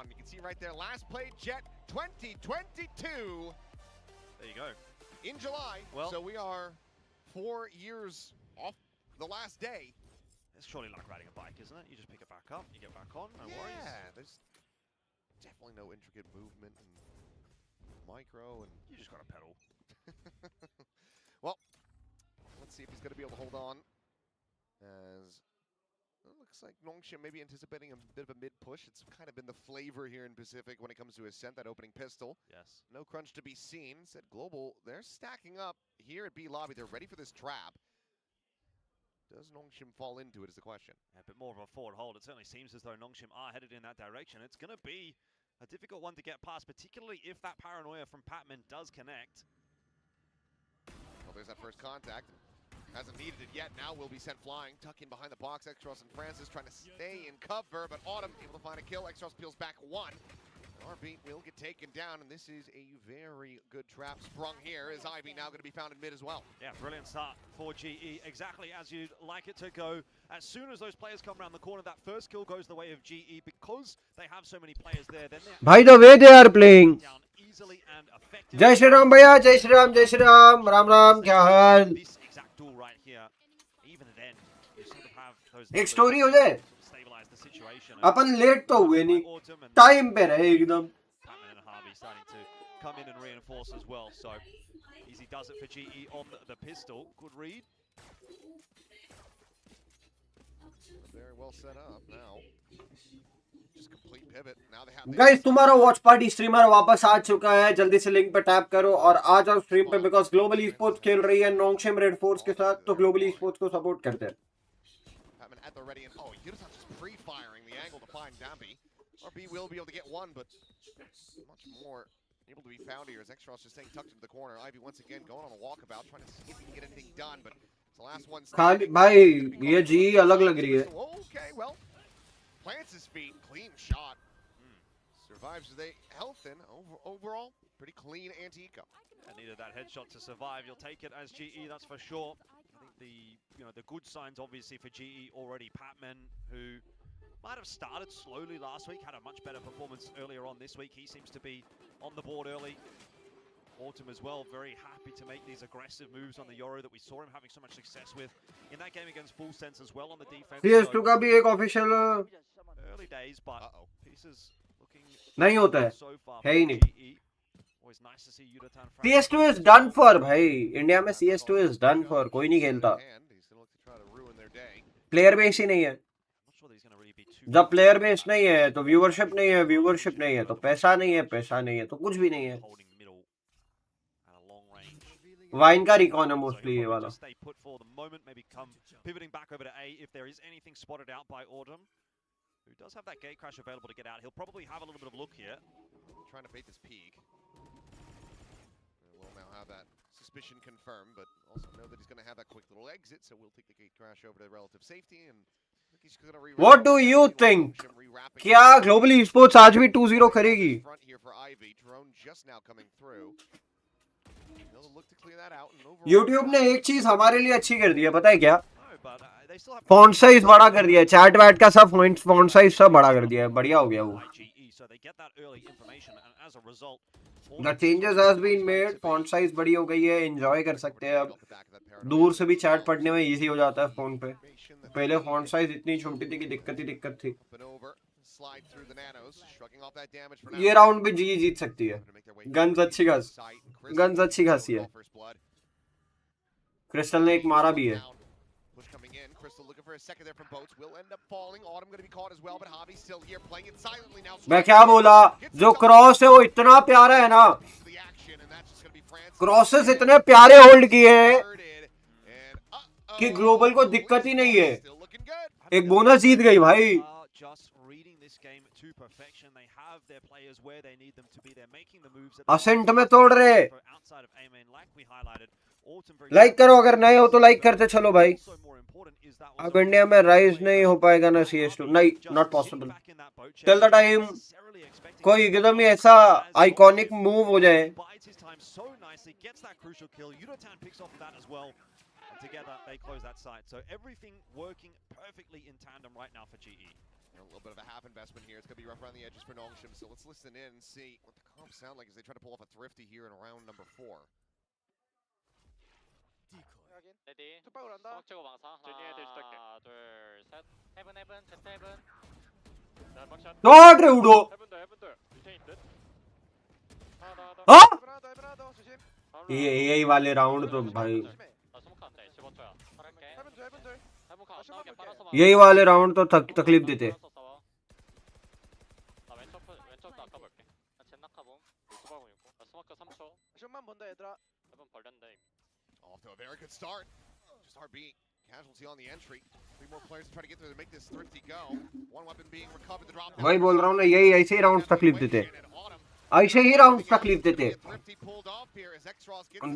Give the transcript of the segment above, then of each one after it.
You can see right there, last played Jet 2022. There you go. In July. Well, so we are 4 years off the last day. It's surely like riding a bike, isn't it? You just pick it back up, you get back on, no worries. Yeah, there's definitely no intricate movement and micro, and you just gotta pedal. Well, let's see if he's gonna be able to hold on. As it looks like NONGSHIM maybe anticipating a bit of a mid-push. It's kind of been the flavor here in Pacific when it comes to Ascent, that opening pistol. Yes. No crunch to be seen. Said Global, they're stacking up here at B lobby. They're ready for this trap. Does NONGSHIM fall into it is the question. Yeah, a bit more of a forward hold. It certainly seems as though NONGSHIM are headed in that direction. It's going to be a difficult one to get past, particularly if that paranoia from Patman does connect. Well, there's that first contact. Hasn't needed it yet. Now will be sent flying. Tuck in behind the box. Extros and Francis trying to stay in cover, but Autumn able to find a kill. Extros peels back one. RB will get taken down, and this is a very good trap sprung here. Is Ivy now going to be found in mid as well? Yeah, brilliant start for GE. Exactly as you'd like it to go. As soon as those players come around the corner, that first kill goes the way of GE because they have so many players there. Then by the way, they are playing. Easily and effectively. Jai Shri Ram bhaiya, Jai Shri Ram, Jai Shri Ram, Ram Ram, kya haal? This exact duel right here, even then, you sort of have those. एक story हो जाए. Stabilize the situation. अपन late तो हुए नहीं. Time पे रहे एकदम. Patman and Harvey starting to come in and reinforce as well. So Easy does it for GE on the pistol. Good read. Very well set up now. Just complete pivot. Now they have Guys, तुम्हारा watch party streamer वापस आ चुका है. जल्दी से link पे tap करो और आ जाओ स्ट्रीम पे बिकॉज़ ग्लोबल ई-स्पोर्ट्स खेल रही है नोंगशिम रेड फोर्स के साथ. तो ग्लोबल ई-स्पोर्ट्स को सपोर्ट करते हैं. At the ready and Yuta just pre-firing the angle to find Dambi. RB will be able to get one, but much more able to be found here as Extros just staying tucked into the corner. Ivy once again going on a walkabout, trying to see if he can get anything done, but it's the last one. खाली भाई ये जी अलग लग रही है. Okay, well, plants his feet, clean shot. Survives with a health and overall pretty clean anti-eco. And needed that headshot to survive. You'll take it as GE, that's for sure. I think the good signs obviously for GE already. Patman, who might have started slowly last week, had a much better performance earlier on this week. He seems to be on the board early. Autumn as well, very happy to make these aggressive moves on the Yoro that we saw him having so much success with in that game against Full Sense as well on the defense. PS2 का भी एक official early days, but pieces looking नहीं होता है. so far है ही नहीं. Always nice to see Yudatan. PS2 is done for भाई. India में CS2 is done for. कोई नहीं खेलता. प्लेयर बेस ही नहीं है. जब प्लेयर बेस नहीं है तो व्यूअरशिप नहीं है, व्यूअरशिप नहीं है तो पैसा नहीं है, पैसा नहीं है तो कुछ भी नहीं है. वाइन का रिकॉन है मोस्टली ये वाला. Pivoting back over to A if there is anything spotted out by Autumn, who does have that gate crash available to get out. He'll probably have a little bit of look here. Trying to bait this peak. We'll now have that suspicion confirmed, but also know that he's going to have that quick little exit, so we'll take the gate crash over to relative safety and What do you think? क्या global esports आज भी 2-0 करेगी? YouTube ने एक चीज हमारे लिए अच्छी कर दी है, पता है क्या? फॉन्ट साइज बड़ा कर दिया है, चैट वैट का सब फॉन्ट साइज सब बड़ा कर दिया है, बढ़िया हो गया वो. The changes has been made, font size बड़ी हो गई है, एंजॉय कर सकते हैं अब. दूर से भी चैट पढ़ने में इजी हो जाता है फोन पे. पहले फॉन्ट साइज इतनी छोटी थी कि दिक्कत थी. ये राउंड भी जी जीत सकती है. गन्स अच्छी खासी है. क्रिस्टल ने एक मारा भी है. मैं क्या बोला, जो क्रॉस है वो इतना प्यारा है ना. क्रॉसेस इतने प्यारे होल्ड किए हैं कि ग्लोबल को दिक्कत ही नहीं है. एक बोनस जीत गई भाई. असेंट में तोड़ रहे. लाइक करो अगर नए हो तो लाइक करते चलो भाई. अब इंडिया में राइज नहीं हो पाएगा ना CS2, नहीं, not possible. Till the time कोई एकदम ही ऐसा आइकॉनिक मूव हो जाए. Together they close that site, so everything working perfectly in tandem right now for GE. A little bit of a half investment here. It's going to be rough around the edges for NONGSHIM, so let's listen in and see what the comps sound like as they try to pull off a thrifty here in round number 4. 레디. 툭박으로 한다. 서막 치고 망사. 하나, 둘, 셋. 헤븐, 제트 헤븐. 자, 박샷. Shot रे उड़ो 헤븐들. 리테인 듯. 하나 더. हाँ 헤븐 하나 더. 조심. यही वाले round तो भाई 스모크 안 돼. 15초야. 빠를게. 헤븐들. 헤븐 가. 나오게 빨아서 막. यही वाले round तो तकलीफ देते 나 왼쪽도 아까 볼게. 나 젠나카 봄. 유튜브하고 있고. 나 스모크 3초. 슛만 본다 얘들아. 헤븐 벌렸는데. Off to a very good start. Just RB. Casualty on the entry. 3 more players to try to get through to make this thrifty go. One weapon being recovered. The drop. वही बोल रहा हूँ ना यही ऐसे ही राउंड तकलीफ देते ऐसे ही राउंड तकलीफ देते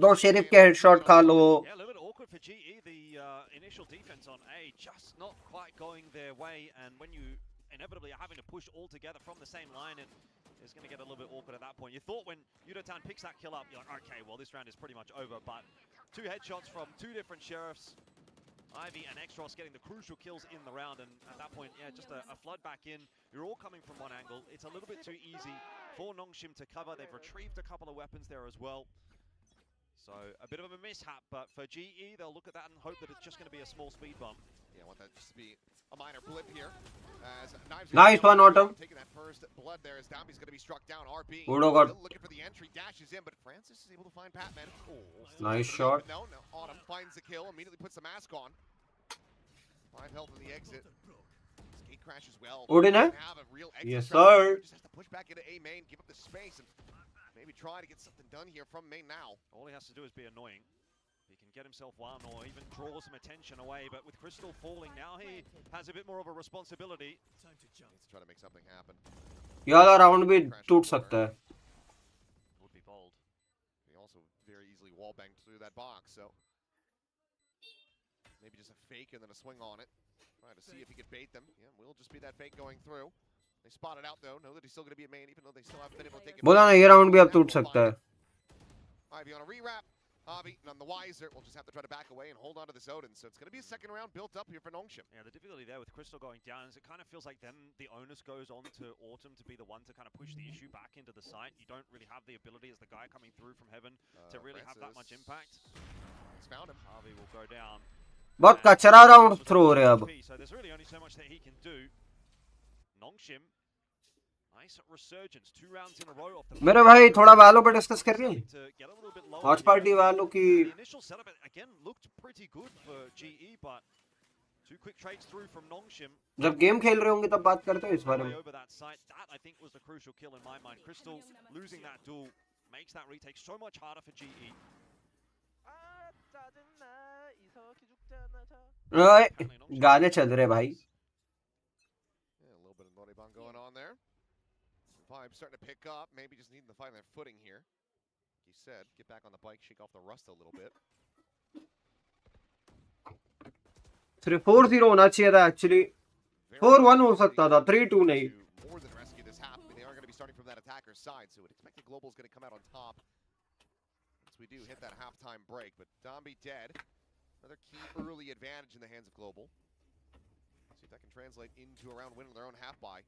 दो शेरिफ के हेडशॉट खा लो Yeah, a little bit awkward for GE. The initial defense on A just not quite going their way, and when you inevitably are having to push all together from the same line, it's going to get a little bit awkward at that point. You thought when Yudotan picks that kill up, you're like, okay, well this round is pretty much over, but 2 headshots from 2 different sheriffs. Ivy and Xros getting the crucial kills in the round, and at that point, yeah, just a flood back in. You're all coming from one angle. It's a little bit too easy for NONGSHIM to cover. They've retrieved a couple of weapons there as well. So a bit of a mishap, but for GE, they'll look at that and hope that it's just going to be a small speed bump. Yeah, I want that just to be a minor blip here. As Nice one, Autumn. Taking that first blood there as Dambi's going to be struck down. RB Udo got looking for the entry, dashes in, but Francis is able to find Patman. nice shot. No, Autumn finds the kill, immediately puts the mask on. 5 health in the exit. Skate crash as well. Odin, eh? Have a real exit Yes, strategy. sir. Just has to push back into A main, give up the space, and maybe try to get something done here from main now. All he has to do is be annoying. He can get himself one or even draw some attention away, but with Crystal falling now, he has a bit more of a responsibility. Needs to try to make something happen. ये वाला round भी टूट सकता है Would be bold. He also very easily wall banged through that box, so maybe just a fake and then a swing on it. Trying to see if he could bait them. Yeah, will just be that fake going through. They spot it out though. Know that he's still going to be a main, even though they still haven't been able to take it. बोला ना ये round भी अब टूट सकता है Ivy on a rewrap. Avi, none the wiser. We'll just have to try to back away and hold on to this Odin. So it's going to be a second round built up here for NONGSHIM. Yeah, the difficulty there with Crystal going down is it kind of feels like then the onus goes on to Autumn to be the one to kind of push the issue back into the site. You don't really have the ability as the guy coming through from heaven to really have that much impact. He's found him. Harvey will go down. बहुत कचरा round throw हो रहे हैं अब So there's really only so much that he can do. NONGSHIM, nice resurgence, 2 rounds in a row off the मेरे भाई थोड़ा वालों पे डिस्कस कर रहे हैं to get a little bit lower. Watch party वालों की The initial setup again looked pretty good for GE, but 2 quick trades through from NONGSHIM. जब गेम खेल रहे होंगे तब बात करते हैं इस बारे में Over that site, that I think was the crucial kill in my mind. Crystal losing that duel makes that retake so much harder for GE. 아 짜증나 이석이 죽잖아 자. ओए गाने चल रहे भाई Yeah, a little bit of Noribang going on there. Some vibes starting to pick up. Maybe just needing to find their footing here. Like you said, get back on the bike, shake off the rust a little bit. 3-4-0 होना चाहिए था actually 4-1 हो सकता था 3-2 नहीं More than rescue this half. I mean, they are going to be starting from that attacker's side, so we'd expect the Global's going to come out on top. Once we do hit that halftime break, but Dombi dead. Another key early advantage in the hands of Global. See if that can translate into a round win in their own half by.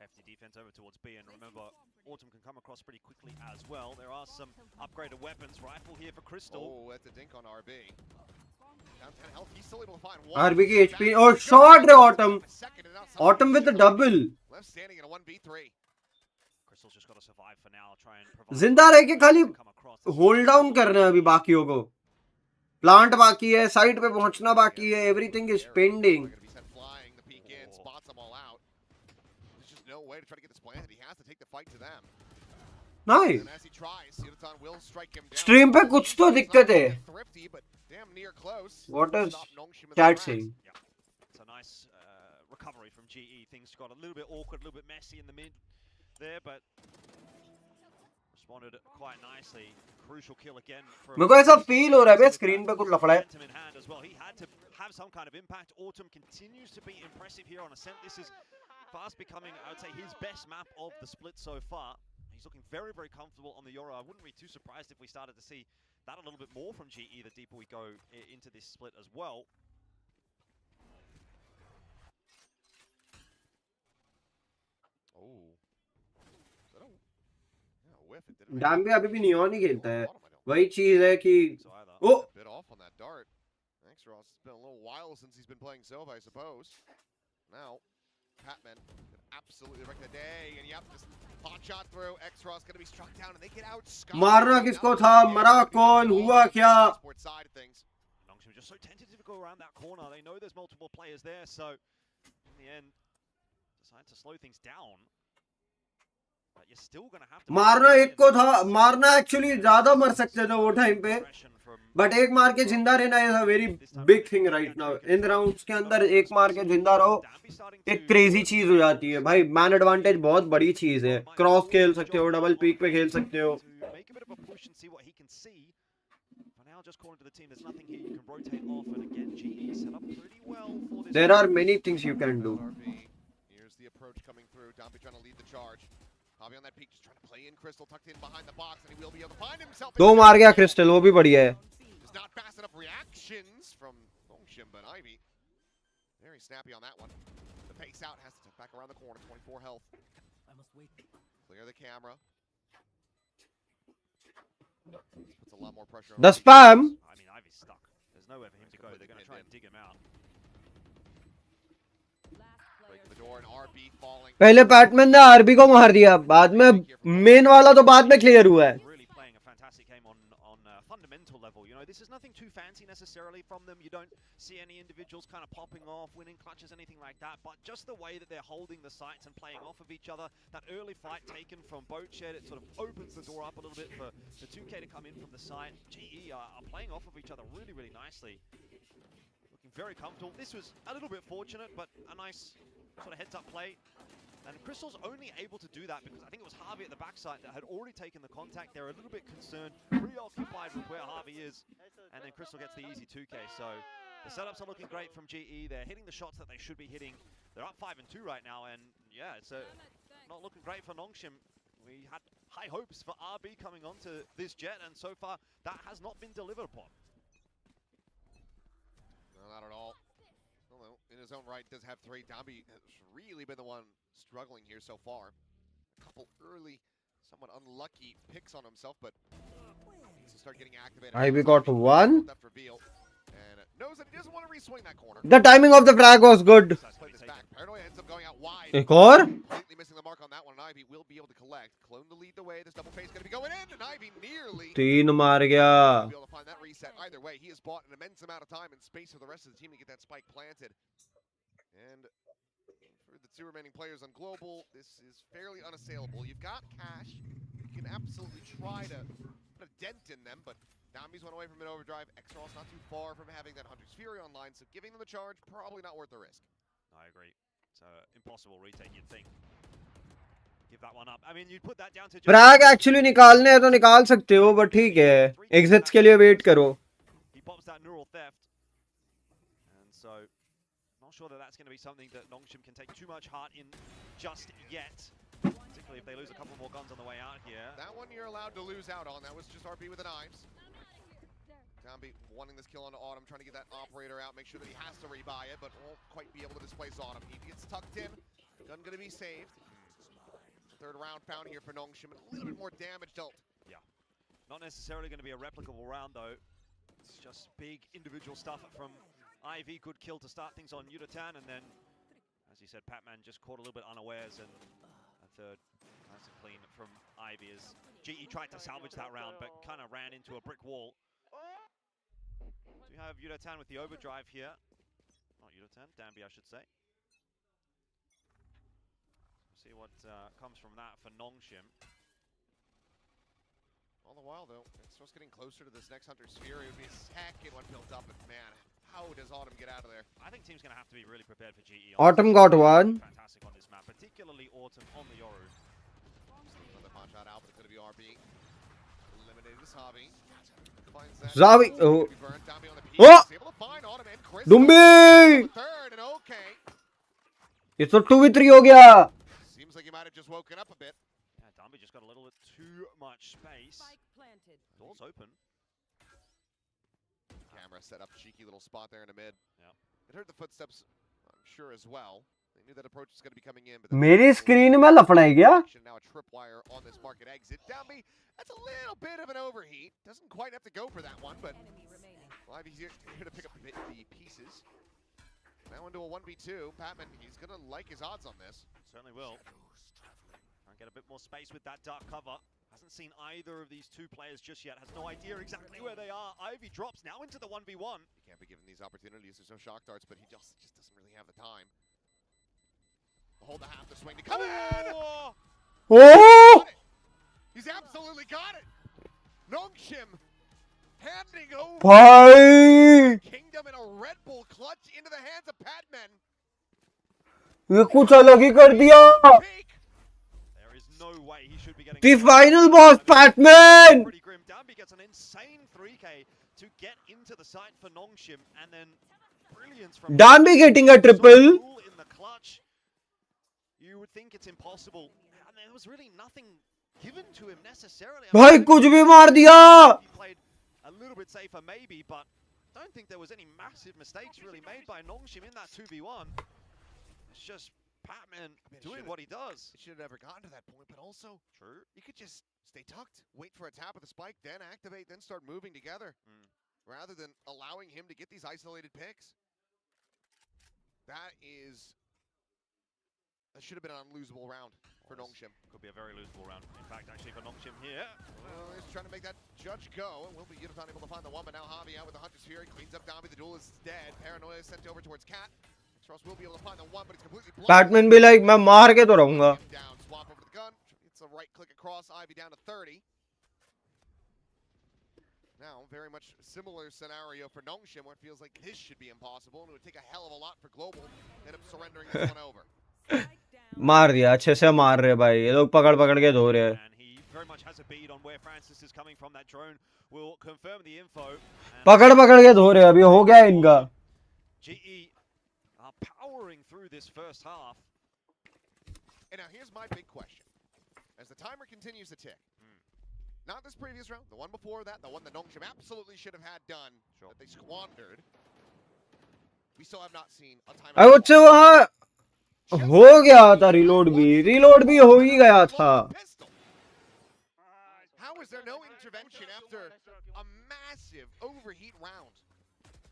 Hefty defense over towards B, and remember, Autumn can come across pretty quickly as well. There are some upgraded weapons. Rifle here for Crystal. Oh, that's a dink on RB. Down 10 health, he's still able to find one. RB की HP और शॉट रे autumn autumn with the double Left standing in a 1v3. Crystal's just got to survive for now. Try and provide जिंदा रह के खाली come across. Hold down करना है अभी बाकियों को प्लांट बाकी है साइट पे पहुंचना बाकी है everything is pending Gonna be sent flying, the peek in, spots them all out. There's just no way to try to get this planted. He has to take the fight to them. Nice And as he tries, Yudotan will strike him down. Stream पे कुछ तो दिक्कत है Thrifty, but damn near close. What is Stop NONGSHIM in the chat tracks. saying It's a nice recovery from GE. Things got a little bit awkward, a little bit messy in the mid there, but responded quite nicely. Crucial kill again. मेरे को ऐसा feel हो रहा है बे screen पे कुछ लफड़ा है Momentum in hand as well. He had to have some kind of impact. Autumn continues to be impressive here on Ascent. This is fast becoming, I would say, his best map of the split so far. He's looking very, very comfortable on the Euro. I wouldn't be too surprised if we started to see that a little bit more from GE the deeper we go into this split as well. Oh. Is that a whiff? It didn't dam भी अभी भी neon ही खेलता है. Autumn, I don't वही चीज है कि So either. O a bit off on that dart. Thanks, Ross. It's been a little while since he's been playing Sova, I suppose. Now, Patman could absolutely wreck the day, and yep, just hot shot through. X-Ross gonna be struck down, and they get out. मारना किसको था, मरा कौन, हुआ क्या? Sports side of things. NONGSHIM just so tentative to go around that corner. They know there's multiple players there, so in the end, decide to slow things down. But you're still gonna have to मारना एक को था, मारना actually ज्यादा मर सकते थे वो टाइम पे, बट एक मार के जिंदा रहना is a very big thing right now. In rounds के अंदर एक मार के जिंदा रहो एक क्रेजी चीज हो जाती है भाई. मैन एडवांटेज बहुत बड़ी चीज है. क्रॉस खेल सकते हो, डबल पीक पे खेल सकते हो. There are many things you can do. Here's the approach coming through. Dompi trying to lead the charge. Javi on that peak, just trying to play in. Crystal tucked in behind the box, and he will be able to find himself. दो मार गया crystal, वो भी बढ़िया है. Just not fast enough reactions from NONGSHIM, but Ivy very snappy on that one. The pace out has to tuck back around the corner. 24 health. Clear the camera. This puts a lot more pressure on The spam. I mean, Ivy's stuck. There's nowhere for him to go. They're going to try and dig him out. Breaking the door and RB falling. पहले Batman ने RB को मार दिया, बाद में main वाला तो बाद में क्लियर हुआ है. Really playing a fantastic game on fundamental level. You know, this is nothing too fancy necessarily from them. You don't see any individuals kind of popping off, winning clutches, anything like that. But just the way that they're holding the sights and playing off of each other, that early fight taken from Boatshed, it sort of opens the door up a little bit for the 2K to come in from the side. GE are playing off of each other really, really nicely. Looking very comfortable. This was a little bit fortunate, but a nice sort of heads-up play. And Crystal's only able to do that because I think it was Harvey at the backside that had already taken the contact. They're a little bit concerned, preoccupied with where Harvey is, and then Crystal gets the easy 2K. So the setups are looking great from GE. They're hitting the shots that they should be hitting. They're up 5-2 right now, and yeah, it's not looking great for NONGSHIM. We had high hopes for RB coming onto this jet, and so far that has not been delivered upon. No, not at all. Although, in his own right, does have 3. Dombi has really been the one struggling here so far. A couple early, somewhat unlucky picks on himself, but needs to start getting activated. Ivy got 1. Left reveal, and knows that he doesn't want to re-swing that corner. The timing of the frag was good. Play this back. Paranoia ends up going out wide. एक और Completely missing the mark on that one, and Ivy will be able to collect. Clone to lead the way. This double phase going to be going in, and Ivy nearly 3 मार गया. be able to find that reset. Either way, he has bought an immense amount of time and space for the rest of the team to get that spike planted. And for the 2 remaining players on Global, this is fairly unassailable. You've got cash. You can absolutely try to put a dent in them, but Dombi's went away from an overdrive. X-Ross not too far from having that Hunter's Fury online, so giving them the charge, probably not worth the risk. I agree. It's an impossible retake, you'd think. Give that one up. I mean, you'd put that down to just... frag actually निकालने हैं तो निकाल सकते हो, but ठीक है, exits के लिए वेट करो. He pops that neural theft. And so, not sure that that's going to be something that NONGSHIM can take too much heart in just yet. Particularly if they lose a couple more guns on the way out here. That one you're allowed to lose out on. That was just RB with the knives. Dombi wanting this kill on Autumn, trying to get that operator out, make sure that he has to rebuy it, but won't quite be able to displace Autumn. He gets tucked in. Gun going to be saved. 3rd round found here for NONGSHIM, and a little bit more damage dealt. Yeah. Not necessarily going to be a replicable round, though. It's just big individual stuff from Ivy. Good kill to start things on Yutatan, and then, as you said, Patman just caught a little bit unawares, and a 3rd nice and clean from Ivy as GE tried to salvage that round, but kind of ran into a brick wall. We have Yutatan with the overdrive here. Not Yutatan, Danby, I should say. We'll see what comes from that for NONGSHIM. All the while, though, it's just getting closer to this next Hunter's Fury. It would be a second one built up, but man, how does Autumn get out of there? I think team's going to have to be really prepared for GE. Autumn got 1. Fantastic on this map, particularly Autumn on the Yoru. Another pot shot out, but it's going to be RB. Eliminated is Javi. Zavi, oh, oh! Dumbi! It's a 2v3 हो गया. Seems like he might have just woken up a bit. Yeah, Dumbi just got a little bit too much space. Doors open. Camera set up, cheeky little spot there in the mid. Yeah. It heard the footsteps, I'm sure, as well. They knew that approach was going to be coming in, but मेरी screen में लफड़ा है क्या? now a tripwire on this market exit. Downby, that's a little bit of an overheat. Doesn't quite have to go for that one, but Ivy's here to pick up the pieces. Now into a 1v2. Patman, he's going to like his odds on this. Certainly will. Try and get a bit more space with that dark cover. Hasn't seen either of these two players just yet. Has no idea exactly where they are. Ivy drops now into the 1v1. He can't be given these opportunities. There's no shock darts, but he just doesn't really have the time. Hold the half, the swing to come in! Oh! He's absolutely got it! NONGSHIM handing over भाई Kingdom in a Red Bull clutch into the hands of Patman. ये कुछ अलग ही कर दिया. Peak. There is no way he should be getting The final boss, Patman. pretty grim. Danby gets an insane 3k to get into the site for NONGSHIM, and then brilliance from Danby getting a triple. So cool in the clutch. You would think it's impossible, and there was really nothing given to him necessarily. भाई कुछ भी मार दिया. He played a little bit safer maybe, but don't think there was any massive mistakes really made by NONGSHIM in that 2v1. It's just Patman doing what he does. It should have never gotten to that point, but also, True. you could just stay tucked, wait for a tap of the spike, then activate, then start moving together, rather than allowing him to get these isolated picks. That should have been an unlosable round for NONGSHIM. Could be a very losable round. In fact, actually for NONGSHIM here. Well, he's trying to make that judge go, and will be Yudhathan able to find the one, but now Javi out with the Hunter's Fury, cleans up Danby, the duel is dead. Paranoia is sent over towards Cat. Ross will be able to find the one, but it's completely blocked. Patman भी like मैं मार के तो रहूंगा. Down, swap over the gun. It's a right click across. Ivy down to 30. Now, very much similar scenario for NONGSHIM, where it feels like this should be impossible, and it would take a hell of a lot for Global to end up surrendering this one over. मार दिया, अच्छे से मार रहे भाई. ये लोग पकड़ पकड़ के धो रहे हैं. And he very much has a bead on where Francis is coming from. That drone will confirm the info. पकड़ पकड़ के धो रहे हैं. अभी हो गया इनका. GE are powering through this first half. And now here's my big question. As the timer continues to tick, not this previous round, the one before that, the one that NONGSHIM absolutely should have had done, that they squandered, we still have not seen a timer. I would say वहाँ हो गया था reload भी हो ही गया था. How is there no intervention after a massive overheat round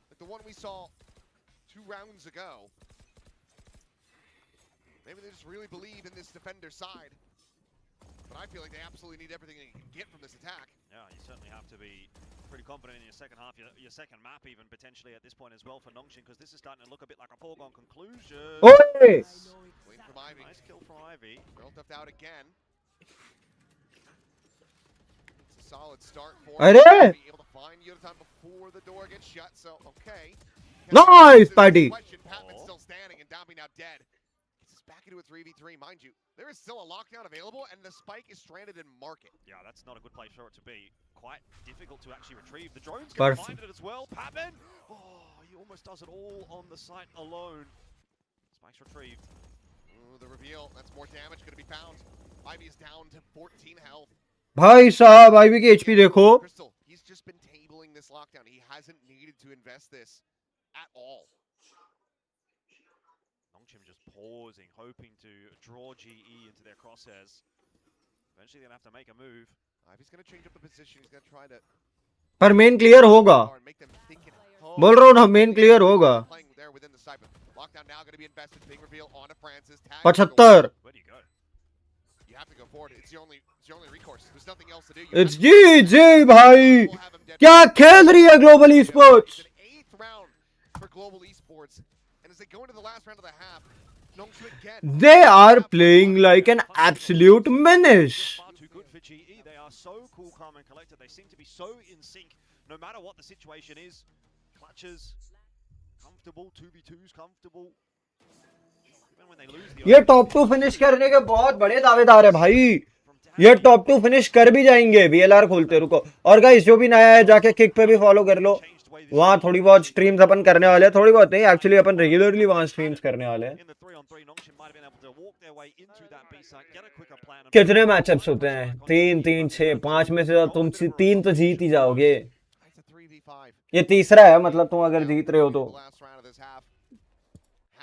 like the one we saw 2 rounds ago? Maybe they just really believe in this defender side. But I feel like they absolutely need everything they can get from this attack. Yeah, you certainly have to be pretty confident in your second half, your second map even potentially at this point as well for NONGSHIM, because this is starting to look a bit like a foregone conclusion. Oi! Clean from Ivy. Nice kill from Ivy. Well left out again. It's a solid start for Arre! him. Be able to find Yudhathan before the door gets shut, so okay. Nice, Patty. Patman's still standing and Danby now dead. Gets us back into a 3v3, mind you. There is still a lockdown available, and the spike is stranded in market. Yeah, that's not a good place for it to be. Quite difficult to actually retrieve. The drone's going to find it as well. Patman! Oh, he almost does it all on the site alone. Spike's retrieved. Ooh, the reveal. That's more damage going to be found. Ivy is down to 14 health. भाई साहब ivy की HP देखो. Crystal, he's just been tabling this lockdown. He hasn't needed to invest this at all. NONGSHIM just pausing, hoping to draw GE into their crosshairs. Eventually they're going to have to make a move. Ivy's going to change up the position. He's going to try to पर main clear होगा. make them think at home. बोल रहा हूँ ना main clear होगा. Playing there within the site, but lockdown now going to be invested. Big reveal onto Francis. Tag 75. Where do you go? You have to go forward. It's your only recourse. There's nothing else to do. It's GG भाई. क्या खेल रही है Global Esports? It's an 8th round for Global Esports, and as they go into the last round of the half, NONGSHIM again. They are playing like an absolute menace. Far too good for GE. They are so cool, calm, and collected. They seem to be so in sync, no matter what the situation is. Clutches, comfortable. 2v2s, comfortable. Even when they lose the ये top 2 finish करने के बहुत बड़े दावेदार है भाई. ये top 2 finish कर भी जाएंगे. VLR खोलते रुको. और गाइस जो भी नया है जाके किक पे भी फॉलो कर लो. वहाँ थोड़ी बहुत स्ट्रीम्स अपन करने वाले हैं. थोड़ी बहुत नहीं, एक्चुअली अपन रेगुलरली वहाँ स्ट्रीम्स करने वाले हैं. कितने मैचअप्स होते हैं? 3, 3, 6, 5 में से तुम 3 तो जीत ही जाओगे. ये तीसरा है, मतलब तुम अगर जीत रहे हो तो.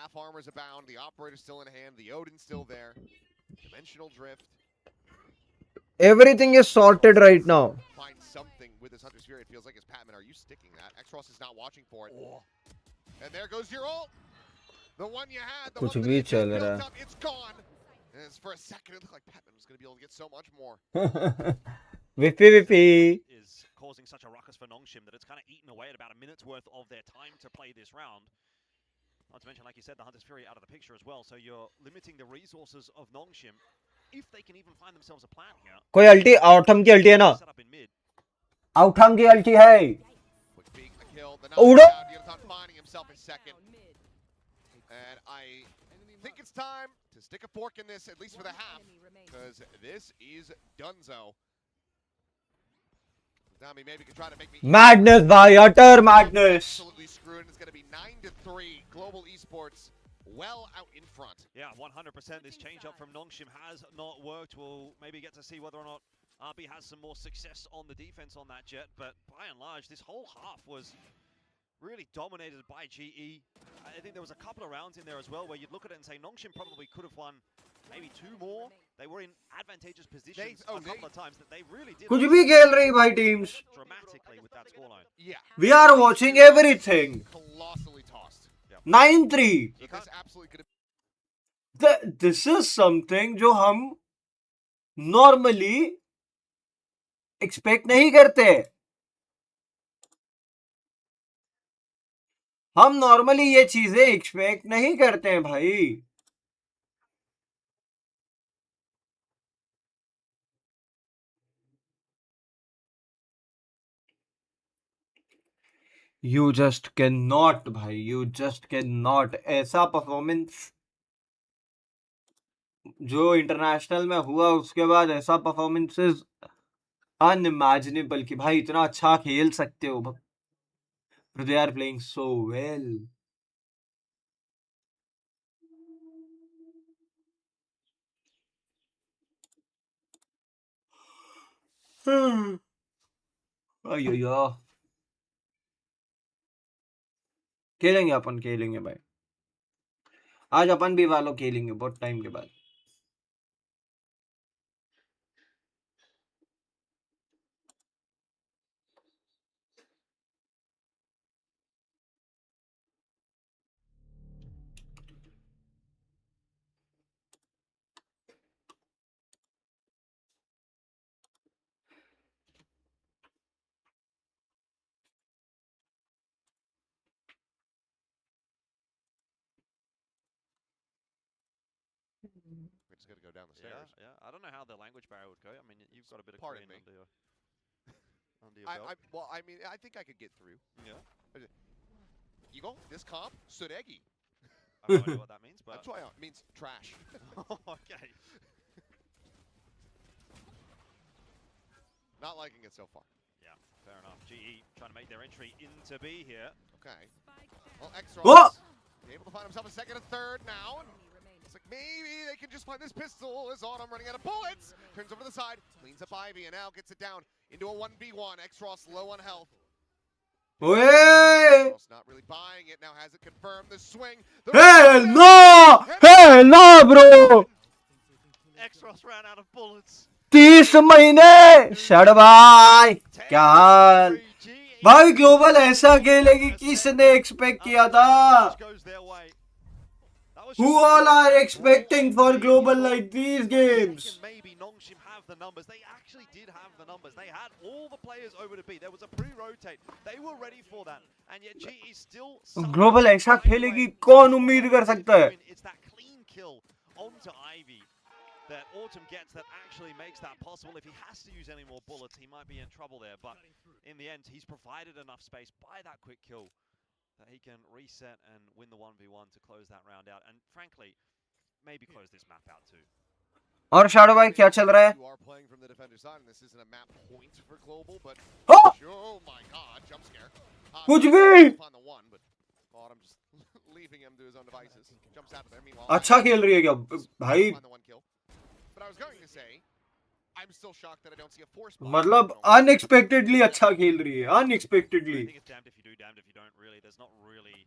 half armors abound, the operator's still in hand, the Odin's still there. Dimensional drift. Everything is sorted right now. Find something with this Hunter's Fury. It feels like it's Patman. Are you sticking that? X-Ross is not watching for it. And there goes your ult. The one you had, the कुछ one that भी you चल built रहा up, it's gone. And it's for a second, it looked like Patman was going to be able to get so much more. है. Whippy. Is causing such a ruckus for NONGSHIM that it's kind of eaten away at about a minute's worth of their time to play this round. Not to mention, like you said, the Hunter's Fury out of the picture as well, so you're limiting the resources of NONGSHIM. If they can even find themselves a plan here. कोई अल्टी autumn की अल्टी है ना? Set up in mid. Autumn की अल्टी है. Quick peek, a kill. The Udo. knockout, Yunatan finding himself in second. And I think it's time to stick a fork in this, at least for the half, because this is donezo. Dami maybe can try to make me Madness भाई, utter madness. absolutely screwed. It's going to be 9-3. Global Esports well out in front. Yeah, 100%. This change up from NONGSHIM has not worked. We'll maybe get to see whether or not RB has some more success on the defense on that jet. But by and large, this whole half was really dominated by GE. I think there was a couple of rounds in there as well where you'd look at it and say NONGSHIM probably could have won maybe 2 more. They were in advantageous positions a couple of times that they really did कुछ भी खेल रही भाई teams. dramatically with that scoreline. Yeah. We are watching everything. Colossally tossed. 9-3. So this absolutely could have This is something जो हम normally expect नहीं करते. हम normally ये चीजें expect नहीं करते हैं भाई. You just cannot भाई, you just cannot. ऐसा परफॉर्मेंस जो इंटरनेशनल में हुआ उसके बाद ऐसा परफॉर्मेंसेस अनइमेजिनेबल कि भाई इतना अच्छा खेल सकते हो. They are playing so well. अयो खेलेंगे अपन, खेलेंगे भाई. आज अपन भी वालों खेलेंगे बहुत टाइम के बाद. We're just gonna go down the stairs. Yeah. I don't know how the language barrier would go. I mean, you've got a bit of Pardon Korean me. under your belt. Well, I mean, I think I could get through. Yeah. 이거? This comp? 쓰레기. I have no idea what that means, but That's why it means trash. okay. Not liking it so far. Yeah, fair enough. GE trying to make their entry into B here. Okay. Well, X-Ross Oh! able to find himself a second and third now. And it's like maybe they can just find this pistol. Is Autumn running out of bullets? Turns over to the side, cleans up Ivy, and now gets it down into a 1v1. X-Ross low on health. Hey! X-Ross not really buying it. Now has it confirmed. The swing. The Hell no! Hell no, bro! X-Ross ran out of bullets. 30 महीने shut भाई, क्या हाल भाई. Global ऐसा खेलेगी किसने expect किया था? Who all are expecting for global like these games? Maybe NONGSHIM have the numbers. They actually did have the numbers. They had all the players over to B. There was a pre-rotate. They were ready for that. And yet GE still global ऐसा खेलेगी कौन उम्मीद कर सकता है? It's that clean kill onto Ivy that Autumn gets that actually makes that possible. If he has to use any more bullets, he might be in trouble there. But in the end, he's provided enough space by that quick kill that he can reset and win the 1v1 to close that round out. And frankly, maybe close this map out too. और shadow भाई क्या चल रहा है? You are playing from the defender side, and this isn't a map point for global, but Oh! oh my god, jump scare. कुछ भी. On the one, but Autumn just leaving him to his own devices. Jumps out of there. Meanwhile, अच्छा खेल रही है क्या भाई? on the one kill. But I was going to say, I'm still shocked that I don't see a force. मतलब unexpectedly अच्छा खेल रही है. I Unexpectedly. think it's damned if you do, damned if you don't. Really, there's not really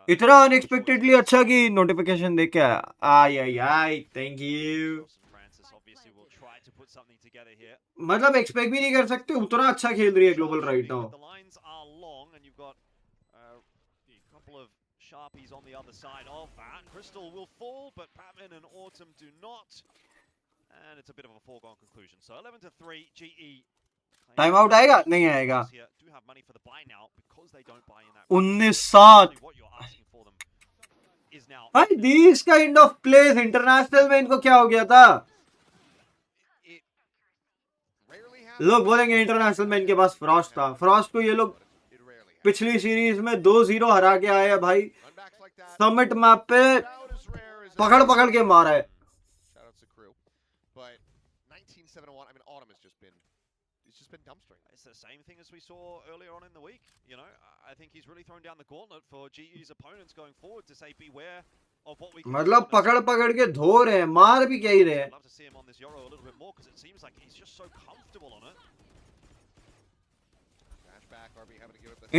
इतना unexpectedly अच्छा कि notification देख के आई आई आई थैंक यू। मतलब एक्सपेक्ट भी नहीं कर सकते, उतना अच्छा खेल रही है global right now. Sharpies on the other side of that. Crystal will fall, but Patman and Autumn do not. And it's a bit of a foregone conclusion. So 11-3, GE. Time out आएगा? नहीं आएगा। Do have money for the buy now because they don't buy in that. 19-7 What you're asking for them is now. भाई these kind of plays international में इनको क्या हो गया था? लोग बोलेंगे इंटरनेशनल में इनके पास फ्रॉस्ट था। फ्रॉस्ट को ये लोग पिछली सीरीज में 2-0 हरा के आए भाई। समिट मैप पे पकड़ पकड़ के मारा है। It's the same thing as we saw earlier on in the week. You know, I think he's really thrown down the gauntlet for GE's opponents going forward to say beware of what we can. मतलब पकड़ पकड़ के धो रहे हैं, मार भी क्या ही रहे हैं। I'd love to see him on this Euro a little bit more because it seems like he's just so comfortable on it.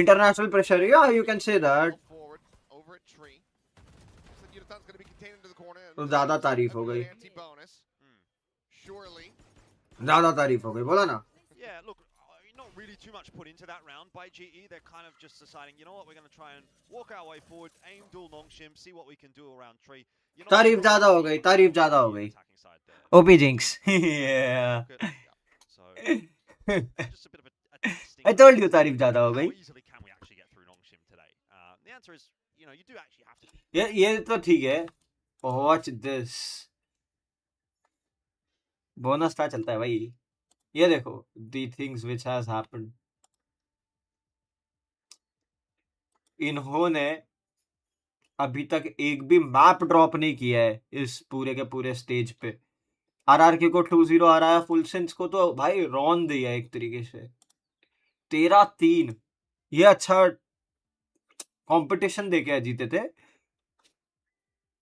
International pressure, yeah, you can say that. तो ज्यादा तारीफ हो गई, ज्यादा तारीफ हो गई, बोला ना। Yeah, look, not really too much put into that round by GE. They're kind of just deciding, you know what, we're going to try and walk our way forward, aim dual Nongshim, see what we can do around tree. तारीफ ज्यादा हो गई, तारीफ ज्यादा हो गई। OP Jinx. Yeah. Just a bit of a testing. I told you तारीफ ज्यादा हो गई। How easily can we actually get through Nongshim today? The answer is, you know, you do actually have to. ये तो ठीक है। Watch this. Bonus था चलता है भाई। ये देखो, the things which has happened. इन्होंने अभी तक एक भी मैप ड्रॉप नहीं किया है इस पूरे के पूरे स्टेज पे। आरआरके को 2-0 हराया, फुल सेंस को तो भाई रॉन दिया एक तरीके से। 13-3 ये अच्छा कंपटीशन देके जीते थे।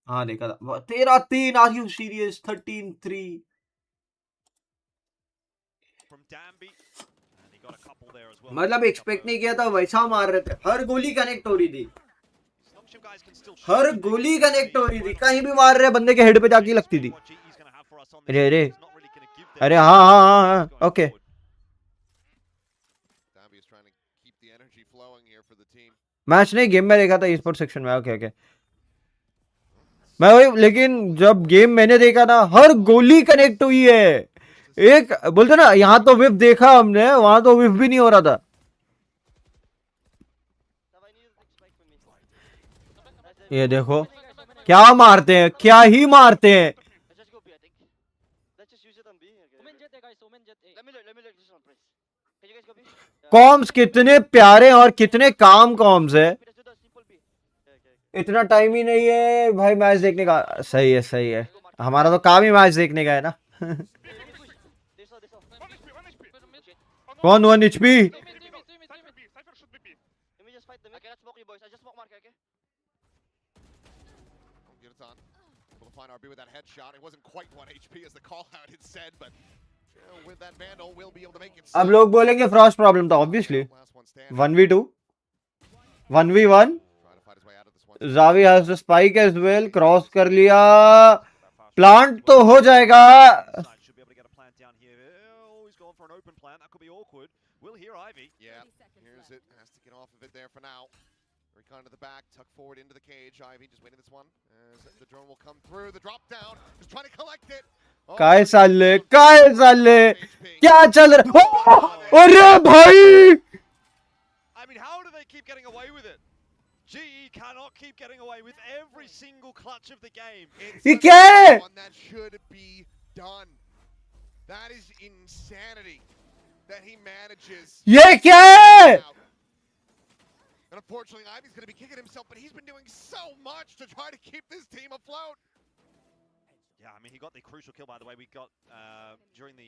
हाँ देखा था। 13-3, आर यू सीरियस? 13-3 मतलब एक्सपेक्ट नहीं किया था, वैसा मार रहे थे। हर गोली कनेक्ट हो रही थी, हर गोली कनेक्ट हो रही थी, कहीं भी मार रहे बंदे के हेड पे जाके लगती थी। अरे अरे अरे हाँ हाँ हाँ हाँ ओके। मैच नहीं, गेम में देखा था स्पोर्ट्स सेक्शन में। ओके ओके मैं वही, लेकिन जब गेम मैंने देखा ना, हर गोली कनेक्ट हुई है। एक बोलते ना, यहाँ तो विप देखा हमने, वहां तो विप भी नहीं हो रहा था। ये देखो क्या मारते हैं, क्या ही मारते हैं। कॉम्स कितने प्यारे और कितने काम कॉम्स है। इतना टाइम ही नहीं है भाई मैच देखने का। सही है सही है, हमारा तो काम ही मैच देखने का है ना। कौन 1 HP? अब लोग बोलेंगे फ्रॉस्ट प्रॉब्लम था, obviously 1v2 1v1 Javi has the spike as well, cross कर लिया, प्लांट तो हो जाएगा। Recon to the back, tuck forward into the cage. Ivy just waiting this one as the drone will come through. The drop down, just trying to collect it. काय साले क्या चल रहा? अरे भाई! I mean, how do they keep getting away with it? GE cannot keep getting away with every single clutch of the game. ये क्या है? One that should be done. That is insanity that he manages. ये क्या है? And unfortunately, Ivy's going to be kicking himself, but he's been doing so much to try to keep this team afloat. Yeah, I mean, he got the crucial kill, by the way. We got during the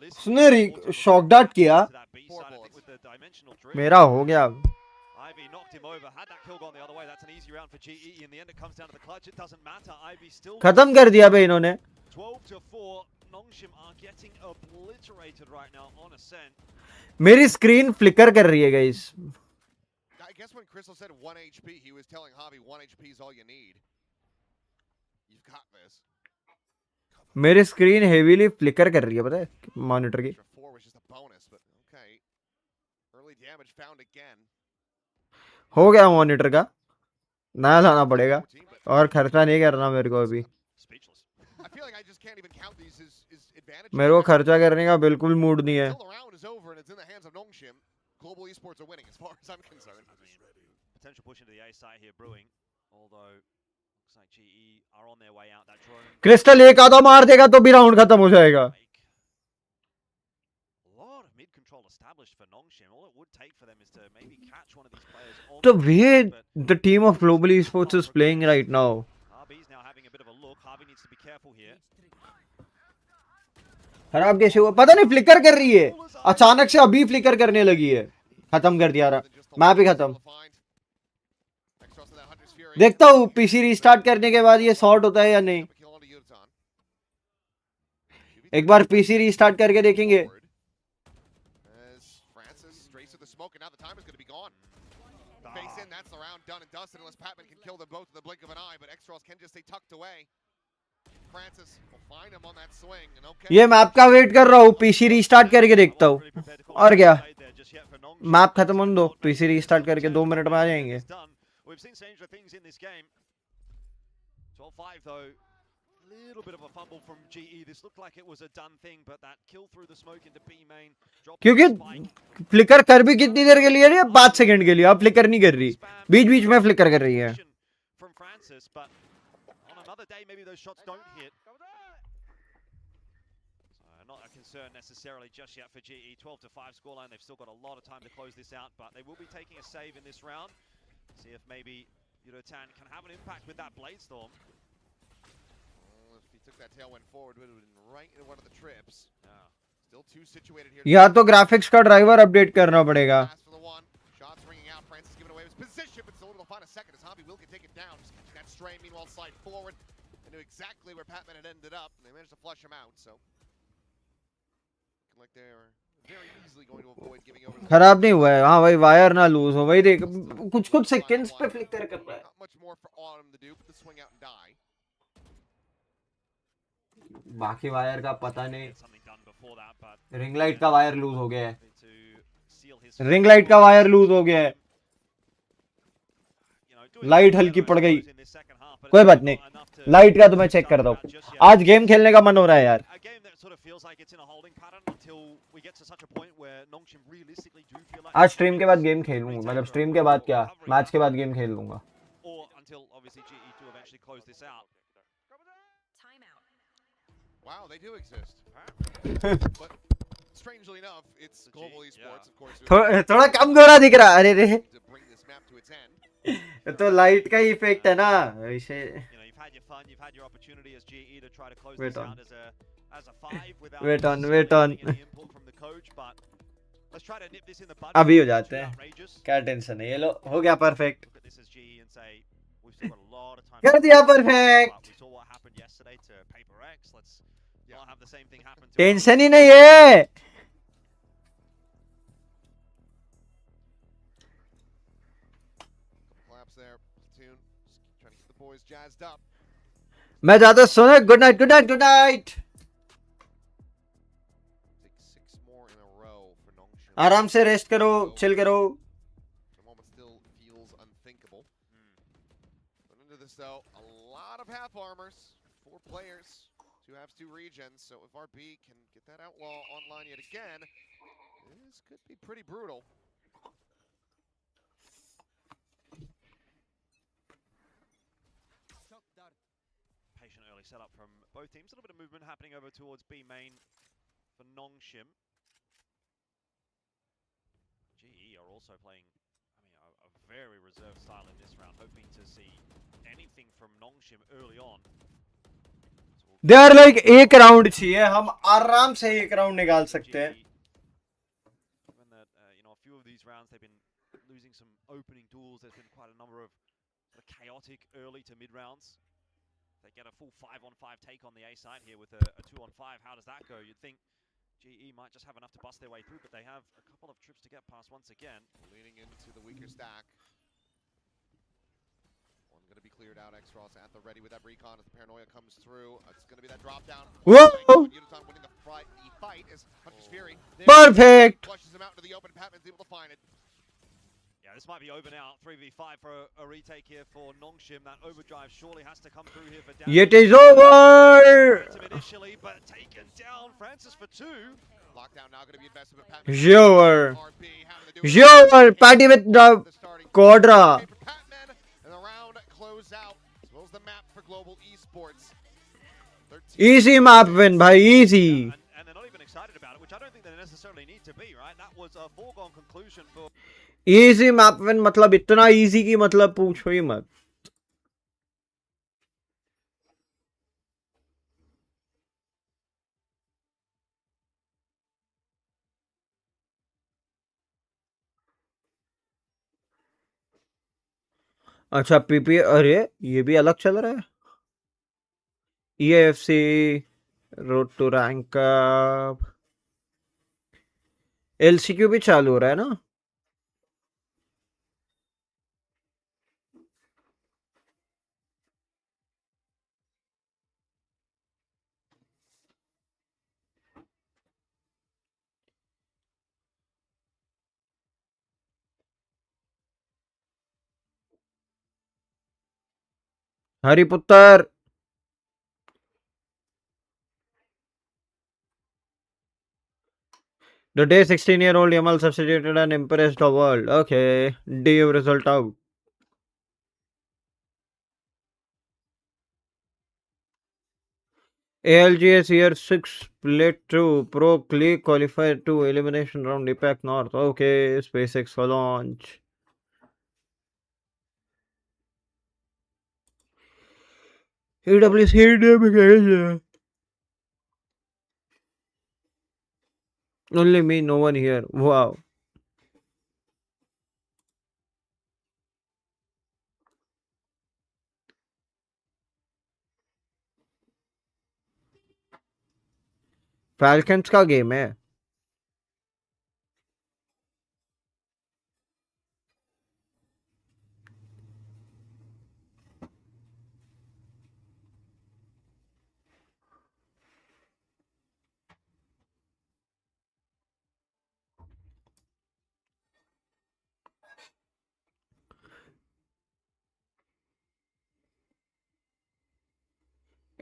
list. उसने shock dart किया, मेरा हो गया। Ivy knocked him over. Had that kill gone the other way, that's an easy round for GE. In the end, it comes down to the clutch. It doesn't matter. Ivy still खत्म कर दिया बे इन्होंने। 12-4. Nongshim are getting obliterated right now on Ascent. मेरी screen flicker कर रही है guys. guess when Crystal said 1 HP, he was telling Javi 1 HP is all you need. You've got this. मेरी screen heavily flicker कर रही है पता है मॉनिटर की. Extra 4 was just a bonus, but okay. Early damage found again. हो गया monitor का. नया लाना पड़ेगा और खर्चा नहीं करना मेरे को अभी. Speechless. I feel like I just can't even count these as advantages. मेरे को खर्चा करने का बिल्कुल मूड नहीं है. Until the round is over and it's in the hands of NONGSHIM, Global Esports are winning as far as I'm concerned. Potential push into the A site here brewing, although looks like GE are on their way out. That drone. Crystal एक आधा मार देगा तो भी round खत्म हो जाएगा. A lot of mid control established for NONGSHIM. All it would take for them is to maybe catch one of these players on The the way edge, but the team of Global Esports is playing right now. RB's now having a bit of a look. Harvey needs to be careful here. खराब कैसे हुआ पता नहीं. Flicker कर रही है अचानक से. अभी फ्लिकर करने लगी है. खत्म कर दिया रहा. मैप ही खत्म. देखता हूँ पीसी रीस्टार्ट करने के बाद ये सॉर्ट होता है या नहीं. एक बार पीसी रीस्टार्ट करके देखेंगे. Face in, that's the round done and dusted unless Patman can kill them both in the blink of an eye, but Extros can just stay tucked away. Francis will find him on that swing, and okay. ये map का wait कर रहा हूँ. PC restart करके देखता हूँ. और क्या मैप खत्म होने दो. पीसी रीस्टार्ट करके 2 मिनट में आ जाएंगे. We've seen stranger things in this game. 12-5 though. Little bit of a fumble from GE. This looked like it was a done thing, but that kill through the smoke into B main. क्योंकि flicker कर भी कितनी देर के लिए रही है. 5 second के लिए. अब फ्लिकर नहीं कर रही. बीच बीच में फ्लिकर कर रही है. From Francis, but on another day maybe those shots don't hit. Not a concern necessarily just yet for GE. 12-5 scoreline. They've still got a lot of time to close this out, but they will be taking a save in this round. See if maybe Yudotan can have an impact with that Blade Storm. If he took that tailwind forward, would have been right into one of the trips. Yeah. Still two situated here. या तो graphics का driver update करना पड़ेगा. Shots ringing out. Francis giving away his position, but still will find a second as Hobby will can take it down. Just catching that stray. Meanwhile, slide forward. They knew exactly where Patman had ended up, and they managed to flush him out. So, like they're very easily going to avoid giving over. खराब नहीं हुआ है. हाँ भाई wire ना loose हो. भाई देख कुछ कुछ सेकंड्स पे फ्लिकर कर रहा है. Not much more for Autumn to do, but the swing out and die. बाकी वायर का पता नहीं. Something done before that, but ring light का वायर लूज हो गया है. to seal his ring light का वायर लूज हो गया है. लाइट हल्की पड़ गई. कोई बात नहीं. लाइट का तो मैं चेक करता हूँ. आज गेम खेलने का मन हो रहा है यार. a game that sort of feels like it's in a holding pattern until we get to such a point where NONGSHIM realistically do feel like आज स्ट्रीम के बाद गेम खेलूंगा. मतलब स्ट्रीम के बाद क्या मैच के बाद गेम खेल लूंगा. or until obviously GE to eventually close this out. Wow, they do exist. But strangely enough, it's Global Esports, of course. थोड़ा कम गोरा दिख रहा. अरे रे To bring this map to its end. तो लाइट का ही इफेक्ट है ना. इसे You know, you've had your fun, you've had your opportunity as GE to try to close Wait this on. out as a 5 without Wait on, necessarily wait on. getting any input from the coach, but let's try to nip this in the bud. अभी हो It's जाते too हैं. outrageous. क्या tension है. ये लो हो गया perfect. Look at this as GE and say we've still got a lot of time. कर दिया perfect. But we saw what happened yesterday to Paper X. Let's not have the same thing happen to tension ही नहीं है. Collapse there. Platoon just trying to get the boys jazzed up. मैं जाता सोने. Good night good night good night. Take 6 more in a row for NONGSHIM. आराम से rest करो. Chill करो. The moment still feels unthinkable. But into this though, a lot of half armors. 4 players. 2 halves, 2 regions. So if RB can get that outlaw online yet again, this could be pretty brutal. patient early setup from both teams. A little bit of movement happening over towards B main for NONGSHIM. GE are also playing, a very reserved style in this round, hoping to see anything from NONGSHIM early on. They are like एक round चाहिए. हम आराम से एक round निकाल सकते हैं. Given that, a few of these rounds they've been losing some opening duels. There's been quite a number of sort of chaotic early to mid rounds. They get a full 5-on-5 take on the A side here with a 2-on-5. How does that go? You'd think GE might just have enough to bust their way through, but they have a couple of trips to get past once again. Leaning into the weaker stack. cleared out. X-Ross at the ready with that recon as the paranoia comes through. It's going to be that drop down. Whoa! Uniton winning the fight is Hunter's Fury. Perfect. Flushes him out into the open. Patman's able to find it. Yeah, this might be over now. 3v5 for a retake here for NONGSHIM. That overdrive surely has to come through here for Dan. It is over. Initially, but taken down. Francis for 2. Lockdown now going to be invested with Patman. Sure. RB having to do it. Sure. Party with the Quadra. For Patman, and the round close out, as well as the map for global esports. Easy map win, bhai. Easy. And they're not even excited about it, which I don't think they necessarily need to be, right? That was a foregone conclusion for... Easy map win मतलब इतना easy की मतलब पूछो ही मत. अच्छा PP अरे ये भी अलग चल रहा है. EAFC road to rank up LCQ भी चालू हो रहा है ना. Hariputra the day 16-year-old Yamal substituted and impressed the world. Okay, DU result out. ALGS year 6 split 2 Pro League qualified to elimination round Impact North. Okay, SpaceX for launch. AWC only me, no one here. Wow. Falcons का game है.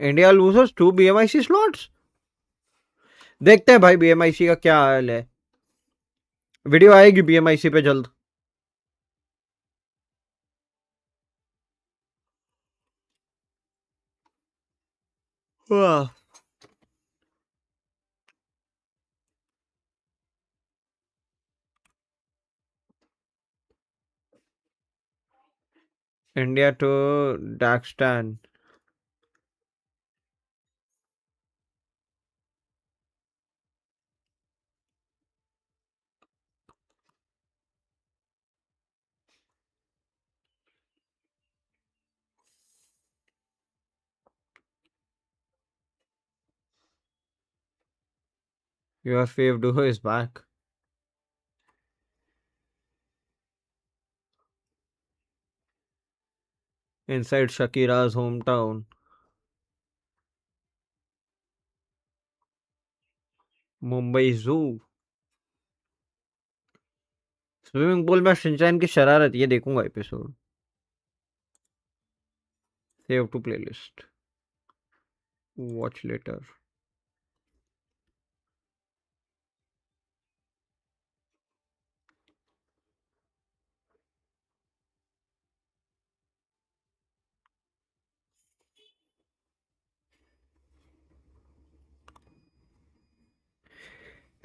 India losers 2 BMIC slots. देखते हैं भाई BMIC का क्या हाल है. Video आएगी BMIC पे जल्द. इंडिया टू डाक्स्टन. Your fave duo is back. Inside Shakira's hometown. Mumbai zoo. Swimming pool में शिनचैन की शरारत. ये देखूंगा episode. Save to playlist. Watch later.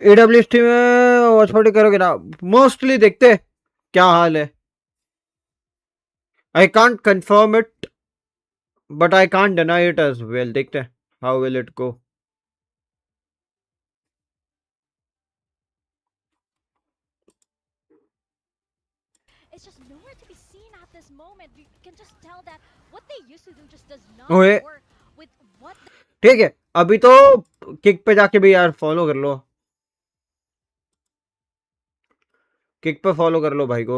AWST में वॉच पार्टी करोगे ना. मोस्टली देखते क्या हाल है. I can't confirm it but I can't deny it as well. देखते हैं how will it go. It's just nowhere to be seen at this moment. You can just tell that what they used to do just does not ओए work with what ठीक है. अभी तो kick पे जाके भी यार फॉलो कर लो. किक पे फॉलो कर लो भाई को.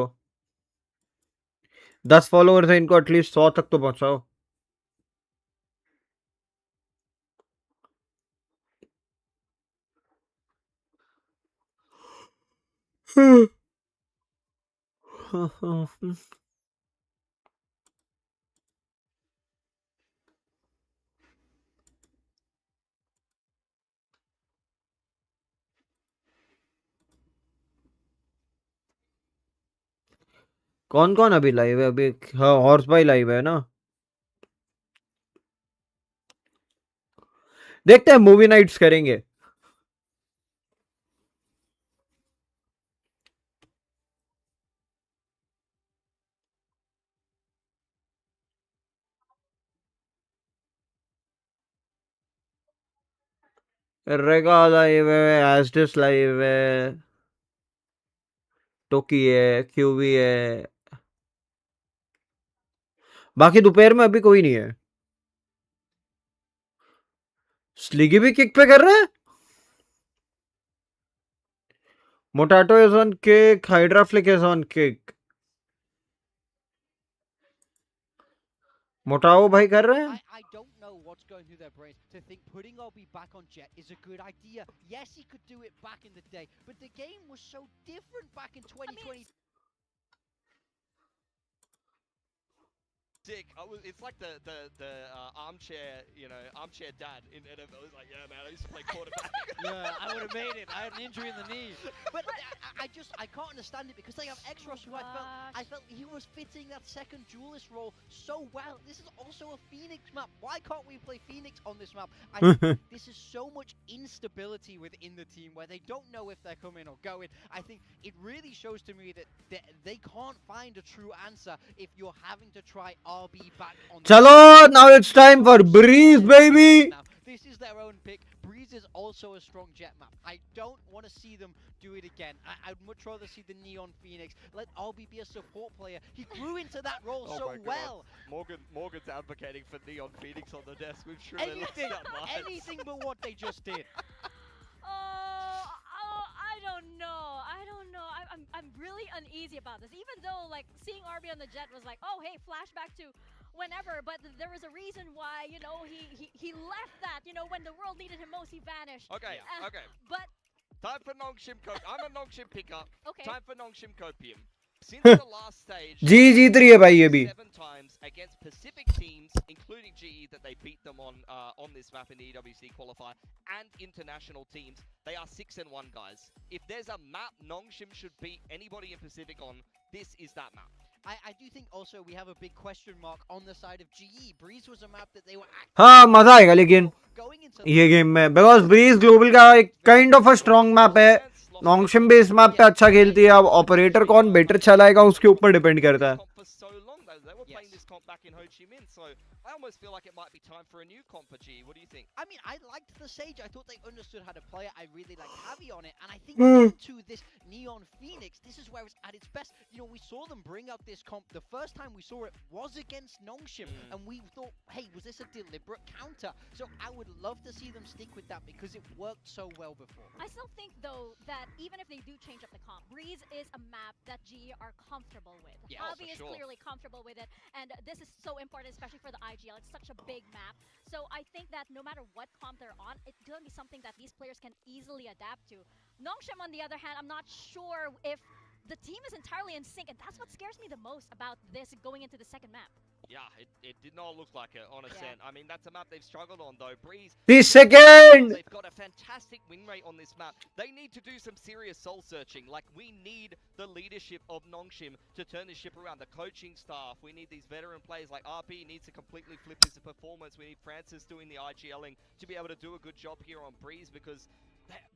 10 फॉलोअर्स है इनको, एटलीस्ट 100 तक तो पहुंचाओ. कौन कौन अभी लाइव है? अभी हाँ, हॉर्स बाई लाइव है ना. देखते हैं, मूवी नाइट्स करेंगे. रेगा लाइव है, एस्टिस लाइव है, टोकी है, क्यूवी है. बाकी दोपहर में अभी कोई नहीं है. स्लिगी भी किक पे कर रहे हैं. मोटाटो is on kick, Hydra flick is on kick. मोटाओ भाई कर रहे हैं. I don't know what's going through their brains to think putting Obi back on Jet is a good idea. Yes, he could do it back in the day, but the game was so different back in 2020. Sick. It's like the armchair, armchair dad in NFL. He's like, yeah, man, I used to play quarterback. Yeah, I would have made it. I had an injury in the knee. But I can't understand it because they have X-Ross who I felt he was fitting that second duelist role so well. This is also a Phoenix map. Why can't we play Phoenix on this map? I think this is so much instability within the team where they don't know if they're coming or going. I think it really shows to me that they can't find a true answer if you're having to try RB back on. चलो, now it's time for Breeze, baby. Now, this is their own pick. Breeze is also a strong Jet map. I don't want to see them do it again. I'd much rather see the Neon Phoenix. Let RB be a support player. He grew into that role so well. Morgan's advocating for Neon Phoenix on the desk. We've surely lost our minds. Anything but what they just did. I don't know. I'm really uneasy about this. Even though like seeing RB on the Jet was like, oh hey, flashback to whenever, but there was a reason why, he left that, when the world needed him most, he vanished. Okay, okay. But Time for Nongshim Copium. I'm a Nongshim picker. Okay. Time for Nongshim Copium. Since the last stage, जी जीत रही है भाई ये भी. 7 times against Pacific teams, including GE, that they beat them on this map in the EWC qualifier, and international teams. They are 6-1, guys. If there's a map Nongshim should beat anybody in Pacific on, this is that map. I do think also we have a big question mark on the side of GE. Breeze was a map that they were हाँ, मजा आएगा लेकिन going into ये game में, because Breeze global का एक kind of a strong map है. नोंगशिम भी इस मैप पे अच्छा खेलती है. अब ऑपरेटर कौन बेटर चलाएगा उसके ऊपर डिपेंड करता है. For so long though, they were playing this comp back in Ho Chi Minh, so I almost feel like it might be time for a new comp for GE. What do you think? I mean, I liked the Sage. I thought they understood how to play it. I really liked Javi on it. And I think into this Neon Phoenix, this is where it's at its best. We saw them bring out this comp. The first time we saw it was against Nongshim. And we thought, hey, was this a deliberate counter? So I would love to see them stick with that because it worked so well before. I still think, though, that even if they do change up the comp, Breeze is a map that GE are comfortable with. Yeah, Avi is clearly comfortable with it, and this is so important, especially for the IGL. It's such a big map. So I think that no matter what comp they're on, it's going to be something that these players can easily adapt to. Nongshim, on the other hand, I'm not sure if the team is entirely in sync, and that's what scares me the most about this going into the second map. Yeah, it did not look like it on a cent. I mean, that's a map they've struggled on though. Breeze. The second. They've got a fantastic win rate on this map. They need to do some serious soul searching. Like, we need the leadership of Nongshim to turn this ship around. The coaching staff. We need these veteran players. Like RP needs to completely flip his performance. We need Francis doing the IGLing to be able to do a good job here on Breeze because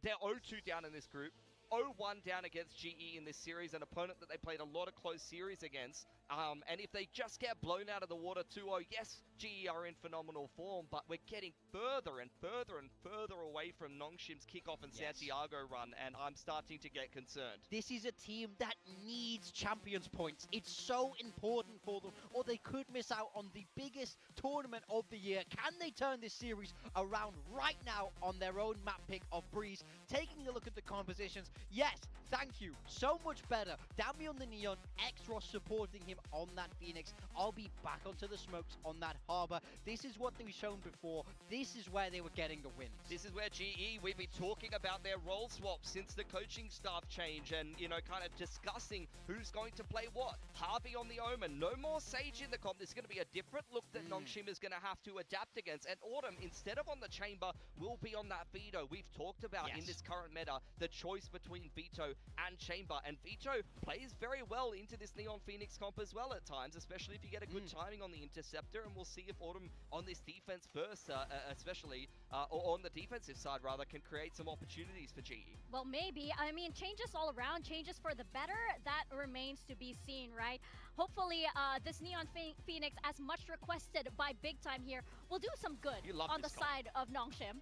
they're 0-2 down in this group. 0-1 down against GE in this series, an opponent that they played a lot of close series against. And if they just get blown out of the water 2-0, yes, GE are in phenomenal form, but we're getting further and further and further away from Nongshim's kickoff and Santiago run, and I'm starting to get concerned. This is a team that needs Champions points. It's so important for them, or they could miss out on the biggest tournament of the year. Can they turn this series around right now on their own map pick of Breeze? Taking a look at the compositions, yes, thank you. So much better. Dami on the Neon, X-Ross supporting him him on that Phoenix. I'll be back onto the smokes on that Harbor. This is what they've shown before. This is where they were getting the wins. This is where GE, we've been talking about their role swaps since the coaching staff change and, you know, kind of discussing who's going to play what. Harvey on the Omen, no more Sage in the comp. There's going to be a different look that NONGSHIM is going to have to adapt against. And Autumn, instead of on the Chamber, will be on that Vito. We've talked about in this current meta, the choice between Vito and Chamber. And Vito plays very well into this Neon Phoenix comp as well at times, especially if you get a good timing on the Interceptor. And we'll see if Autumn on this defense first, especially, or on the defensive side rather, can create some opportunities for GE. Well, maybe. I mean, changes all around, changes for the better, that remains to be seen, right? Hopefully, this Neon Phoenix, as much requested by Big Time here, will do some good on the side of NONGSHIM.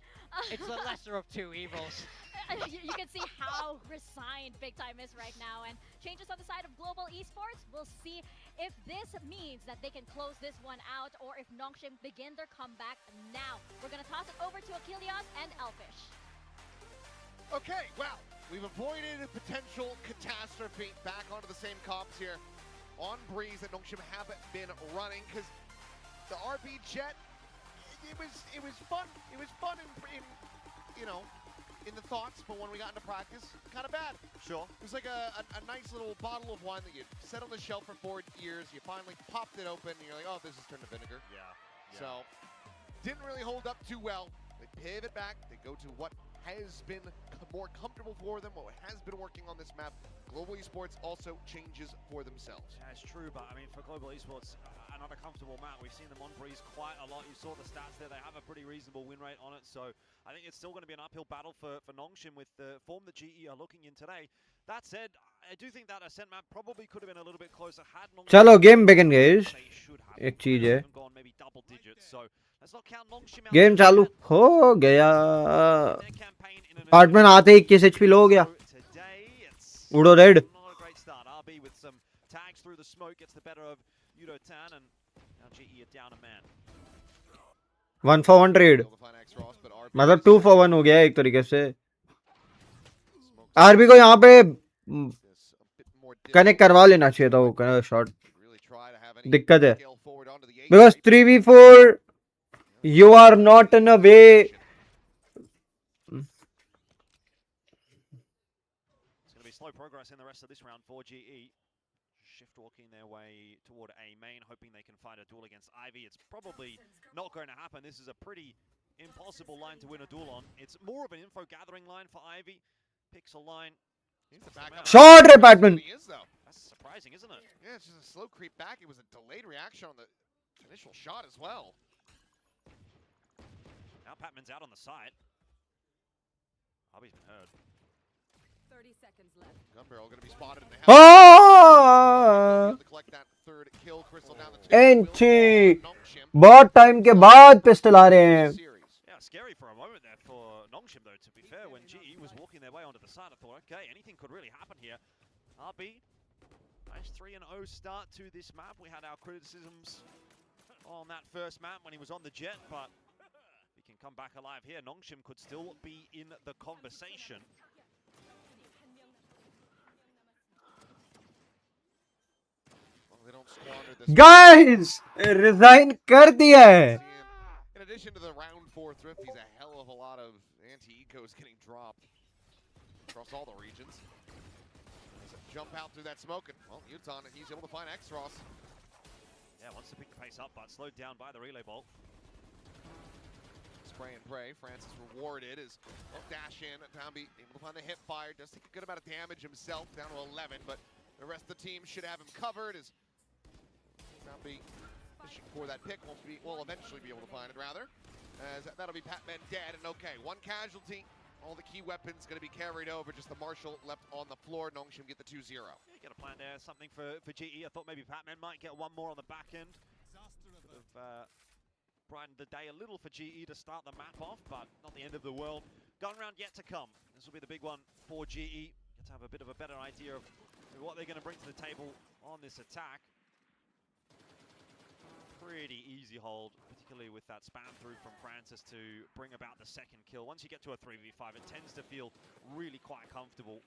It's the lesser of two evils. You can see how resigned Big Time is right now. And changes on the side of Global Esports, we'll see if this means that they can close this one out or if NONGSHIM begin their comeback now. We're going to toss it over to Achilles and Elfish. Okay, well, we've avoided a potential catastrophe. Back onto the same comps here on Breeze that NONGSHIM haven't been running because the RB Jet, it was fun. It was fun in you know, in the thoughts, but when we got into practice, kind of bad. Sure. It was like a nice little bottle of wine that you set on the shelf for 4 years. You finally popped it open, and you're like, oh, this has turned to vinegar. Yeah. So, didn't really hold up too well. They pivot back. They go to what has been more comfortable for them, what has been working on this map. Global Esports also changes for themselves. Yeah, it's true, but I mean, for Global Esports, another comfortable map. We've seen them on Breeze quite a lot. You saw the stats there. They have a pretty reasonable win rate on it, so I think it's still going to be an uphill battle for NONGSHIM with the form that GE are looking in today. That said, I do think that Ascent map probably could have been a little bit closer had NONGSHIM. चलो game begin guys. एक चीज है gone maybe double digits, so let's not count NONGSHIM out. Game चालू हो गया पार्टमैन आते ही 21 HP लो हो गया उड़ो red Not a great start. RB with some tags through the smoke gets the better of Yudo Tan, and now GE are down a man. 1 for 1 trade मतलब 2 for 1 हो गया एक तरीके से आरबी को यहाँ पे कनेक्ट करवा लेना चाहिए था वो शॉट दिक्कत है because 3v4 you are not in a way It's going to be slow progress in the rest of this round for GE. Shift walking their way toward A main, hoping they can find a duel against Ivy. It's probably not going to happen. This is a pretty impossible line to win a duel on. It's more of an info gathering line for Ivy. Picks a line. Shot रे Patman. That's surprising, isn't it? Yeah, it's just a slow creep back. It was a delayed reaction on the initial shot as well. Now Patman's out on the side. Hobby's been heard. 30 seconds left. Gun barrel going to be spotted in the house. To collect that third kill. Crystal down the anti बहुत time के बाद pistol आ रहे हैं Yeah, scary for a moment there for NONGSHIM though, to be fair. When GE was walking their way onto the side, I thought, okay, anything could really happen here. RB, nice 3-0 start to this map. We had our criticisms on that first map when he was on the jet, but we can come back alive here. NONGSHIM could still be in the conversation. Guys, resign कर दिया है. In addition to the round 4 thrifties, a hell of a lot of anti-ecos getting dropped across all the regions. Jump out through that smoke, and well, Uton, he's able to find X-Ross. Yeah, wants to pick the pace up, but slowed down by the relay bolt. Spray and pray. Francis rewarded as well, dash in. Tambi able to find the hip fire. Does take a good amount of damage himself, down to 11, but the rest of the team should have him covered as Tambi fishing for that pick. Will eventually be able to find it, rather. As that'll be Patman dead, and okay, one casualty. All the key weapons going to be carried over. Just the Marshal left on the floor. NONGSHIM get the 2-0. Yeah, get a plan there. Something for GE. I thought maybe Patman might get one more on the back end. Could have brightened the day a little for GE to start the map off, but not the end of the world. Gun round yet to come. This will be the big one for GE. Get to have a bit of a better idea of what they're going to bring to the table on this attack. Pretty easy hold, particularly with that spam through from Francis to bring about the second kill. Once you get to a 3v5, it tends to feel really quite comfortable.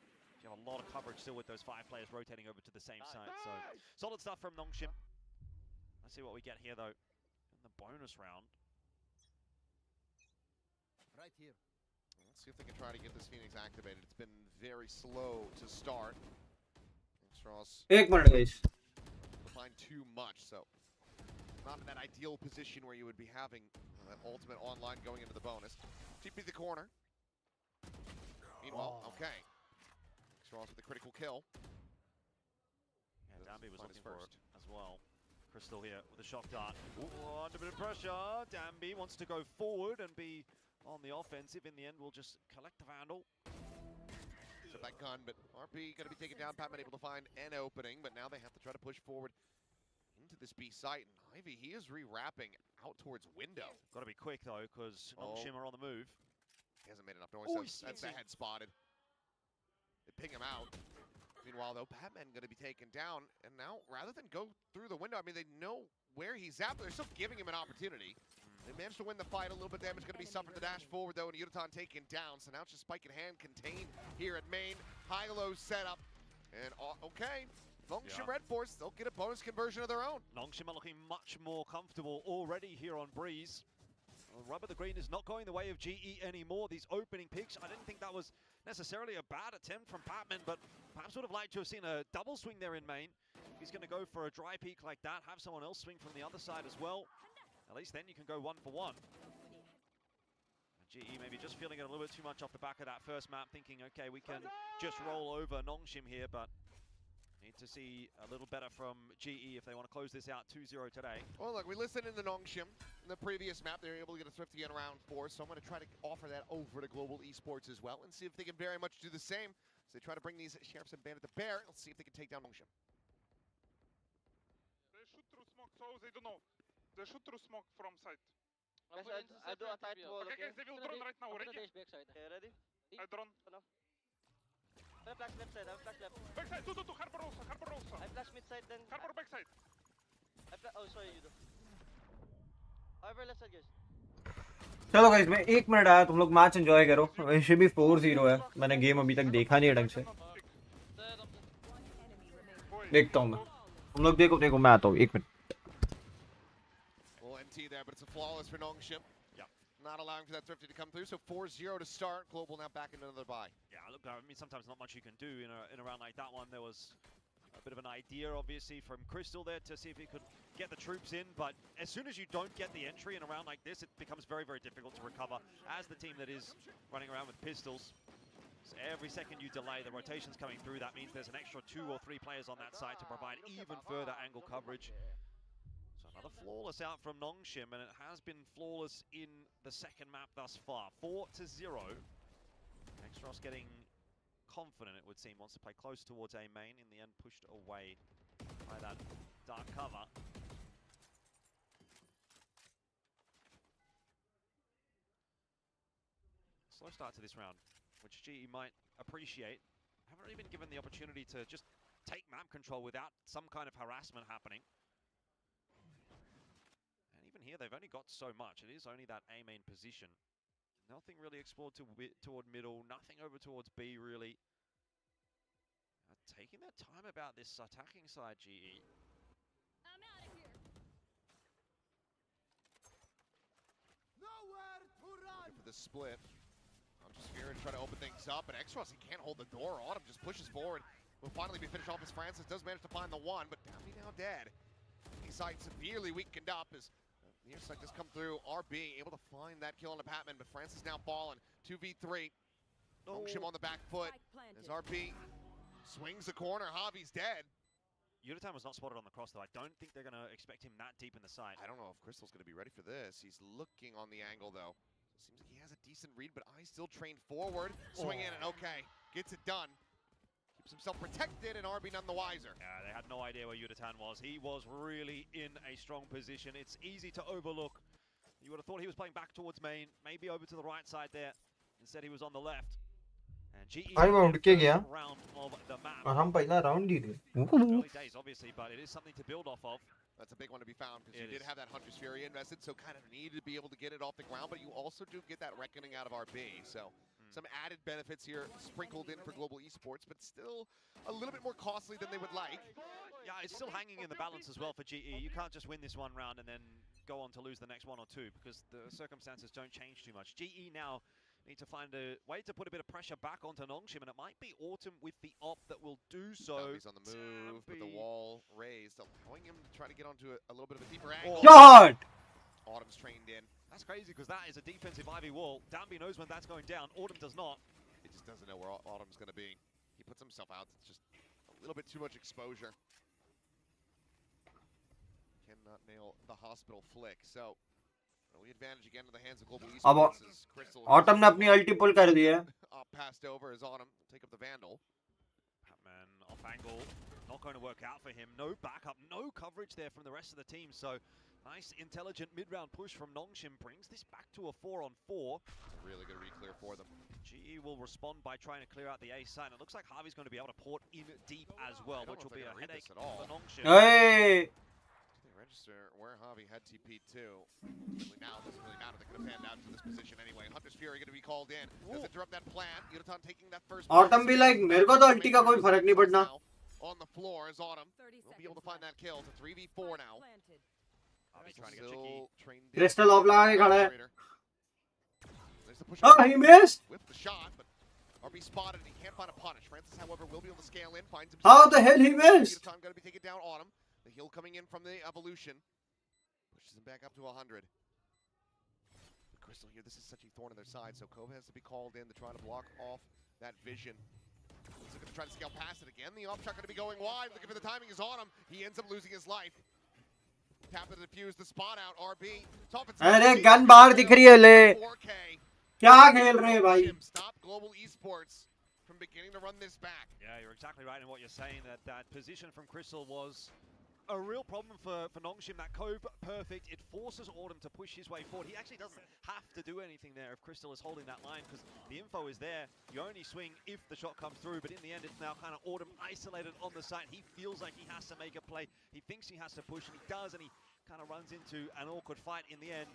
You have a lot of coverage still with those 5 players rotating over to the same side. So solid stuff from NONGSHIM. Let's see what we get here though in the bonus round. Right here. Let's see if they can try to get this Phoenix activated. It's been very slow to start. Extros 1 minute guys. find too much, so not in that ideal position where you would be having that ultimate online going into the bonus. TP the corner. Meanwhile, okay. Extros with a critical kill. Yeah, Danby was looking for it as well. Crystal here with a shock dart. Ooh, under a bit of pressure. Danby wants to go forward and be on the offensive. In the end, we'll just collect the Vandal. So that gun, but RP going to be taken down. Patman able to find an opening, but now they have to try to push forward into this B site. And Ivy, he is re-wrapping out towards window. Got to be quick though, because NONGSHIM are on the move. He hasn't made enough noise. Oh, That's the head spotted. They ping him out. Meanwhile, though, Patman going to be taken down. And now, rather than go through the window, I mean, they know where he's at, but they're still giving him an opportunity. They managed to win the fight. A little bit of damage going to be suffered. The dash forward, though, and Yudotan taken down. So now it's just spike in hand contained here at main. High-low setup. And, okay, NONGSHIM REDFORCE, they'll get a bonus conversion of their own. NONGSHIM are looking much more comfortable already here on Breeze. Rubber the Green is not going the way of GE anymore. These opening picks, I didn't think that was necessarily a bad attempt from Patman, but perhaps would have liked to have seen a double swing there in main. He's going to go for a dry peek like that, have someone else swing from the other side as well. At least then you can go 1 for 1. GE maybe just feeling it a little bit too much off the back of that first map, thinking, okay, we can just roll over NONGSHIM here, but need to see a little better from GE if they want to close this out 2-0 today. Well, look, we listened in the NONGSHIM. In the previous map, they were able to get a Thrifty in round 4, so I'm going to try to offer that over to Global Esports as well and see if they can very much do the same as they try to bring these Sheriffs and Bandit to bear. Let's see if they can take down NONGSHIM. They shoot through smoke, so they don't know. They shoot through smoke from side. Guys, I do a tight wall, Okay, guys, they will drone right now. Ready? Okay, ready? I drone. I flash left side, I flash left. Backside, two, Harbor Rosa, Harbor Rosa. I flash mid side, then... Harbor backside. Oh, sorry, you do. However, left side, guys. चलो guys मैं 1 minute आया तुम लोग match enjoy करो वैसे भी 4-0 है मैंने गेम अभी तक देखा नहीं है ढंग से देखता हूं मैं तुम लोग देखो मैं आता हूं 1 minute Well, MT there, but it's a flawless for NONGSHIM. Yep. Not allowing for that Thrifty to come through, so 4-0 to start. Global now back into another bye. Yeah, look, I mean, sometimes not much you can do in a round like that one. There was a bit of an idea, obviously, from Crystal there to see if he could get the troops in, but as soon as you don't get the entry in a round like this, it becomes very, very difficult to recover as the team that is running around with pistols. So every second you delay, the rotation's coming through. That means there's an extra 2 or 3 players on that side to provide even further angle coverage. So another flawless out from NONGSHIM, and it has been flawless in the second map thus far. 4-0. Extros getting confident, it would seem, wants to play close towards A main. In the end, pushed away by that dark cover. Slow start to this round, which GE might appreciate. Haven't really been given the opportunity to just take map control without some kind of harassment happening. And even here, they've only got so much. It is only that A main position. Nothing really explored toward middle, nothing over towards B really. Taking their time about this attacking side, GE. I'm out of here. Nowhere to run! For the split. I'm just here to try to open things up, but Extros, he can't hold the door. Autumn just pushes forward. Will finally be finished off as Francis does manage to find the one, but Downey now dead. He's side severely weakened up as the intersect has come through. RB able to find that kill on the Patman, but Francis now fallen. 2v3. NONGSHIM on the back foot as RB swings the corner. Javi's dead. Yudotan was not spotted on the cross, though. I don't think they're going to expect him that deep in the site. I don't know if Crystal's going to be ready for this. He's looking on the angle, though. Seems like he has a decent read, but eyes still trained forward. Swing in and okay. Gets it done. Keeps himself protected, and RB none the wiser. Yeah, they had no idea where Yudotan was. He was really in a strong position. It's easy to overlook. You would have thought he was playing back towards main, maybe over to the right side there. Instead, he was on the left. And GE round के गया round of the map. और हम पहला round ही थे Early days, obviously, but it is something to build off of. That's a big one to be found because you did have that Hunter's Fury invested, so kind of needed to be able to get it off the ground, but you also do get that reckoning out of RB. So Some added benefits here sprinkled in for global esports, but still a little bit more costly than they would like. Yeah, it's still hanging in the balance as well for GE. You can't just win this one round and then go on to lose the next one or two because the circumstances don't change too much. GE now need to find a way to put a bit of pressure back onto NONGSHIM, and it might be Autumn with the op that will do so. He's on the move with the wall raised, allowing him to try to get onto a little bit of a deeper angle. God! Autumn's trained in. That's crazy because that is a defensive Ivy wall. Danby knows when that's going down. Autumn does not. He just doesn't know where Autumn's going to be. He puts himself out. It's just a little bit too much exposure. Cannot nail the hospital flick. So, early advantage again to the hands of global esports. Autumn ने अपनी ulti pull कर दी है. Passed over as Autumn take up the Vandal. Patman off angle, not going to work out for him. No backup, no coverage there from the rest of the team. So, nice intelligent mid-round push from NONGSHIM brings this back to a 4-on-4. Really good re-clear for them. GE will respond by trying to clear out the A side. And it looks like Harvey's going to be able to port in deep as well, which will be a headache for NONGSHIM. Hey! Register where Javi had TP2. Now it doesn't really matter. They're going to pan down to this position anyway. Hunter's Fury going to be called in. Does interrupt that plan. Yudotan taking that first. Autumn भी like मेरे को तो ulti का कोई फर्क नहीं पड़ना. On the floor is Autumn. We'll be able to find that kill. It's a 3v4 now. Harvey trying to get tricky. Crystal off लगा के खड़ा है. Oh, he missed. With the shot, but RB spotted and he can't find a punish. Francis, however, will be able to scale in. Finds himself. How the hell he missed? Yudotan going to be taking down Autumn. The heal coming in from the evolution. Pushes him back up to 100. But Crystal here, this is such a thorn in their side, so Cove has to be called in to try to block off that vision. He's looking to try to scale past it again. The off shot going to be going wide. Looking for the timing is on him. He ends up losing his life. Tap to defuse the spot out. RB. अरे gun बाहर दिख रही है ले. 4K. क्या खेल रहे हैं भाई? Stop global esports from beginning to run this back. Yeah, you're exactly right in what you're saying. That position from Crystal was a real problem for NONGSHIM. That Cove perfect. It forces Autumn to push his way forward. He actually doesn't have to do anything there if Crystal is holding that line because the info is there. You only swing if the shot comes through, but in the end it's now kind of Autumn isolated on the site. He feels like he has to make a play. He thinks he has to push, and he does, and he kind of runs into an awkward fight in the end.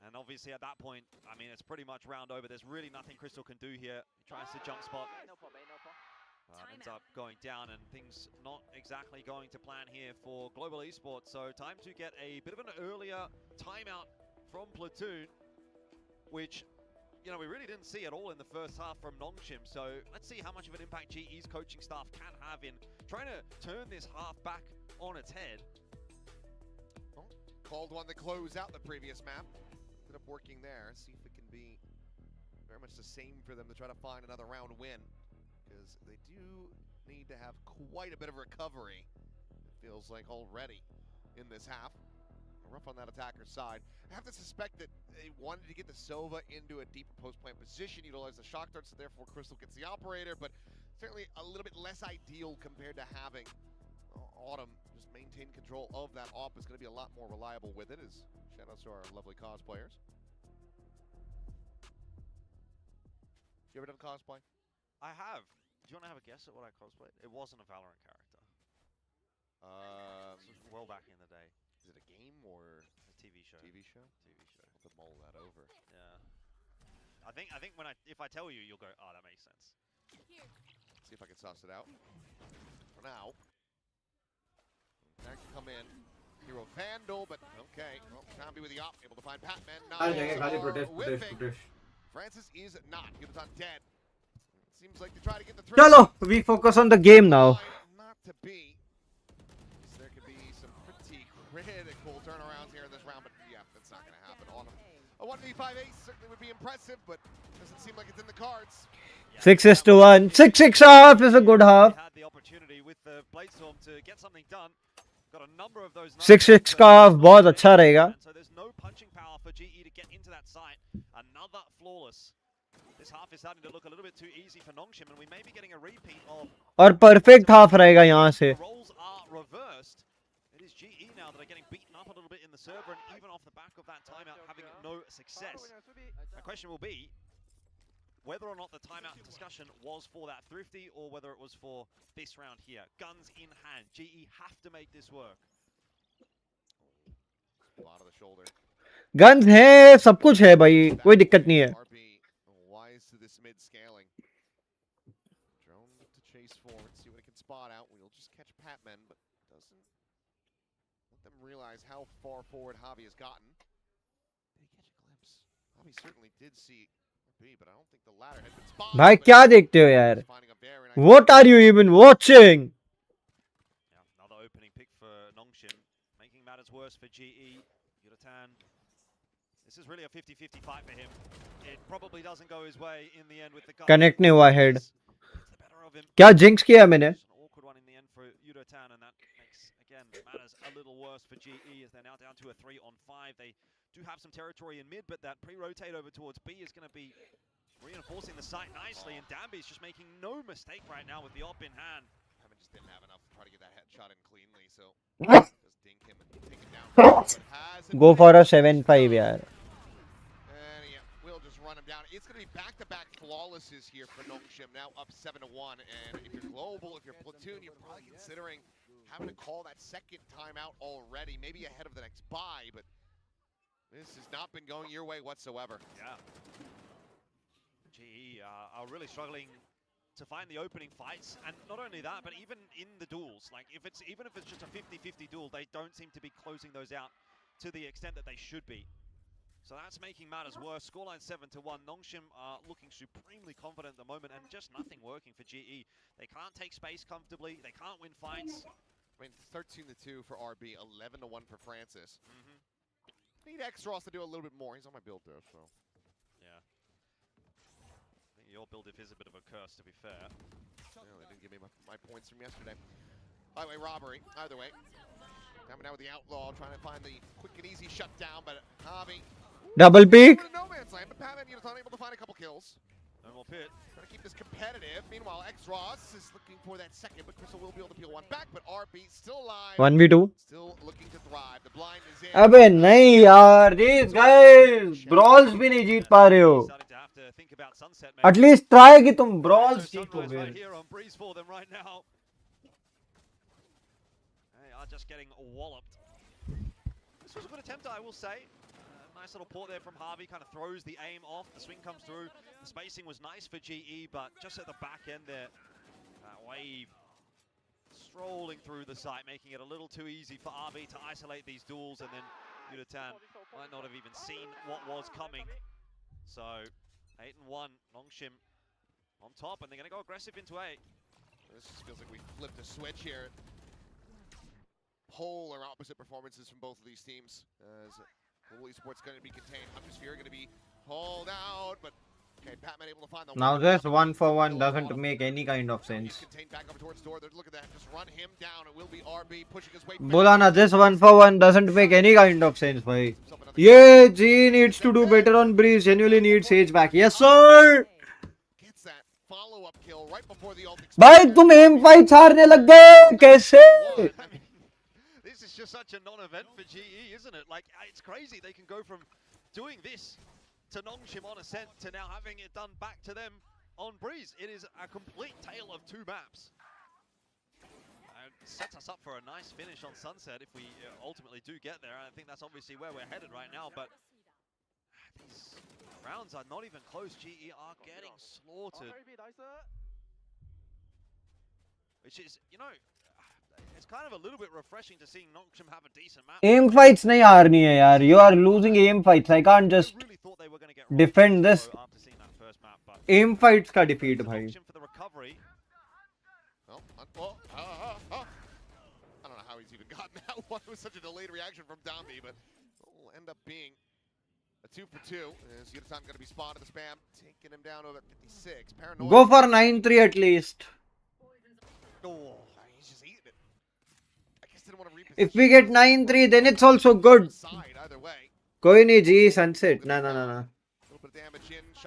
And obviously at that point, I mean, it's pretty much round over. There's really nothing Crystal can do here. He tries to jump spot. Ends up going down, and things not exactly going to plan here for global esports. So time to get a bit of an earlier timeout from Platoon, which, you know, we really didn't see at all in the first half from NONGSHIM. So let's see how much of an impact GE's coaching staff can have in trying to turn this half back on its head. Well, called one to close out the previous map. Ended up working there. See if it can be very much the same for them to try to find another round win. Because they do need to have quite a bit of recovery, it feels like, already in this half. Rough on that attacker's side. I have to suspect that they wanted to get the Sova into a deeper post-plant position, utilize the shock darts, so therefore Crystal gets the operator, but certainly a little bit less ideal compared to having Autumn just maintain control of that op. Is going to be a lot more reliable with it, as shout outs to our lovely cosplayers. You ever done cosplay? I have. Do you want to have a guess at what I cosplayed? It wasn't a Valorant character. This was well back in the day. Is it a game or a TV show? TV show? TV show. I'll have to mull that over. Yeah. I think if I tell you, you'll go, oh, that makes sense. See if I can suss it out. For now, that can come in. Hero Vandal, but okay. Well, Zombie with the op, able to find Patman. Francis is not. Yudotan dead. Seems like they try to get the threat. Chalo, we focus on the game now. Not to be. So there could be some pretty critical turnarounds here in this round, but yeah, that's not going to happen. On a 1v5 ace certainly would be impressive, but doesn't seem like it's in the cards. 6-1. 6-6 half is a good half. Had the opportunity with the Bladestorm to get something done. Got a number of those 6-6 का half बहुत अच्छा रहेगा. So there's no punching power for GE to get into that site. Another flawless. This half is starting to look a little bit too easy for NONGSHIM, and we may be getting a repeat of. और perfect half रहेगा यहाँ से. The roles are reversed. It is GE now that are getting beaten up a little bit in the server, and even off the back of that timeout, having no success. My question will be whether or not the timeout discussion was for that Thrifty or whether it was for this round here. Guns in hand. GE have to make this work. A lot of the shoulder. Guns है, सब कुछ है भाई, कोई दिक्कत नहीं है. Wise far forward Javi has gotten. Did he catch a glimpse? Javi certainly did see RB, but I don't think the ladder had been spotted. भाई क्या देखते हो यार? He's finding a very nice What are you even watching? Yeah, another opening pick for Nongshim, making matters worse for GE. Yuratan. This is really a 50-50 fight for him. It probably doesn't go his way in the end with the gun. Connect नहीं हुआ head. It's the better of him. क्या jinx किया मैंने? It's an awkward one in the end for Yuratan, and that makes again matters a little worse for GE as they're now down to a 3-on-5. They do have some territory in mid, but that pre-rotate over towards B is going to be reinforcing the site nicely, and Dambi's just making no mistake right now with the op in hand. Hammond just didn't have enough to try to get that headshot in cleanly, so just dink him and take him down. But has it Go for a 7-5 यार. And yeah, we'll just run him down. It's going to be back-to-back flawlesses here for Nongshim, now up 7-1. And if you're global, if you're platoon, you're probably considering having to call that second timeout already, maybe ahead of the next buy, but this has not been going your way whatsoever. Yeah. GE are really struggling to find the opening fights, and not only that, but even in the duels, like even if it's just a 50-50 duel, they don't seem to be closing those out to the extent that they should be. So that's making matters worse. Scoreline 7-1. Nongshim are looking supremely confident at the moment, and just nothing working for GE. They can't take space comfortably. They can't win fights. I mean, 13-2 for RB, 11-1 for Francis. Need X-Ross to do a little bit more. He's on my build though, so. Yeah. I think your build diff is a bit of a curse, to be fair. Yeah, they didn't give me my points from yesterday. Highway robbery, either way. Coming out with the Outlaw, trying to find the quick and easy shutdown, but Javi. Double peak. No man's land, but Pat and unable to find a couple kills. No more pit. Trying to keep this competitive. Meanwhile, X-Ross is looking for that second, but Crystal will be able to peel one back, but RB still alive. 1v2. Still looking to thrive. The blind is in. अबे नहीं यार, these guys brawls भी नहीं जीत पा रहे हो. At least try कि तुम brawls जीतोगे. Right here on Breeze for them right now. They are just getting walloped. This was a good attempt, I will say. Nice little port there from Harvey, kind of throws the aim off. The swing comes through. The spacing was nice for GE, but just at the back end there, that wave strolling through the site, making it a little too easy for RB to isolate these duels, and then Yuratan might not have even seen what was coming. So 8-1, Nongshim on top, and they're going to go aggressive into A. This just feels like we flipped a switch here. Polar opposite performances from both of these teams. As Global Esports going to be contained, Huntersphere going to be hauled out, but okay, Batman able to find the Now this 1-for-1 doesn't make any kind of sense. Contained back over towards door. Look at that, just run him down. It will be RB pushing his way. बोला ना, this 1-for-1 doesn't make any kind of sense, भाई. Yeah, G needs to do better on Breeze. Genuinely needs Sage back. Yes, sir. Gets that follow-up kill right before the ult. भाई तुम aim fights हारने लग गए कैसे? This is just such a non-event for GE, isn't it? Like, it's crazy. They can go from doing this to Nongshim on Ascent to now having it done back to them on Breeze. It is a complete tale of two maps. It sets us up for a nice finish on Sunset if we ultimately do get there. I think that's obviously where we're headed right now, but these rounds are not even close. GE are getting slaughtered. Which is, you know, it's kind of a little bit refreshing to see Nongshim have a decent map. Aim fights नहीं हारनी है यार. You are losing aim fights. I can't just defend this. Aim fights का defeat भाई. For the recovery. I don't know how he's even gotten that one. It was such a delayed reaction from Dambi, but will end up being a 2-for-2. Is Yuratan going to be spotted the spam, taking him down over 56. Paranoid. Go for 9-3 at least. Oh, he's just eating it. I guess didn't want to reposition. If we get 9-3, then it's also good. Either way. कोई नहीं जी, Sunset. No.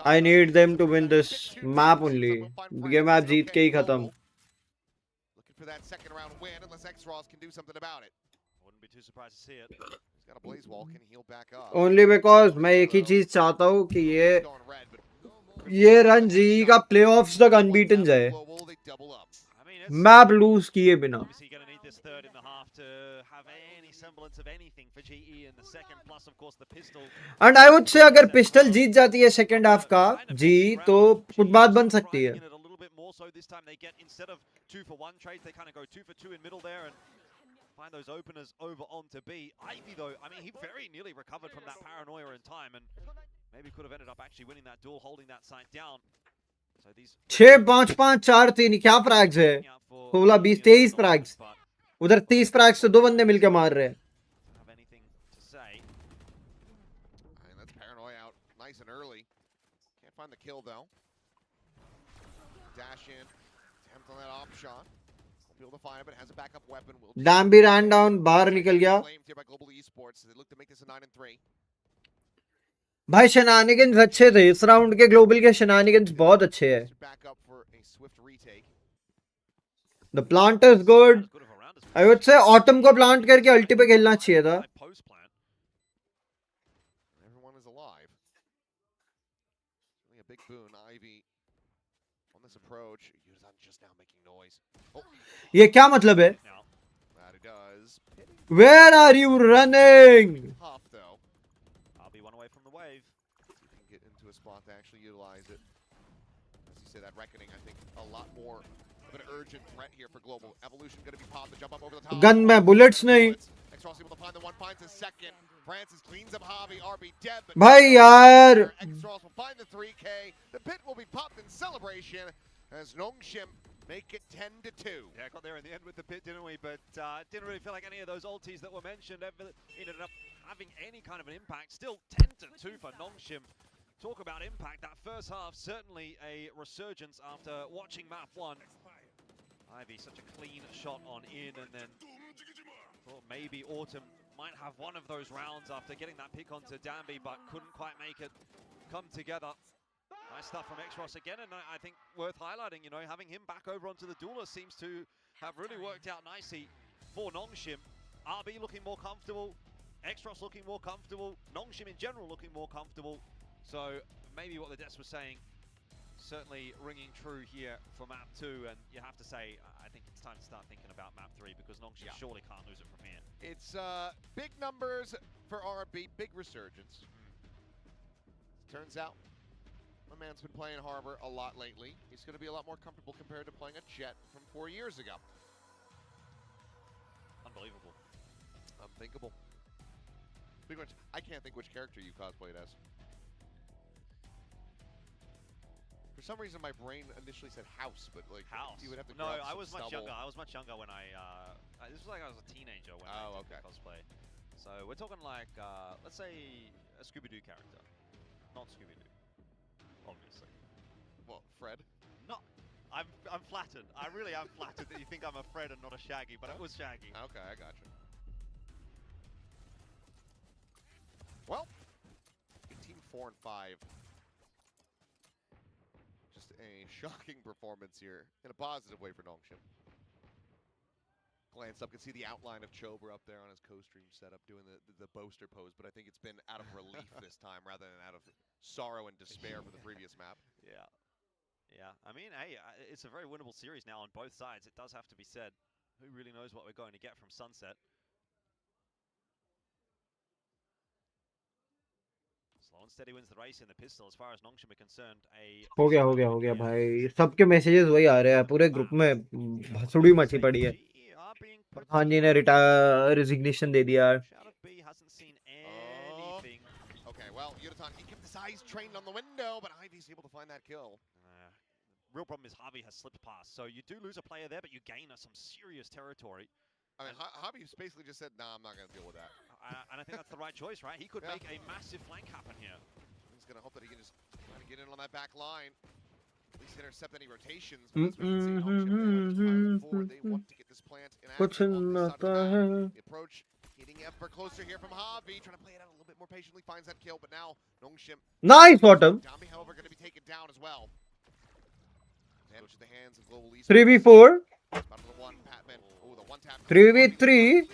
I need them to win this map only. ये map जीत के ही खत्म. For that second round win, unless X-Ross can do something about it. Wouldn't be too surprised to see it. He's got a blaze wall, can heal back up. Only because मैं एक ही चीज चाहता हूँ कि ये run GE का playoffs तक unbeaten जाए. Map lose किए बिना. Obviously going to need this third in the half to have any semblance of anything for GE in the second, plus of course the pistol. And I would say अगर pistol जीत जाती है second half का GE तो football बन सकती है. So this time they get, instead of 2-for-1 trades, they kind of go 2-for-2 in middle there, and find those openers over onto B. Ivy, though, I mean, he very nearly recovered from that paranoia in time and maybe could have ended up actually winning that duel, holding that side down. So these 6 5 5 4 3 क्या फ्रैग्स है 16 20 23 फ्रैग्स उधर 30 फ्रैग्स से 2 बंदे मिलके मार रहे हैं have anything to say. And that's paranoia out nice and early. Can't find the kill though. Dash in, attempt on that off shot. Won't be able to find it, but has a backup weapon. Dam भी run down बाहर निकल गया Claimed here by Global Esports. They look to make this a 9-3. भाई shenanigans अच्छे थे इस round के global के शेनानिगन्स बहुत अच्छे हैं Back up for a swift retake. The plant is good I would से ऑटम को प्लांट करके अल्टी पे खेलना चाहिए था Post plant. Everyone is alive. Really a big boon. Ivy on this approach. Yuzan just now making noise. Oh, ये क्या मतलब है Now, that it does. Where are you running Pop though. I'll be one away from the wave. See if he can get into a spot to actually utilize it. As you say, that reckoning, I think a lot more of an urgent threat here for Global. Evolution going to be popped to jump up over the top. Gun में bullets नहीं X-Ross able to find the one, finds his second. Francis cleans up Javi, RB dead. But भाई यार X-Ross will find the 3K. The pit will be popped in celebration as NONGSHIM make it 10-2. Yeah, got there in the end with the pit, didn't we? But didn't really feel like any of those ultis that were mentioned ended up having any kind of an impact. Still 10-2 for NONGSHIM. Talk about impact. That first half, certainly a resurgence after watching map 1. Ivy, such a clean shot on in, and then thought maybe Autumn might have one of those rounds after getting that pick onto Danby, but couldn't quite make it come together. Nice stuff from X-Ross again, and I think worth highlighting, you know, having him back over onto the duelist seems to have really worked out nicely for NONGSHIM. RB looking more comfortable, X-Ross looking more comfortable, NONGSHIM in general looking more comfortable. So maybe what the Dets were saying certainly ringing true here for map 2, and you have to say I think it's time to start thinking about map 3 because NONGSHIM surely can't lose it from here. It's big numbers for RB, big resurgence. Turns out my man's been playing Harbor a lot lately. He's going to be a lot more comfortable compared to playing a Jet from 4 years ago. Unbelievable. Unthinkable. Pretty much, I can't think which character you cosplayed as. For some reason, my brain initially said House, but like House. you would have to. No, grab I some was much stubble. younger. I was much younger when this was like I was a teenager when I did the cosplay. So we're talking like, let's say a Scooby-Doo character, not Scooby-Doo, obviously. Well, Fred. No, I'm flattered. I really am flattered that you think I'm a Fred and not a Shaggy, but it was Shaggy. Okay, I got you. Well, 18-4-5. Just a shocking performance here in a positive way for NONGSHIM. Glance up, can see the outline of Chober up there on his co-stream setup doing the boaster pose, but I think it's been out of relief this time rather than out of sorrow and despair for the previous map. Yeah. Yeah, I mean, hey, it's a very winnable series now on both sides. It does have to be said. Who really knows what we're going to get from Sunset? Slow and steady wins the race in the pistol as far as NONGSHIM are concerned. हो गया भाई सबके messages वही आ रहे हैं पूरे group में भसुड़ी मची पड़ी है प्रधान जी ने रिजिग्नेशन दे दिया Okay, well, Yudatan, he kept his eyes trained on the window, but Ivy's able to find that kill. Real problem is Javi has slipped past, so you do lose a player there, but you gain some serious territory. I mean, Javi's basically just said, nah, I'm not going to deal with that. And I think that's the right choice, right? He could make a massive flank happen here. He's going to hope that he can just try to get in on that back line. At least intercept any rotations. But as we can see, NONGSHIM forward. They want to get this plant in action on this side of the map. The approach, hitting ever closer here from Javi. Trying to play it out a little bit more patiently. Finds that kill, but now NONGSHIM. Nice bottom. Dami, however, going to be taken down as well. Damage to the hands of Global Esports. 3v4 3v3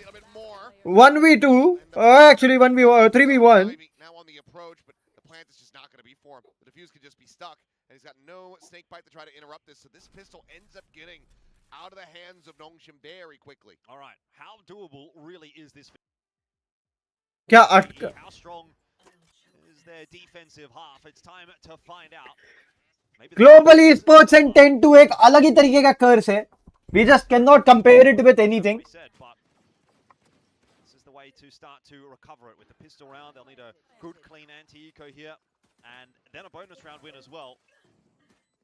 1v2 actually 3v1 now on the approach, but the plant is just not going to be for him. The defuse could just be stuck, and he's got no snake bite to try to interrupt this, so this pistol ends up getting out of the hands of NONGSHIM very quickly. All right, how doable really is this? How strong is their defensive half? It's time to find out. Global Esports and 10-2 एक अलग ही तरीके का कर्स है. We just cannot compare it with anything. way to start to recover it. With the pistol round, they'll need a good, clean anti-eco here, and then a bonus round win as well.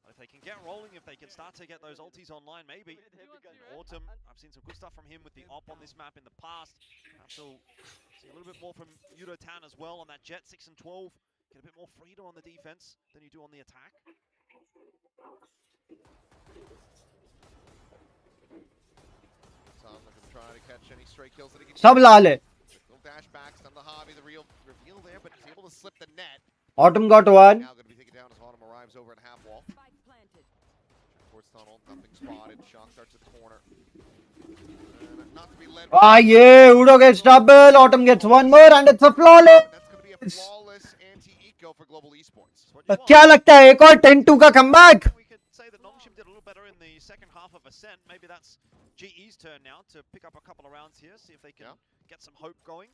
But if they can get rolling, if they can start to get those ultis online, maybe. Autumn, I've seen some good stuff from him with the op on this map in the past. Perhaps we'll see a little bit more from Yudo-tan as well on that jet, 6 and 12. Get a bit more freedom on the defense than you do on the attack. Looking to try to catch any stray kills that he can. सब लाल है. Little dash back, stun the hobby, the real reveal there, but he's able to slip the net. Autumn got one. Now going to be taken down as Autumn arrives over at half wall. Spike planted. Towards tunnel, nothing spotted. Shock starts at the corner. Not to be led. Ah, yeah. Udo gets double. Autumn gets one more, and it's a flawless. That's going to be a flawless anti-eco for global esports. क्या लगता है एक और 10-2 का comeback? We could say that NONGSHIM did a little better in the second half of Ascent. Maybe that's GE's turn now to pick up a couple of rounds here, see if they can get some hope going.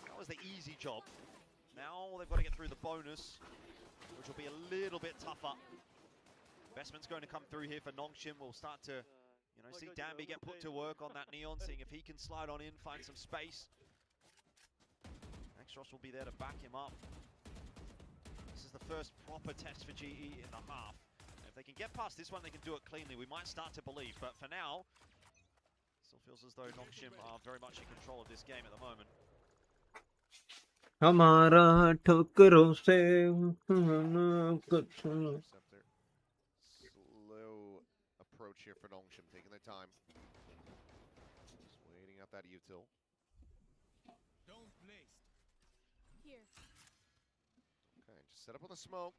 That was the easy job. Now they've got to get through the bonus, which will be a little bit tougher. Investment's going to come through here for NONGSHIM. We'll start to, see Danby get put to work on that Neon, seeing if he can slide on in, find some space. Exros will be there to back him up. This is the first proper test for GE in the half. And if they can get past this one, they can do it cleanly. We might start to believe, but for now, still feels as though NONGSHIM are very much in control of this game at the moment. हमारा ठोकरों से कुछ. Slow approach here for NONGSHIM, taking their time. Just waiting out that util. Here. Okay, just set up with a smoke.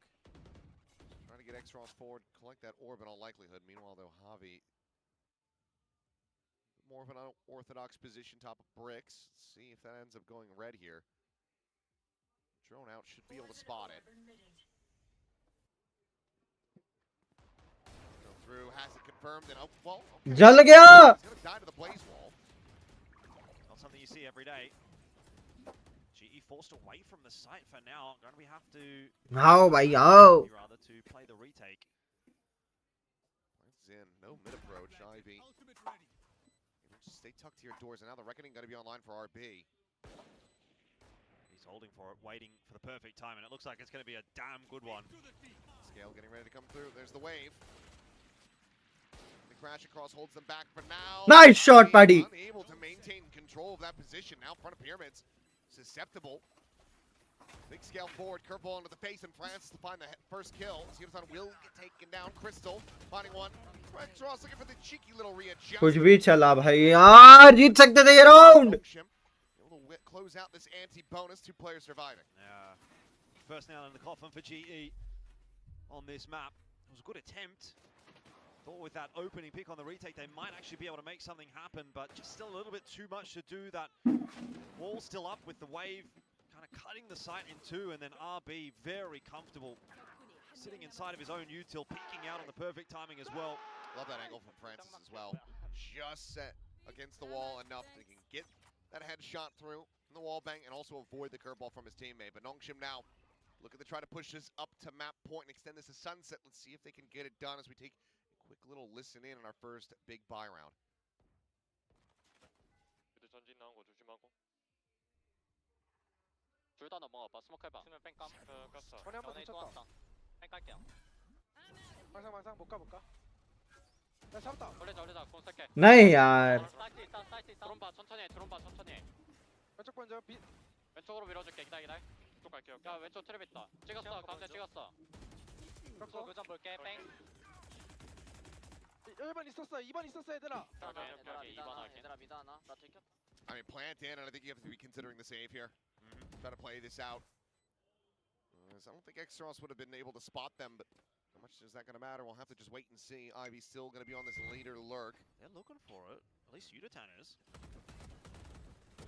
Trying to get X-Ross forward, collect that orb in all likelihood. Meanwhile, though, Javi, more of an unorthodox position, top of bricks. Let's see if that ends up going red here. Drone out, should be able to spot it. Go through, has it confirmed, and well, okay. जल गया. He's gonna die to the blaze wall. Not something you see every day. GE forced away from the site for now. Going to have to आओ भाई आओ. rather to play the retake. Plants in, no mid approach, Ivy. Just stay tucked to your doors, and now the Reckoning going to be online for RB. He's holding for it, waiting for the perfect time, and it looks like it's going to be a damn good one. Scale getting ready to come through. There's the wave. The crash across holds them back for now. Nice shot, buddy. Unable to maintain control of that position. Now front of pyramids. Susceptible. Big scale forward, curveball into the face, and Francis to find the first kill. Siemson will get taken down. Crystal finding one. X-Ross looking for the cheeky little readjustment. कुछ भी चला भाई यार, जीत सकते थे ये round. Able to close out this anti-bonus. 2 players surviving. Yeah, first nail in the coffin for GE on this map. It was a good attempt. Thought with that opening pick on the retake, they might actually be able to make something happen, but just still a little bit too much to do. That wall still up with the wave, kind of cutting the site in two, and then RB very comfortable, sitting inside of his own util, peeking out on the perfect timing as well. Love that angle from Francis as well. Just set against the wall enough that he can get that headshot through from the wall bang and also avoid the curveball from his teammate. But NONGSHIM now looking to try to push this up to map point and extend this to sunset. Let's see if they can get it done as we take a quick little listen in on our first big buy round. 전진 나온 거 조심하고. 둘 다 넘어가봐. 스모크 해봐. 스모크 뺑 깜. 깠어. 전에 한번 전에 또 붙였다. 왔다. 뺑 깔게요. 완상 못 가볼까? 야 잡았다. 올리자. 공 쓸게. नहीं यार. 사이트 있다. 드론 봐. 천천히 해. 왼쪽 먼저 비. 왼쪽으로 밀어줄게. 기다려. 쪽 갈게요. 야 왼쪽 트랩 있다. 찍었어. 가운데 찍었어. 깎어. 교전 볼게. 뺑. 1번 있었어. 2번 있었어 얘들아. 얘들아 미드 하나. 나 들켰다. I mean, plant in, and I think you have to be considering the save here. Try to play this out. I don't think X-Ross would have been able to spot them, but how much is that going to matter? We'll have to just wait and see. Ivy's still going to be on this leader lurk. They're looking for it. At least Yudo-tan is.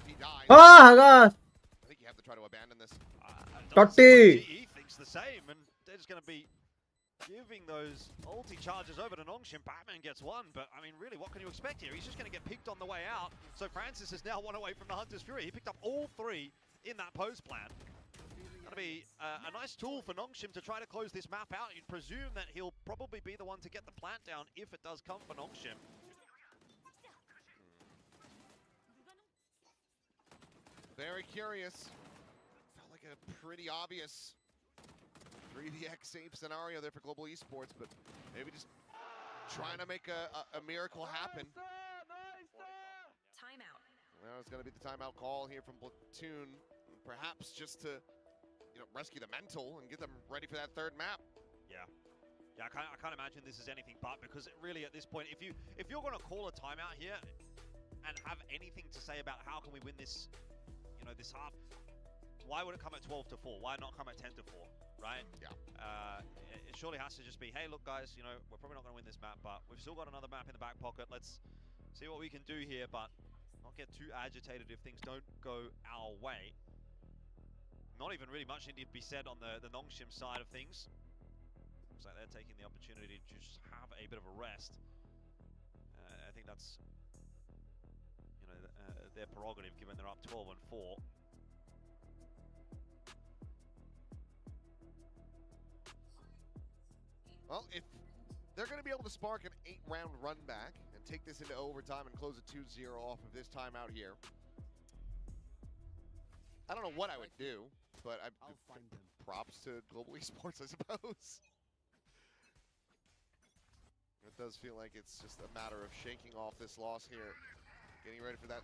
He dies. God. I think you have to try to abandon this. Totti. GE thinks the same, and they're just going to be giving those ulti charges over to NONGSHIM. Batman gets one, but I mean, really, what can you expect here? He's just going to get picked on the way out. So Francis is now one away from the Hunter's Fury. He picked up all 3 in that pose plan. That'll be a nice tool for NONGSHIM to try to close this map out. You'd presume that he'll probably be the one to get the plant down if it does come for NONGSHIM. Very curious. Felt like a pretty obvious 3vx safe scenario there for Global Esports, but maybe just trying to make a miracle happen. Timeout. Well, it's going to be the timeout call here from Platoon, perhaps just to, rescue the mental and get them ready for that third map. Yeah, I can't imagine this is anything but, because really at this point, if you're going to call a timeout here and have anything to say about how can we win this, this half, why would it come at 12-4? Why not come at 10-4? Right? Yeah. It surely has to just be, hey, look, guys, we're probably not going to win this map, but we've still got another map in the back pocket. Let's see what we can do here, but not get too agitated if things don't go our way. Not even really much needed to be said on the NONGSHIM side of things. Looks like they're taking the opportunity to just have a bit of a rest. I think that's, their prerogative, given they're up 12-4. Well, if they're going to be able to spark an 8-round run back and take this into overtime and close it 2-0 off of this timeout here, I don't know what I would do, but props to Global Esports, I suppose. It does feel like it's just a matter of shaking off this loss here, getting ready for that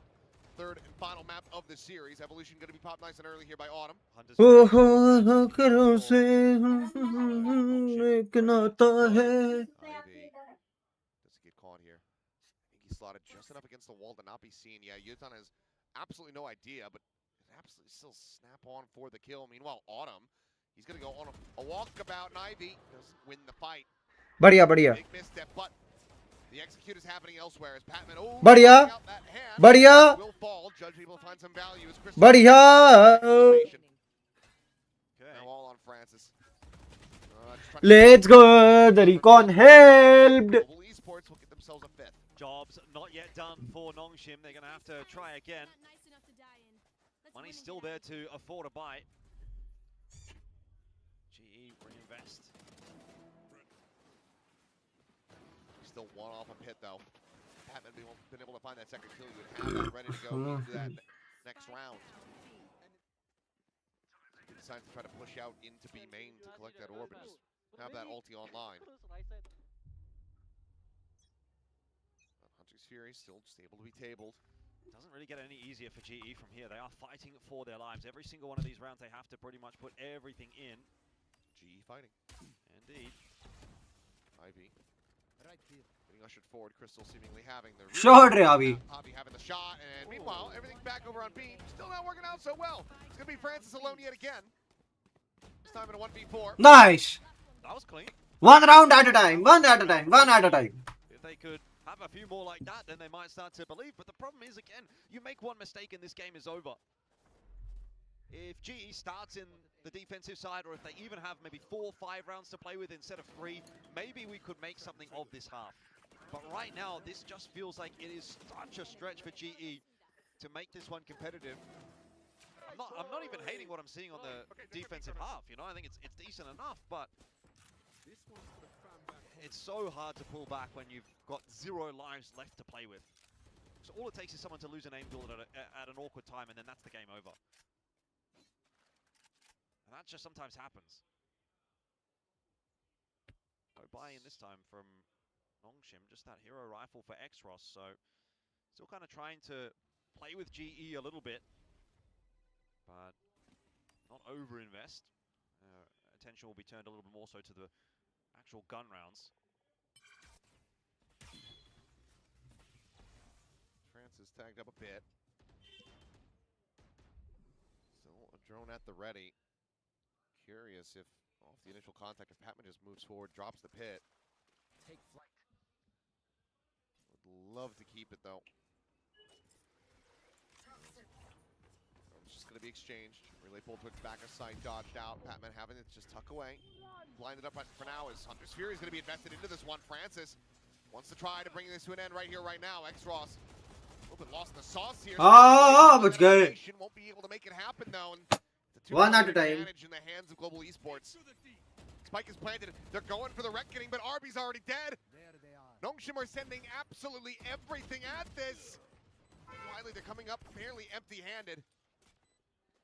third and final map of the series. Evolution going to be popped nice and early here by Autumn. Ivy doesn't get caught here. I think he's slotted just enough against the wall to not be seen. Yeah, Yutan has absolutely no idea, but absolutely still snap on for the kill. Meanwhile, Autumn, he's going to go on a walkabout, and Ivy doesn't win the fight. बढ़िया बढ़िया Big misstep, but the execute is happening elsewhere as Patman बढ़िया बढ़िया will fall. Judge people find some value as Chris बढ़िया now all on Francis. Let's go. The recon helped. Global Esports will get themselves a fifth. Job's not yet done for NONGSHIM. They're going to have to try again. Money's still there to afford a bite. GE reinvest. Still one off a pit though. Haven't been able to find that second kill. You would have that ready to go into that next round. He decides to try to push out into B main to collect that orb and just have that ulti online. Hunter's Fury still just able to be tabled. Doesn't really get any easier for GE from here. They are fighting for their lives. Every single one of these rounds, they have to pretty much put everything in. GE fighting. Indeed. Ivy. Getting ushered forward. Crystal seemingly having the Shot re Avi. Avi having the shot, and meanwhile, everything back over on B. Still not working out so well. It's going to be Francis alone yet again. This time in a 1v4. Nice. That was clean. One round at a time. One at a time. One at a time. If they could have a few more like that, then they might start to believe. But the problem is, again, you make one mistake and this game is over. If GE starts in the defensive side, or if they even have maybe 4 or 5 rounds to play with instead of 3, maybe we could make something of this half. But right now, this just feels like it is such a stretch for GE to make this one competitive. I'm not even hating what I'm seeing on the defensive half, I think it's decent enough, but it's so hard to pull back when you've got 0 lives left to play with. So all it takes is someone to lose an aim duel at an awkward time, and then that's the game over. And that just sometimes happens. No buy-in this time from NONGSHIM, just that hero rifle for Xros, so still kind of trying to play with GE a little bit, but not over-invest. Attention will be turned a little bit more so to the actual gun rounds. Francis tagged up a bit. Still a drone at the ready. Curious if, off the initial contact, if Patman just moves forward, drops the pit. Take flight. Would love to keep it though. It's just going to be exchanged. Relay pulled towards back of sight, dodged out. Patman having it just tuck away. Blinded up for now as Hunter's Fury is going to be invested into this one. Francis wants to try to bring this to an end right here, right now. Xros a little bit lost in the sauce here. But good. Won't be able to make it happen though. And one at a time. In the hands of Global Esports. Spike is planted. They're going for the reckoning, but Arby's already dead. There they are. NONGSHIM are sending absolutely everything at this. Finally, they're coming up fairly empty-handed.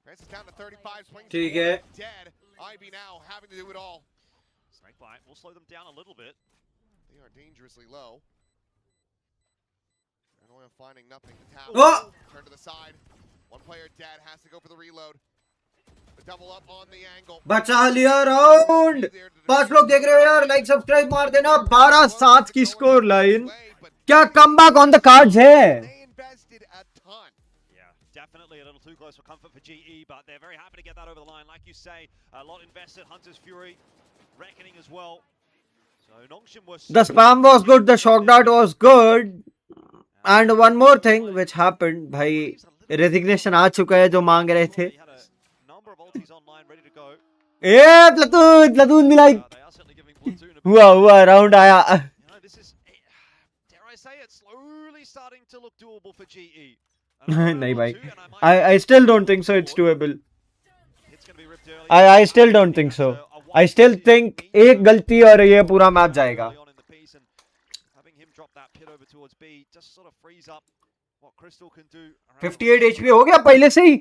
Francis down to 35, swings ठीक forward, है. dead. IB now having to do it all. Snakebite will slow them down a little bit. They are dangerously low. Paranoia finding nothing. The tap. Oh! Turn to the side. One player dead, has to go for the reload. The double up on the angle. बचा लिया round. 5 लोग देख रहे हो यार, like subscribe मार देना. 12-7 की स्कोर लाइन. क्या कमबैक ऑन द कार्ड्स है? They invested a ton. Yeah, definitely a little too close for comfort for GE, but they're very happy to get that over the line. Like you say, a lot invested. Hunter's Fury, Reckoning as well. So NONGSHIM was... The spam was good, the shock dart was good. And one more thing which happened, भाई resignation आ चुका है जो मांग रहे थे. ए platoon मिलाई. हुआ round आया. नहीं भाई, I still don't think so it's doable. I still don't think so. I still think एक गलती और ये पूरा मैच जाएगा. 58 HP हो गया पहले से ही.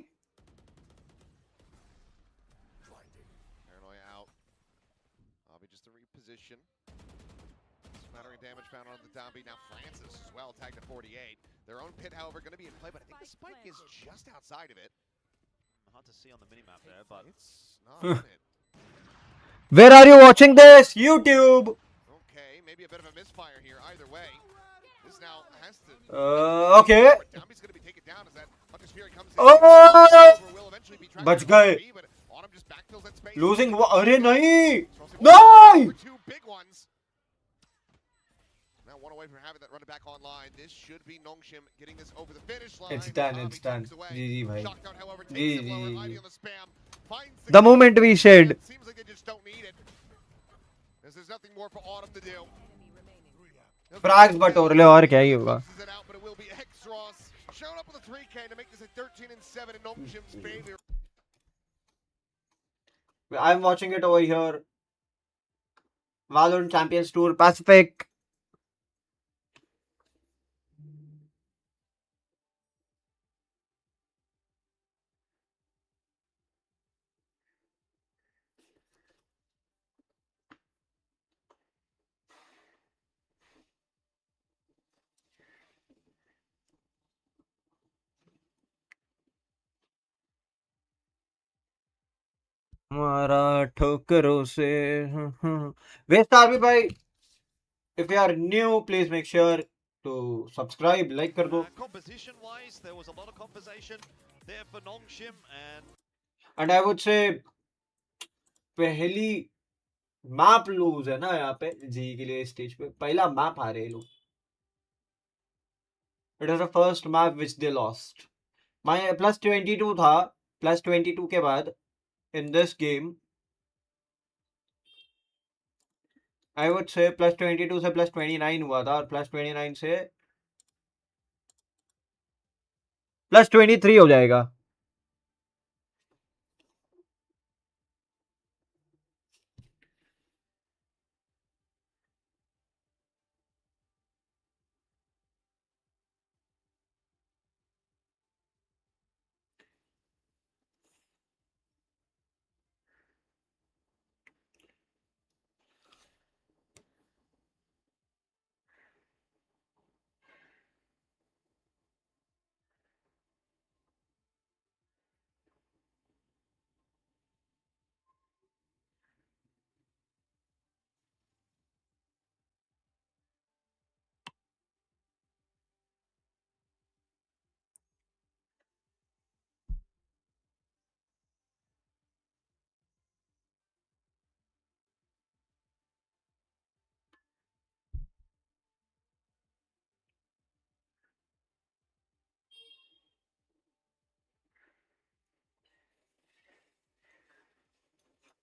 Paranoia out. Just a reposition. Smattering damage found on the down B. Now Francis as well, tagged at 48. Their own pit, however, going to be in play, but I think the spike is just outside of it. Hard to see on the minimap there, but it's not on it. Where are you watching this? YouTube. Okay, maybe a bit of a misfire here. Either way, this now has to. Okay. Downbeat's going to be taken down as that Hunter's Fury comes in. Oh! Will eventually be tracked बच by गए. RB, but Autumn just backfills that space. Losing. अरे नहीं. नहीं. Two big ones. Now one away from having that run it back online. This should be NONGSHIM getting this over the finish line. It's done. It's done. GG bhai. Shocked out, however, takes GG. it lower. ID on the spam. Finds The moment we said. It seems like they just don't need it. There's nothing more for Autumn to do. फ्रैग्स बटोर ले और क्या ही होगा. But it will be X-Ross showing up with a 3K to make this a 13-7 in NONGSHIM's favor. I'm watching it over here. Valorant Champions Tour Pacific. हमारा ठोकरों से. Waste RB भाई. If you are new, please make sure to subscribe, like कर दो. Composition-wise, there was a lot of conversation there for NONGSHIM, and I would say पहली map loose है ना यहाँ पे जी के लिए स्टेज पे. पहला मैप हारे ये लोग. It was the first map which they lost. My plus 22 था. Plus 22 के बाद in this game I would say plus 22 से plus 29 हुआ था और plus 29 से plus 23 हो जाएगा.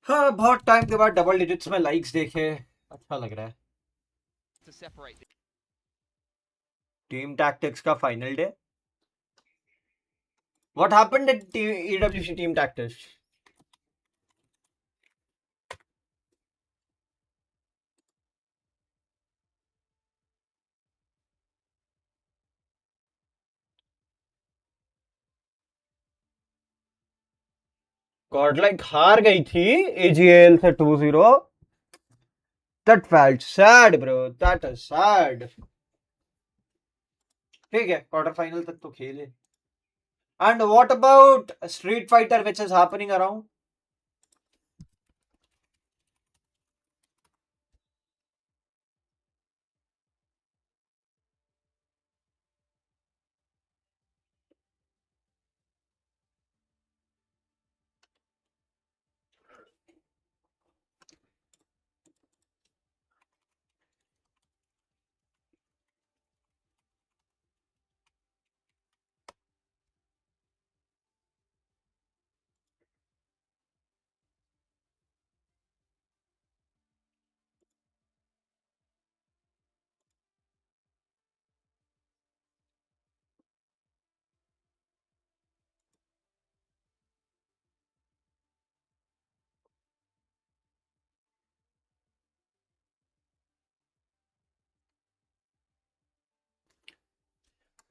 हाँ बहुत टाइम के बाद डबल डिजिट्स में लाइक्स देखे. अच्छा लग रहा है. टीम टैक्टिक्स का final day. What happened at EWC team tactics? Godlike हार गई थी एजीएल से 2-0. That felt sad, bro. That is sad. ठीक है, क्वार्टर फाइनल तक तो खेले. And what about Street Fighter, which is happening around?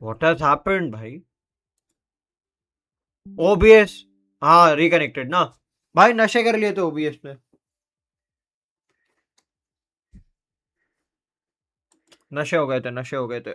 What has happened, भाई? OBS. हाँ, reconnected ना. भाई नशे कर लिए थे OBS ने. नशे हो गए थे, नशे हो गए थे.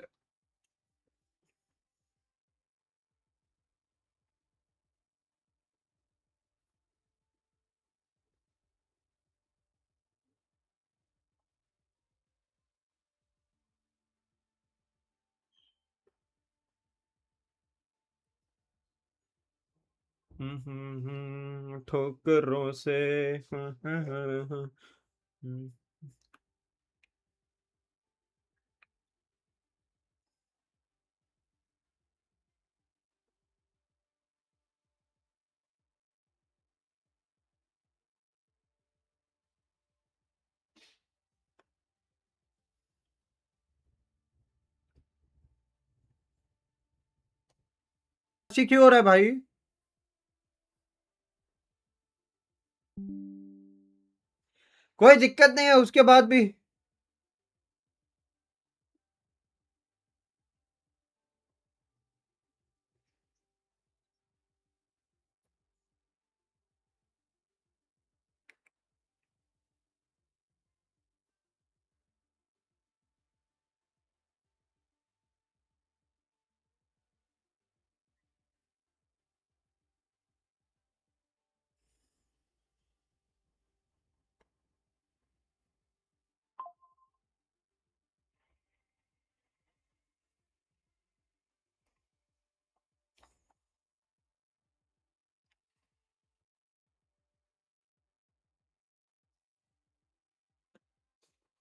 ठोकरों से. हम्म. 80 क्यों हो रहा है भाई? कोई दिक्कत नहीं है उसके बाद भी.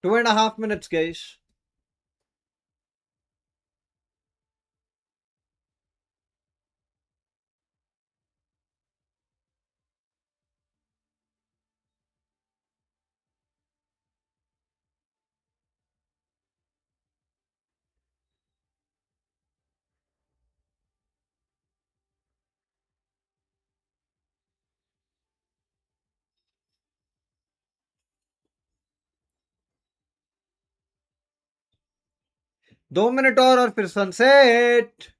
Two and a half minutes, guys. दो मिनट और फिर sunset.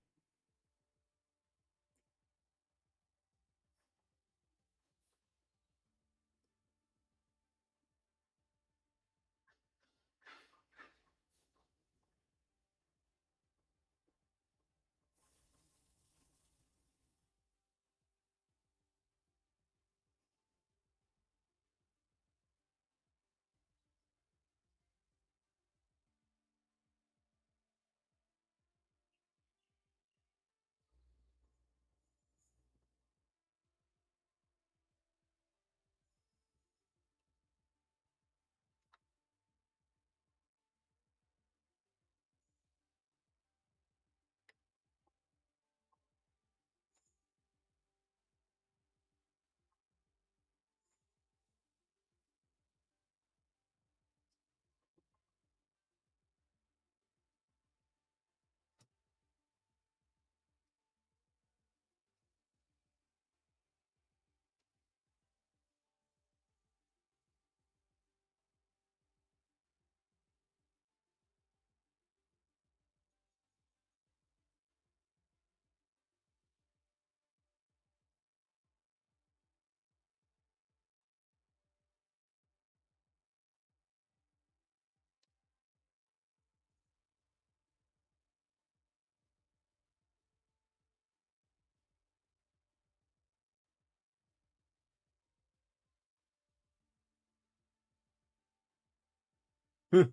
30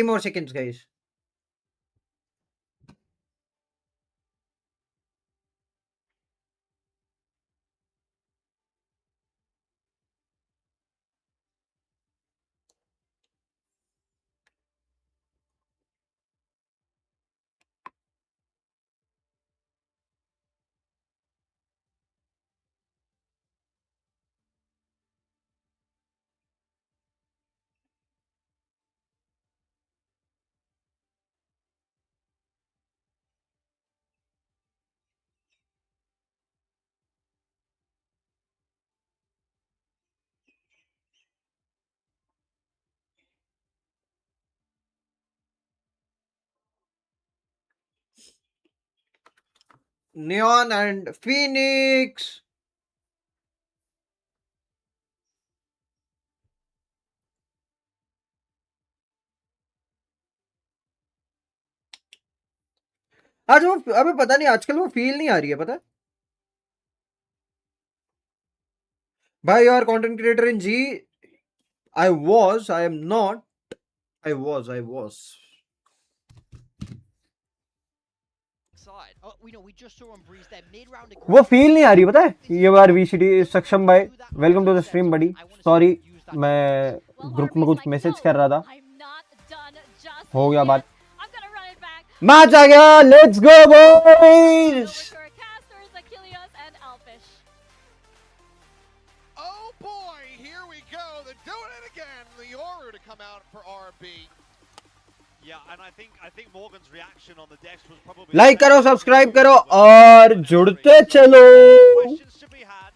more seconds, guys. Neon and Phoenix. आज वो अबे पता नहीं आजकल वो फील नहीं आ रही है पता भाई यार कंटेंट क्रिएटर इन जी I am not I was Oh, we know we just saw on Breeze there mid-round. वो फील नहीं आ रही पता है ये बार VCT सक्षम भाई welcome to the stream buddy sorry मैं ग्रुप में कुछ मैसेज कर रहा था हो गया बात मैच आ गया let's go boys Oh boy, here we go. They're doing it again. The Yoru to come out for RB. Yeah, and I think Morgan's reaction on the desk was probably like करो subscribe करो और जुड़ते चलो questions to be had.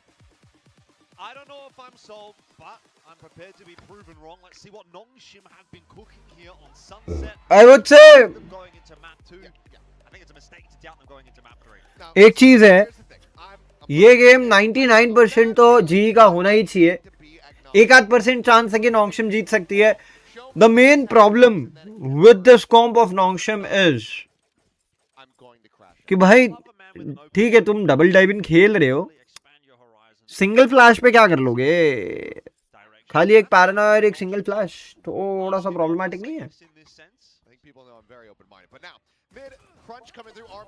I don't know if I'm sold, but I'm prepared to be proven wrong. Let's see what NONGSHIM have been cooking here on Sunset. I would say Them going into map 2. I think it's a mistake to doubt them going into map 3. Now, एक चीज है here's the thing. ये game 99% तो जी का होना ही चाहिए एक आध % चांस है कि नोंगशिम जीत सकती है the main problem with this comp of Nongshim is कि भाई ठीक है तुम डबल डाइविंग खेल रहे हो सिंगल फ्लैश पे क्या कर लोगे खाली एक पैराना और एक सिंगल फ्लैश थोड़ा सा प्रॉब्लमैटिक नहीं है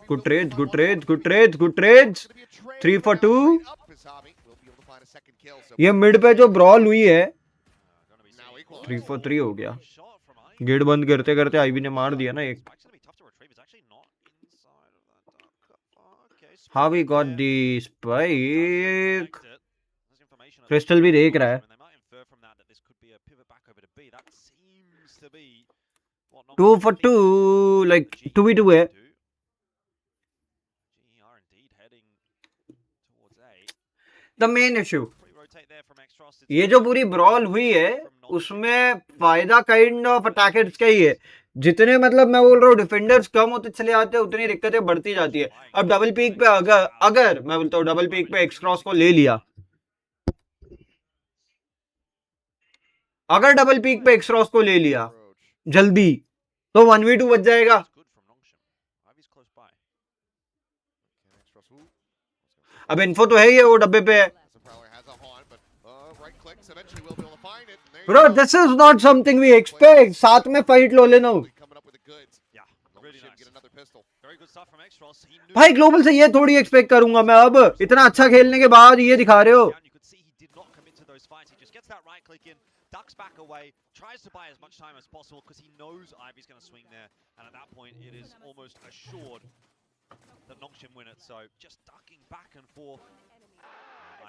गुड ट्रेड्स 3 for 2 ये मिड पे जो ब्रॉल हुई है 3 for 3 हो गया गेट बंद करते करते आईवी ने मार दिया ना एक how we got the spike crystal भी देख रहा है 2 for 2 लाइक 2v2 है द मेन इशू ये जो पूरी ब्रॉल हुई है उसमें फायदा काइंड ऑफ अटैकर्स का ही है जितने मतलब मैं बोल रहा हूँ डिफेंडर्स कम होते चले जाते हैं उतनी दिक्कतें बढ़ती जाती है अब डबल पीक पे अगर मैं बोलता हूँ डबल पीक पे एक्स क्रॉस को ले लिया अगर डबल पीक पे एक्स क्रॉस को ले लिया जल्दी तो 1v2 बच जाएगा अब इन्फो तो है ही है वो डब्बे पे है bro this is not something we expect साथ में फाइट लो लेना भाई ग्लोबल से ये थोड़ी एक्सपेक्ट करूंगा मैं अब इतना अच्छा खेलने के बाद ये दिखा रहे हो ducks back away, tries to buy as much time as possible because he knows Ivy's going to swing there, and at that point it is almost assured that NONGSHIM win it, so just ducking back and forth.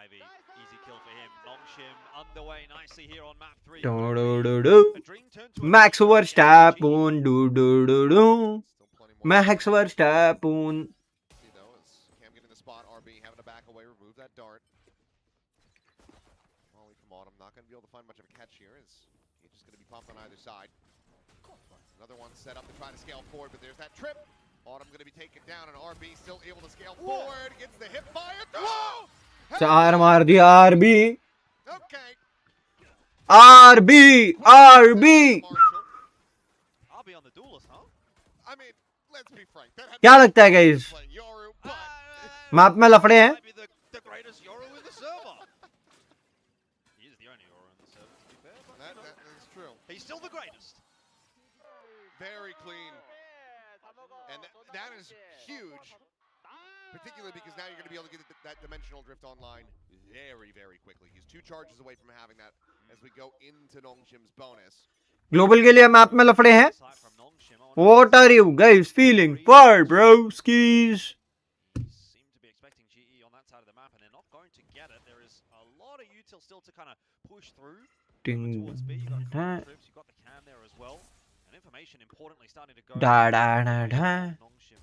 Ivy, easy kill for him. NONGSHIM underway nicely here on map 3. Max Verstappen, Max Verstappen. Cam getting the spot, RB having to back away, remove that dart. Molly from Autumn, not going to be able to find much of a catch here. He's just going to be pumped on either side. Another one set up to try to scale forward, but there's that trip. Autumn going to be taken down, and RB still able to scale forward. Gets the hip fire. Whoa! चार मार दिया RB Okay. RB RB RB on the duelist, huh? I mean, let's be frank. That had क्या लगता है guys playing Yoru, but map में लफड़े हैं Might be the greatest Yoru in the server. He is the only Yoru in the server, to be fair. But very clean. And that is huge. Particularly because now you're going to be able to get that dimensional drift online very, very quickly. He's 2 charges away from having that as we go into NONGSHIM's bonus. Global के लिए map में लफड़े हैं. What are you guys feeling for, broskies? Seem to be expecting GE on that side of the map, and they're not going to get it. There is a lot of util still to kind of push through towards B. You got trips, you got the cam there as well, and information importantly starting to go. Da da da da.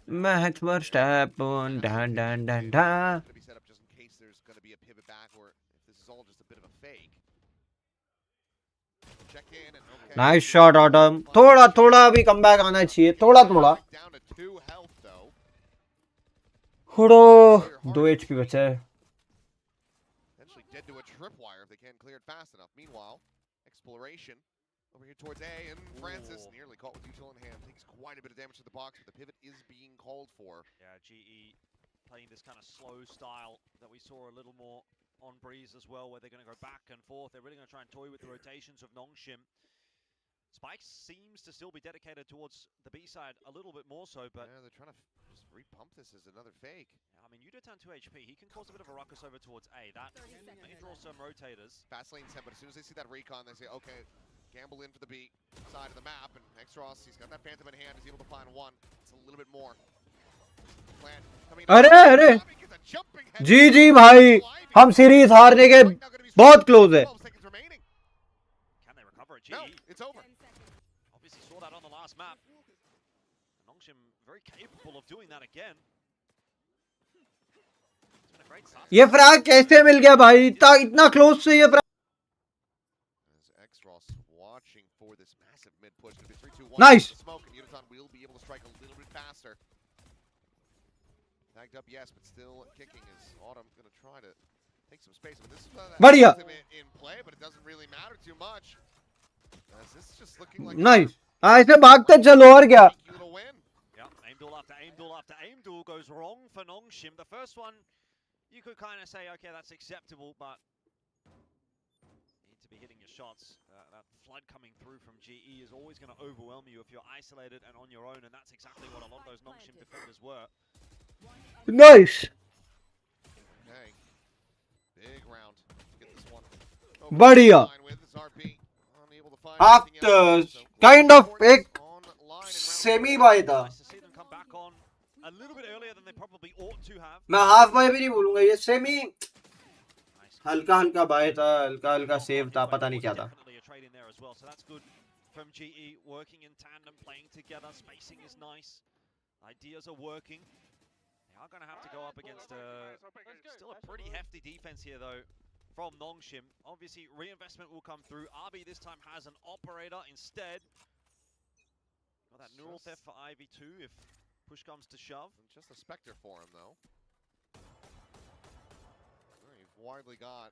Max per step on da da da da. Going to be set up just in case there's going to be a pivot back, or if this is all just a bit of a fake. Check in and okay. Nice shot, Autumn. थोड़ा थोड़ा अभी comeback आना चाहिए. थोड़ा थोड़ा. Down to 2 health though. थोड़ा 2 HP बचा है. Potentially dead to a tripwire if they can't clear it fast enough. Meanwhile, exploration over here towards A, and Francis nearly caught with util in hand. Takes quite a bit of damage to the box, but the pivot is being called for. Yeah, GE playing this kind of slow style that we saw a little more on Breeze as well, where they're going to go back and forth. They're really going to try and toy with the rotations of NONGSHIM. Spike seems to still be dedicated towards the B side a little bit more so, but... Yeah, they're trying to just repump this as another fake. Yeah, I mean, Yudotan 2 HP, he can cause a bit of a ruckus over towards A. That may draw some rotators. Fast lane 10, but as soon as they see that recon, they say, okay, gamble in for the B side of the map, and Xros, he's got that Phantom in hand, he's able to find one. It's a little bit more. अरे अरे जी जी भाई हम series हारने के बहुत close है. Can they recover it? GE. No, it's over. Obviously saw that on the last map. NONGSHIM very capable of doing that again. It's been a great start. ये frag कैसे मिल गया भाई? इतना क्लोज से ये frag. Xros watching for this massive mid push. It'll be 3-2-1. Nice. Smoke, and Yudotan will be able to strike a little bit faster. Tagged up, yes, but still kicking is Autumn going to try to take some space. But this is बढ़िया. in play, but it doesn't really matter too much. As this is just looking like Nice. ऐसे भागते चलो और क्या? Yeah, aim duel after aim duel after aim duel goes wrong for NONGSHIM. The first one, you could kind of say, okay, that's acceptable, but you need to be hitting your shots. That flood coming through from GE is always going to overwhelm you if you're isolated and on your own, and that's exactly what a lot of those NONGSHIM defenders were. Nice. Okay. Big round. Get this one. बढ़िया. After kind of एक semi bye था. A little bit earlier than they probably ought to have. मैं half bye भी नहीं बोलूँगा, ये semi हल्का हल्का बाय था, हल्का हल्का सेव था, पता नहीं क्या था. So that's good from GE, working in tandem, playing together. Spacing is nice. Ideas are working. They are going to have to go up against still a pretty hefty defense here, though, from NONGSHIM. Obviously, reinvestment will come through. RB this time has an operator instead. Got that neural theft for IV2 if push comes to shove. Just a Spectre for him, though. You've widely got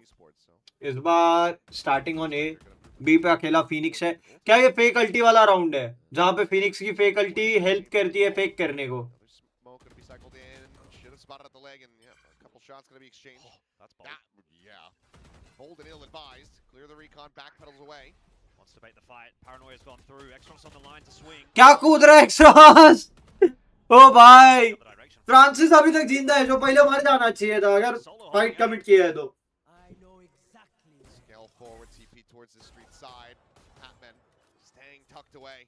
ESPORTS, so. इस बार starting on A, B पे अकेला Phoenix है. क्या ये fake अल्टी वाला round है जहाँ पे फिनिक्स की फेक अल्टी हेल्प करती है फेक करने को? क्या कूद रहा है एक्सरॉस? ओ भाई, फ्रांसिस अभी तक जिंदा है, जो पहले मर जाना चाहिए था अगर फाइट कमिट किया है तो. Forward TP towards the street side. Hatman staying tucked away.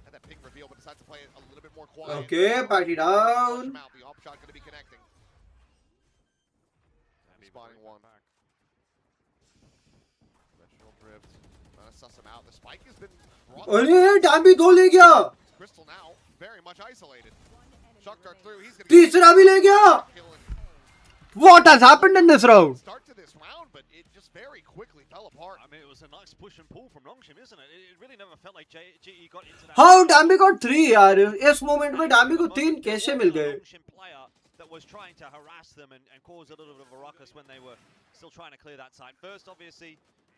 Had that big reveal, but decides to play it a little bit more quiet. Okay, party down. The op shot going to be connecting. Spotting one. Dimensional drift. Trying to suss him out. The spike has been brought. अरे dam भी 2 ले गया. Crystal now very much isolated. Shock dart through. He's going to तीसरा भी ले गया. What has happened in this round? Start to this round, but it just very quickly fell apart. I mean, it was a nice push and pull from NONGSHIM, isn't it? It really never felt like GE got into that. How Dambi got 3 यार? इस moment में Dambi को 3 कैसे मिल गए? NONGSHIM player that was trying to harass them and cause a little bit of a ruckus when they were still trying to clear that side. First, obviously,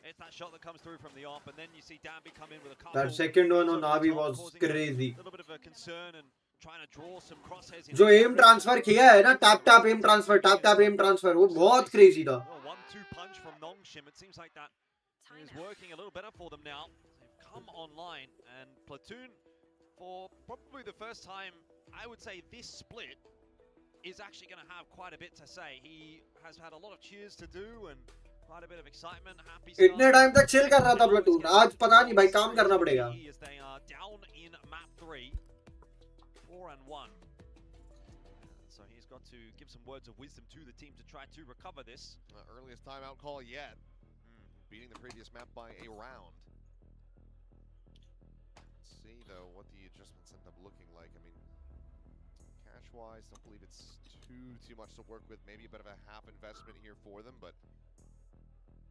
it's that shot that comes through from the op, and then you see Dambi come in with a couple. That second one on Navi was crazy. A little bit of a concern and trying to draw some crosshairs. जो M transfer किया है ना, tap M transfer, वो बहुत crazy था. 1-2 punch from NONGSHIM. It seems like that is working a little better for them now. They've come online, and Platoon, for probably the first time, I would say this split is actually going to have quite a bit to say. He has had a lot of cheers to do and quite a bit of excitement. Happy इतने time तक chill कर रहा था platoon, आज पता नहीं भाई काम करना पड़ेगा. They are down in map 3, 4-1. So he's got to give some words of wisdom to the team to try to recover this. Earliest timeout call yet. Beating the previous map by a round. Let's see though what the adjustments end up looking like. I mean, cash-wise, don't believe it's too much to work with. Maybe a bit of a half investment here for them, but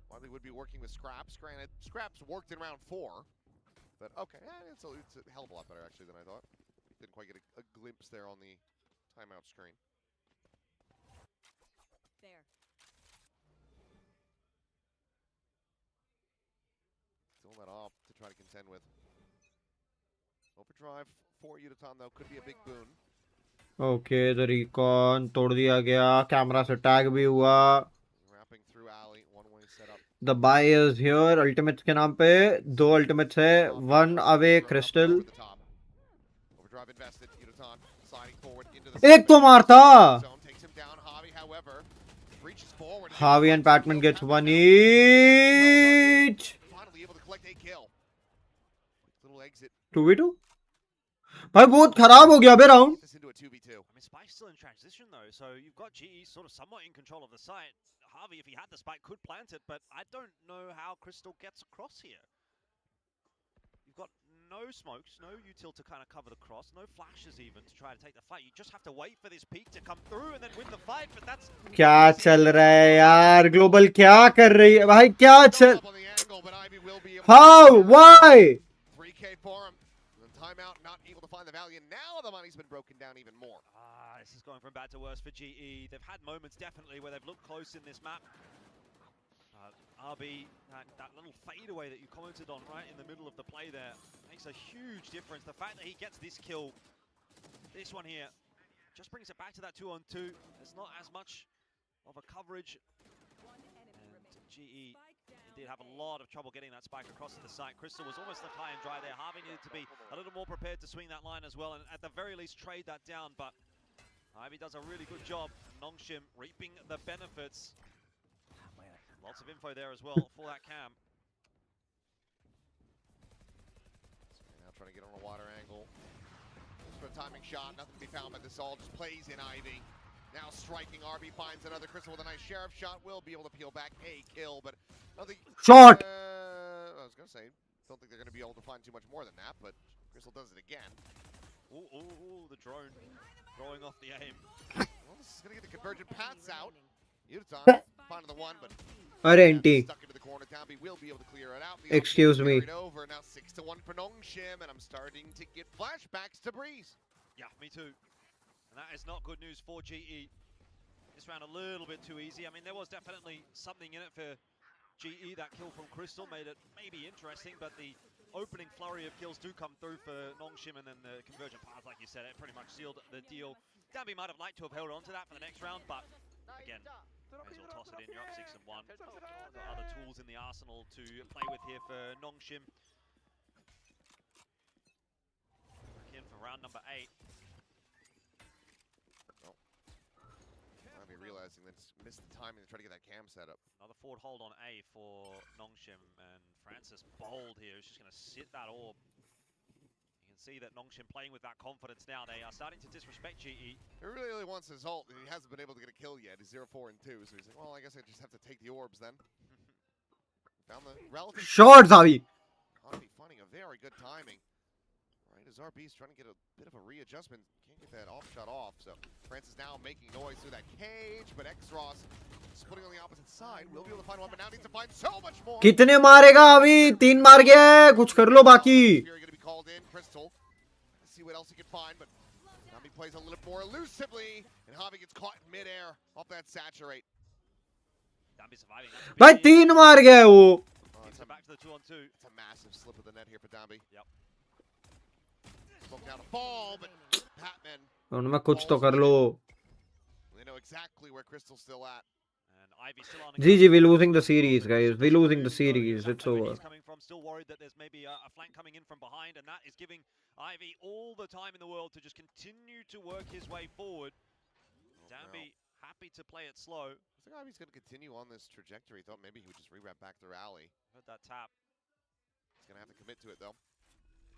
Wiley would be working with Scraps. Granted, Scraps worked in round 4, but okay, it's a hell of a lot better actually than I thought. Didn't quite get a glimpse there on the timeout screen. There. Still that off to try to contend with. Overdrive for Udaton though could be a big boon. Okay, the recon तोड़ दिया गया, camera से tag भी हुआ. Wrapping through alley, one-way setup. The buy is here. Ultimates के नाम पे 2 ultimates है. 1 away Crystal. Overdrive invested. Udaton sliding forward into the एक तो मारता. zone takes him down. Javi, however, reaches forward. Javi and Patman gets 1 each. Finally able to collect a kill. Little exit. 2v2. भाई बहुत खराब हो गया बे round. This into a 2v2. I mean, Spike's still in transition though, so you've got GE sort of somewhat in control of the site. Harvey, if he had the spike, could plant it, but I don't know how Crystal gets across here. You've got no smokes, no util to kind of cover the cross, no flashes even to try to take the fight. You just have to wait for this peak to come through and then win the fight, but that's... क्या चल रहा है यार? Global क्या कर रही है भाई? क्या चल... How? Why? 3K for him. Timeout, not able to find the value. Now the money's been broken down even more. This is going from bad to worse for GE. They've had moments definitely where they've looked close in this map. RB, that little fadeaway that you commented on right in the middle of the play there makes a huge difference. The fact that he gets this kill, this one here, just brings it back to that 2-on-2. There's not as much of a coverage. And GE did have a lot of trouble getting that spike across to the site. Crystal was almost left high and dry there. Harvey needed to be a little more prepared to swing that line as well, and at the very least trade that down, but Harvey does a really good job. NONGSHIM reaping the benefits. Lots of info there as well for that cam. Now trying to get on a water angle. Just for a timing shot, nothing to be found, but this all just plays in Ivy. Now striking, RB finds another Crystal with a nice Sheriff shot. Will be able to peel back a kill, but nothing. Shot! I was going to say, don't think they're going to be able to find too much more than that, but Crystal does it again. Ooh, the drone throwing off the aim. Well, this is going to get the convergent paths out. Udaton finding the one, but stuck into the corner. Tambi will be able to clear it out. Excuse me. Over. Now 6-1 for NONGSHIM, and I'm starting to get flashbacks to Breeze. Yeah, me too. And that is not good news for GE. This round a little bit too easy. I mean, there was definitely something in it for GE. That kill from Crystal made it maybe interesting, but the opening flurry of kills do come through for NONGSHIM, and then the convergent path, like you said, it pretty much sealed the deal. Dambi might have liked to have held on to that for the next round, but again, may as well toss it in. You're up 6-1. Got other tools in the arsenal to play with here for NONGSHIM. Back in for round number 8. Realizing that it's missed the timing to try to get that cam set up. Another forward hold on A for NONGSHIM, and Francis bold here. He's just going to sit that orb. You can see that NONGSHIM playing with that confidence now. They are starting to disrespect GE. He really wants his ult, and he hasn't been able to get a kill yet. He's 0-4-2, so he's like, well, I guess I just have to take the orbs then. Found the relative Short, Zavi. Harvey finding a very good timing. Right, as RB's trying to get a bit of a readjustment. Can't get that off shot off, so Francis now making noise through that cage, but X-Ross splitting on the opposite side. Will be able to find one, but now needs to find so much more. कितने मारेगा अभी? 3 मार गया है, कुछ कर लो बाकी. Going to be called in. Crystal. Let's see what else he can find, but Nami plays a little more elusively, and Javi gets caught in midair off that saturate. Dambi surviving. भाई 3 मार गया है वो. Back to the 2-on-2. It's a massive slip of the net here for Dambi. Yep. Smoke down a fall, but Patman. उनमें कुछ तो कर लो. They know exactly where Crystal's still at. And Ivy still on GG, we're losing the series, guys. We're losing the series. It's over. He's coming from, still worried that there's maybe a flank coming in from behind, and that is giving Ivy all the time in the world to just continue to work his way forward. Danby happy to play it slow. I think Ivy's going to continue on this trajectory. Thought maybe he would just re-wrap back through alley. Heard that tap. He's going to have to commit to it, though.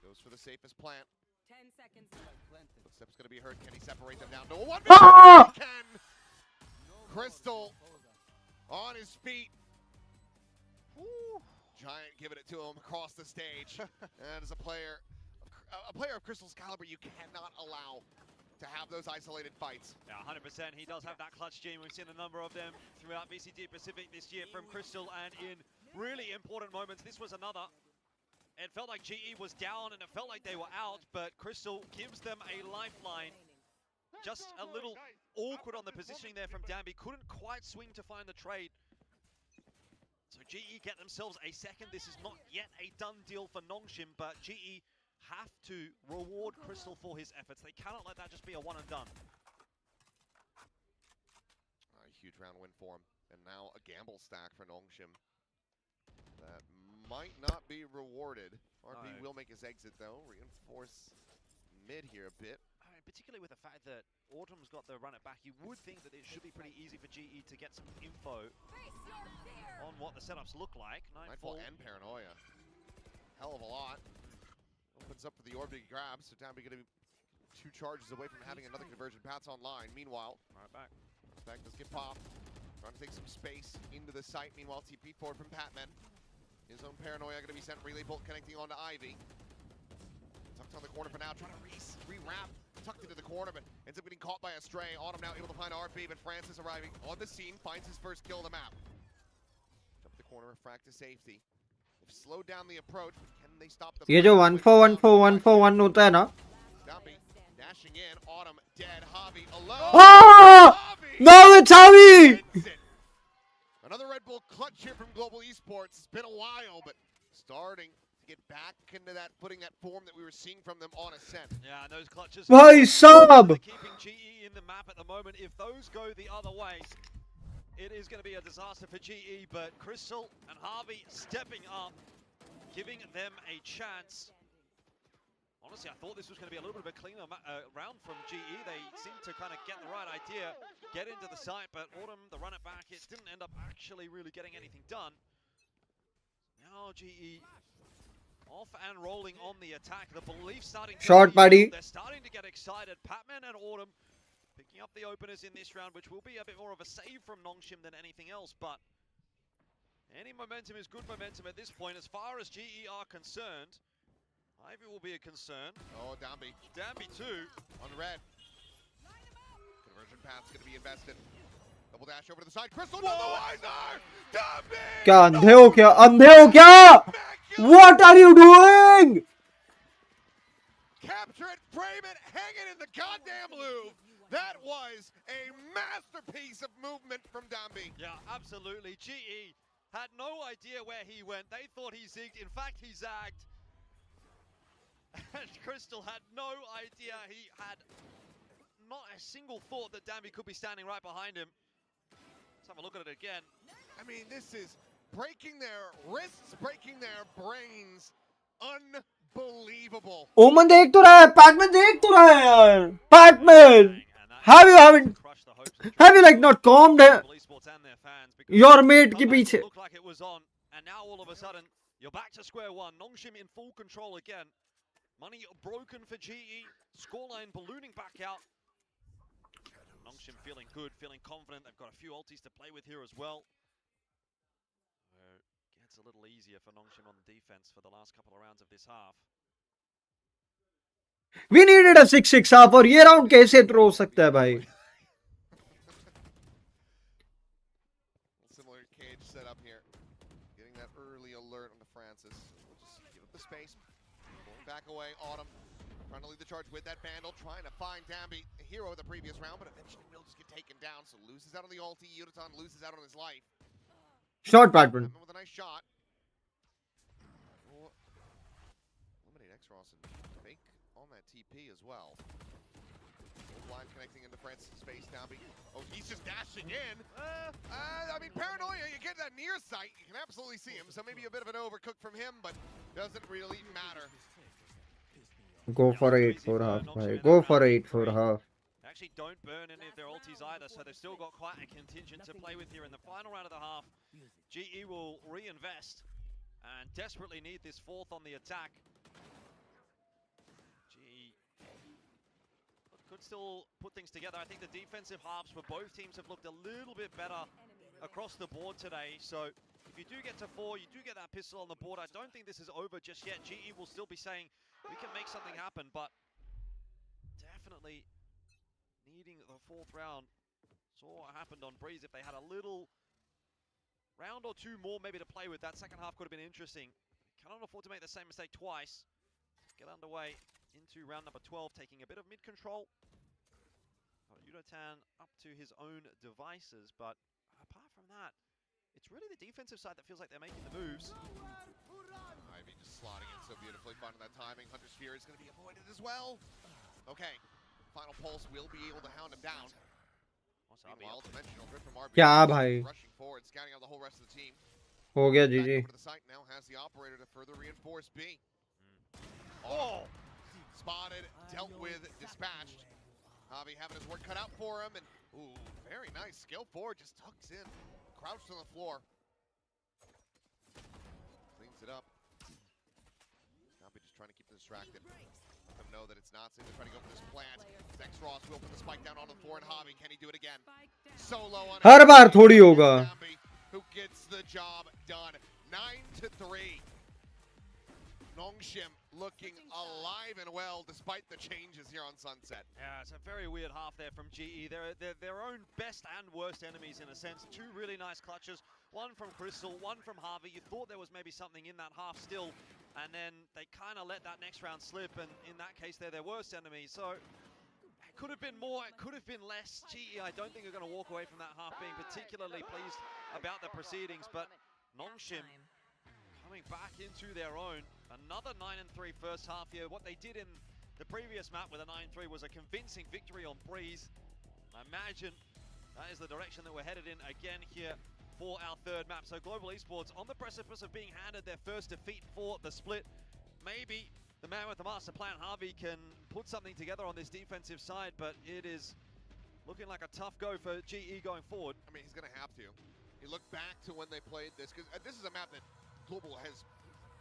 Goes for the safest plant. 10 seconds left. Footsteps going to be heard. Can he separate them down to a one? Ah! He can! Crystal on his feet. Woo. Giant giving it to him across the stage. And as a player of Crystal's caliber, you cannot allow to have those isolated fights. Yeah, 100%. He does have that clutch gene. We've seen a number of them throughout VCT Pacific this year from Crystal, and in really important moments. This was another. It felt like GE was down and it felt like they were out, but Crystal gives them a lifeline. Just a little awkward on the positioning there from Danby. Couldn't quite swing to find the trade. So GE get themselves a second. This is not yet a done deal for NONGSHIM, but GE have to reward Crystal for his efforts. They cannot let that just be a one and done. A huge round win for him. And now a gamble stack for NONGSHIM. That might not be rewarded. RP will make his exit though. Reinforce mid here a bit. Particularly with the fact that Autumn's got the run it back, you would think that it should be pretty easy for GE to get some info on what the setups look like. Nightfall and Paranoia. Hell of a lot. Opens up for the orb to grab, so Danby going to be 2 charges away from having another conversion paths online. Meanwhile, right back. Spec does get popped. Trying to take some space into the site. Meanwhile, TP forward from Patman. His own Paranoia going to be sent. Relay bolt connecting onto Ivy. Tucked on the corner for now, trying to re-wrap. Tucked into the corner, but ends up getting caught by a stray. Autumn now able to find RP, but Francis arriving on the scene, finds his first kill of the map. Jump the corner, frack to safety. They've slowed down the approach, but can they stop the... ये जो 1-4-1-4-1-4-1 होता है ना? Danby dashing in, Autumn dead, Javi alone. Ah! No, it's Javi! Another Red Bull clutch here from Global Esports. It's been a while, but starting to get back into that footing, that form that we were seeing from them on Ascent. Yeah, and those clutches Bhai sab! keeping GE in the map at the moment. If those go the other way, it is going to be a disaster for GE, but Crystal and Harvey stepping up, giving them a chance. Honestly, I thought this was going to be a little bit of a cleaner round from GE. They seemed to kind of get the right idea, get into the site, but Autumn, the run it back, it didn't end up actually really getting anything done. Now GE off and rolling on the attack. The belief starting to Short buddy. They're starting to get excited. Patman and Autumn picking up the openers in this round, which will be a bit more of a save from NONGSHIM than anything else, but any momentum is good momentum at this point. As far as GE are concerned, Ivy will be a concern. Oh, Danby. Danby too. On red. Conversion path's going to be invested. Double dash over to the side. Crystal, no, the Wiser! Danby! क्या अंधे हो क्या? अंधे हो क्या? What are you doing? Capture it, frame it, hang it in the goddamn Louvre. That was a masterpiece of movement from Danby. Yeah, absolutely. GE had no idea where he went. They thought he zigged. In fact, he zagged. And Crystal had no idea. He had not a single thought that Danby could be standing right behind him. Let's have a look at it again. I mean, this is breaking their wrists, breaking their brains. Unbelievable. ओमन देख तो रहा है, PadMan देख तो रहा है यार. Patman, have you like not calmed your mate के पीछे? Looked like it was on, and now all of a sudden you're back to square one. NONGSHIM in full control again. Money broken for GE. Scoreline ballooning back out. NONGSHIM feeling good, feeling confident. They've got a few ultis to play with here as well. Gets a little easier for NONGSHIM on the defense for the last couple of rounds of this half. We needed a 6-6 half और ये round कैसे throw सकता है भाई? Similar cage set up here. Getting that early alert on the Francis. We'll just give up the space. Back away, Autumn, trying to lead the charge with that Vandal, trying to find Danby, the hero of the previous round, but eventually will just get taken down, so loses out on the ulti, Yudaton loses out on his life. Short Patman. With a nice shot. Will eliminate X-Ross and fake on that TP as well. Blind connecting into Francis' space now. Oh, he's just dashing in. I mean, Paranoia, you get that near sight, you can absolutely see him. So maybe a bit of an overcook from him, but doesn't really matter. Go for 8 for half, bhai. Go for 8 for half. Actually don't burn any of their ultis either, so they've still got quite a contingent to play with here in the final round of the half. GE will reinvest and desperately need this fourth on the attack. GE could still put things together. I think the defensive halves for both teams have looked a little bit better across the board today, so if you do get to 4, you do get that pistol on the board. I don't think this is over just yet. GE will still be saying, we can make something happen, but definitely needing the 4th round. Saw what happened on Breeze. If they had a little round or 2 more maybe to play with, that second half could have been interesting. Cannot afford to make the same mistake twice. Get underway into round number 12, taking a bit of mid-control. Yudotan up to his own devices, but apart from that, it's really the defensive side that feels like they're making the moves. Ivy just slotting in so beautifully, finding that timing. Hunter's Fury is going to be avoided as well. Okay, final pulse will be able to hound him down. Meanwhile, dimensional grip from RB. क्या भाई? Rushing forward, scouting out the whole rest of the team. हो गया Back GG. over to the site now, has the operator to further reinforce B. Oh! Spotted, dealt with, dispatched. Javi having his work cut out for him, and ooh, very nice. Skill forward, just tucks in, crouched on the floor. Cleans it up. Javi just trying to keep them distracted. Let them know that it's not safe to try to go for this plant. Ross will put the spike down on the floor, and Javi, can he do it again? Solo on हर बार थोड़ी होगा. Who gets the job done? 9-3. NONGSHIM looking alive and well despite the changes here on Sunset. Yeah, it's a very weird half there from GE. They're their own best and worst enemies in a sense. 2 really nice clutches, one from Crystal, one from Harvey. You thought there was maybe something in that half still, and then they kind of let that next round slip, and in that case, they're their worst enemy. So it could have been more, it could have been less. GE, I don't think are going to walk away from that half being particularly pleased about the proceedings, but NONGSHIM coming back into their own. Another 9-3 first half here. What they did in the previous map with a 9-3 was a convincing victory on Breeze. I imagine that is the direction that we're headed in again here for our 3rd map. So Global Esports on the precipice of being handed their first defeat for the split. Maybe the man with the master plan, Harvey, can put something together on this defensive side, but it is looking like a tough go for GE going forward. I mean, he's going to have to. You look back to when they played this, because this is a map that Global has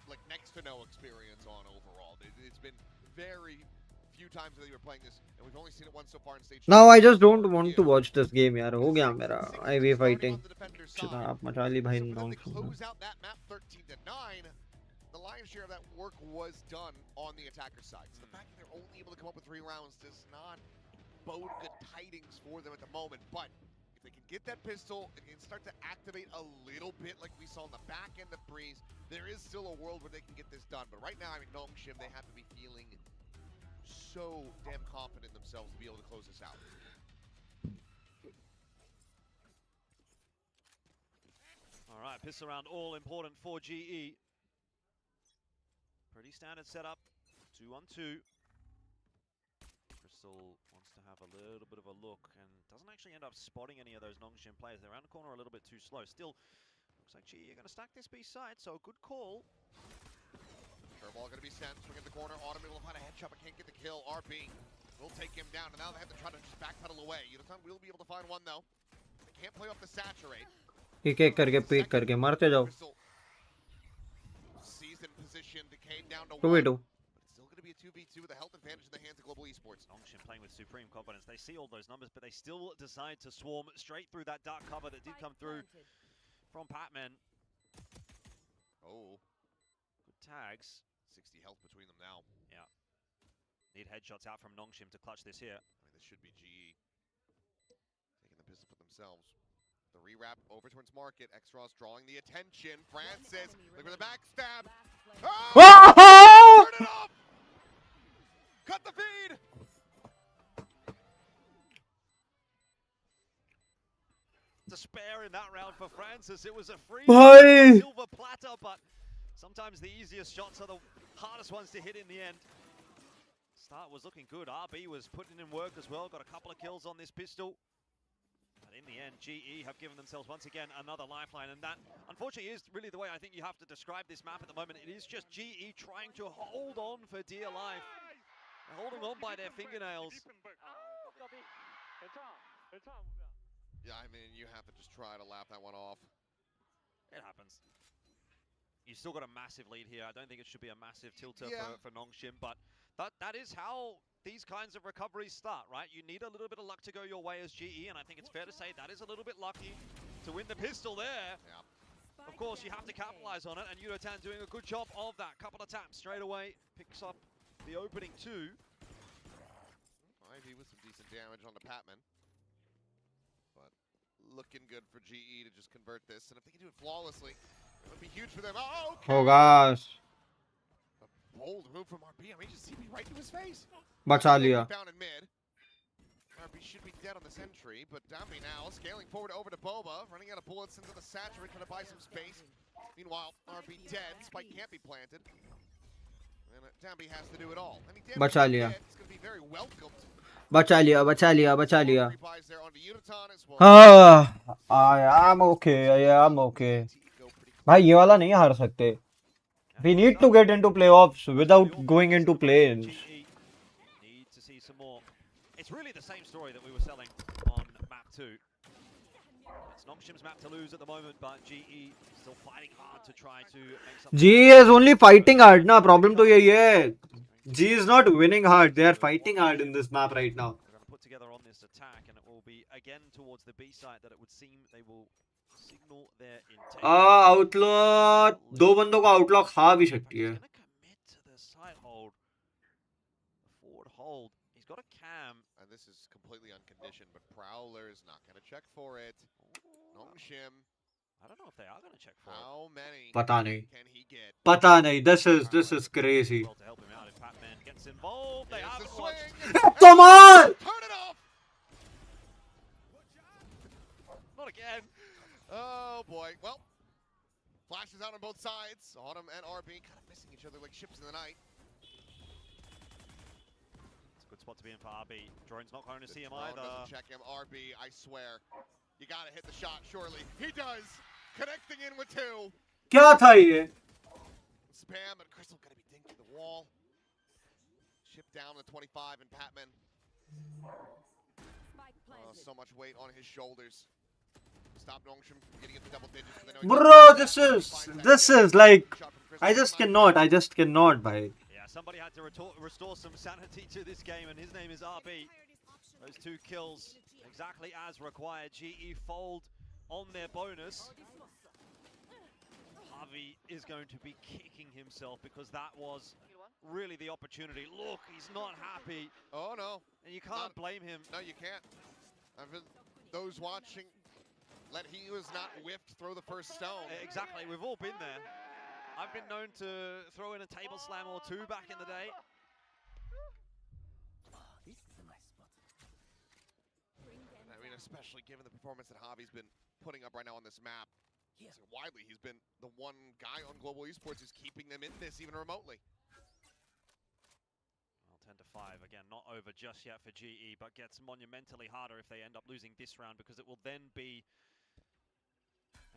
like next to no experience on overall. It's been very few times that they were playing this, and we've only seen it once so far in stage 2. Now I just don't want to watch this game यार. हो गया मेरा IV fighting. आप मचा ली भाई NONGSHIM. Close out that map 13-9. The lion's share of that work was done on the attacker side. So the fact that they're only able to come up with 3 rounds does not bode good tidings for them at the moment. But if they can get that pistol and start to activate a little bit like we saw in the back end of Breeze, there is still a world where they can get this done. But right now, I mean, NONGSHIM, they have to be feeling so damn confident in themselves to be able to close this out. All right, pistol round all important for GE. Pretty standard setup, 2-on-2. Crystal wants to have a little bit of a look and doesn't actually end up spotting any of those NONGSHIM players. They're around the corner a little bit too slow. Still, looks like GE are going to stack this B side, so good call. Ball going to be sent, swing in the corner, Autumn able to find a headshot but can't get the kill. RB will take him down, and now they have to try to just backpedal away. Yudotan will be able to find one though. They can't play off the saturate. एक करके pick करके मारते जाओ. Season position, decayed down to 2v2. But it's still going to be a 2v2 with a health advantage in the hands of Global Esports. NONGSHIM playing with supreme confidence. They see all those numbers, but they still decide to swarm straight through that dark cover that did come through from Patman. Oh. Good tags. 60 health between them now. Yeah. Need headshots out from NONGSHIM to clutch this here. I mean, this should be GE taking the pistol for themselves. The rewrap over towards Market. X-Ross drawing the attention. Francis, look for the backstab. Oh! Turn it up! Cut the feed! Despair in that round for Francis. It was a free Bhai! silver platter, but sometimes the easiest shots are the hardest ones to hit in the end. Start was looking good. RB was putting in work as well. Got a couple of kills on this pistol. But in the end, GE have given themselves once again another lifeline. And that, unfortunately, is really the way I think you have to describe this map at the moment. It is just GE trying to hold on for dear life. They're holding on by their fingernails. Yeah, I mean, you have to just try to laugh that one off. It happens. You've still got a massive lead here. I don't think it should be a massive tilter for NONGSHIM, but that is how these kinds of recoveries start, right? You need a little bit of luck to go your way as GE, and I think it's fair to say that is a little bit lucky to win the pistol there. Yeah. Of course, you have to capitalize on it, and Yudotan doing a good job of that. Couple of taps straight away, picks up the opening two. Ivy with some decent damage on the Patman. But looking good for GE to just convert this, and if they can do it flawlessly, it would be huge for them. Oh, okay. Oh gosh. A bold move from RB. I mean, just CP right to his face. बचा लिया. Down in mid. RB should be dead on the sentry, but Dambi now scaling forward over to Boba, running out of bullets into the saturate, trying to buy some space. Meanwhile, RB dead. Spike can't be planted. And Dambi has to do it all. And he did. बचा लिया. It's going to be very welcomed. बचा लिया, बचा लिया, बचा लिया. Rebuys there onto Yudotan as well. I'm okay. I'm okay. भाई ये वाला नहीं हार सकते. We need to get into playoffs without going into play-ins. Need to see some more. It's really the same story that we were selling on map 2. It's NONGSHIM's map to lose at the moment, but GE still fighting hard to try to make something. GE is only fighting hard ना. Problem तो यही है. GE is not winning hard. They are fighting hard in this map right now. They're going to put together on this attack, and it will be again towards the B side that it would seem they will signal their intent. Outlaw. दो बंदों को outlaw खा भी सकती है. Commit to the side hold, the forward hold. He's got a cam, and this is completely unconditioned, but Prowler is not going to check for it. NONGSHIM. I don't know if they are going to check for it. How many पता नहीं. can he get? पता नहीं. This is crazy. Well, to help him out if Patman gets involved, they have the swing. Come on! Turn it off! Not again. Oh boy. Well, flashes out on both sides. Autumn and RB kind of missing each other like ships in the night. It's a good spot to be in for RB. Drone's not going to see him Drone either. doesn't check him. RB, I swear. You gotta hit the shot, surely. He does! Connecting in with two. क्या था ये? Spam, and Crystal gonna be dinked to the wall. Chip down to 25 and Patman. So much weight on his shoulders. Stop NONGSHIM from getting into double digits. But they know Bro, this is like, I just cannot, bhai. Yeah, somebody had to restore some sanity to this game, and his name is RB. Those 2 kills, exactly as required. GE fold on their bonus. Harvey is going to be kicking himself because that was really the opportunity. Look, he's not happy. Oh no. And you can't blame him. No, you can't. Those watching, he was not whiffed throw the first stone. Exactly, we've all been there. I've been known to throw in a table slam or 2 back in the day. I mean, especially given the performance that Javi's been putting up right now on this map. Widely, he's been the one guy on Global Esports who's keeping them in this even remotely. Well, 10 to 5, again, not over just yet for GE, but gets monumentally harder if they end up losing this round, because it will then be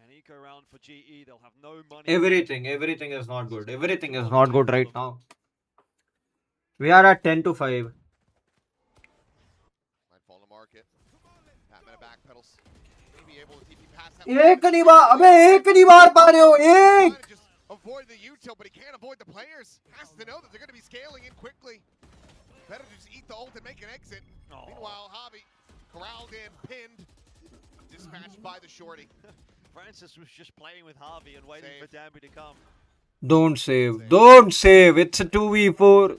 an eco round for GE. They'll have no money. Everything is not good. Everything is not good right now. We are at 10 to 5. Might fall to market. Patman back pedals. Maybe able to TP pass that. एक नहीं बार, अबे एक नहीं बार पा रहे हो, एक. Just avoid the util, but he can't avoid the players. Has to know that they're going to be scaling in quickly. Better just eat the ult and make an exit. Meanwhile, Javi corralled in, pinned, dispatched by the shorty. Francis was just playing with Harvey and waiting for Dambi to come. Don't save. It's a 2v4.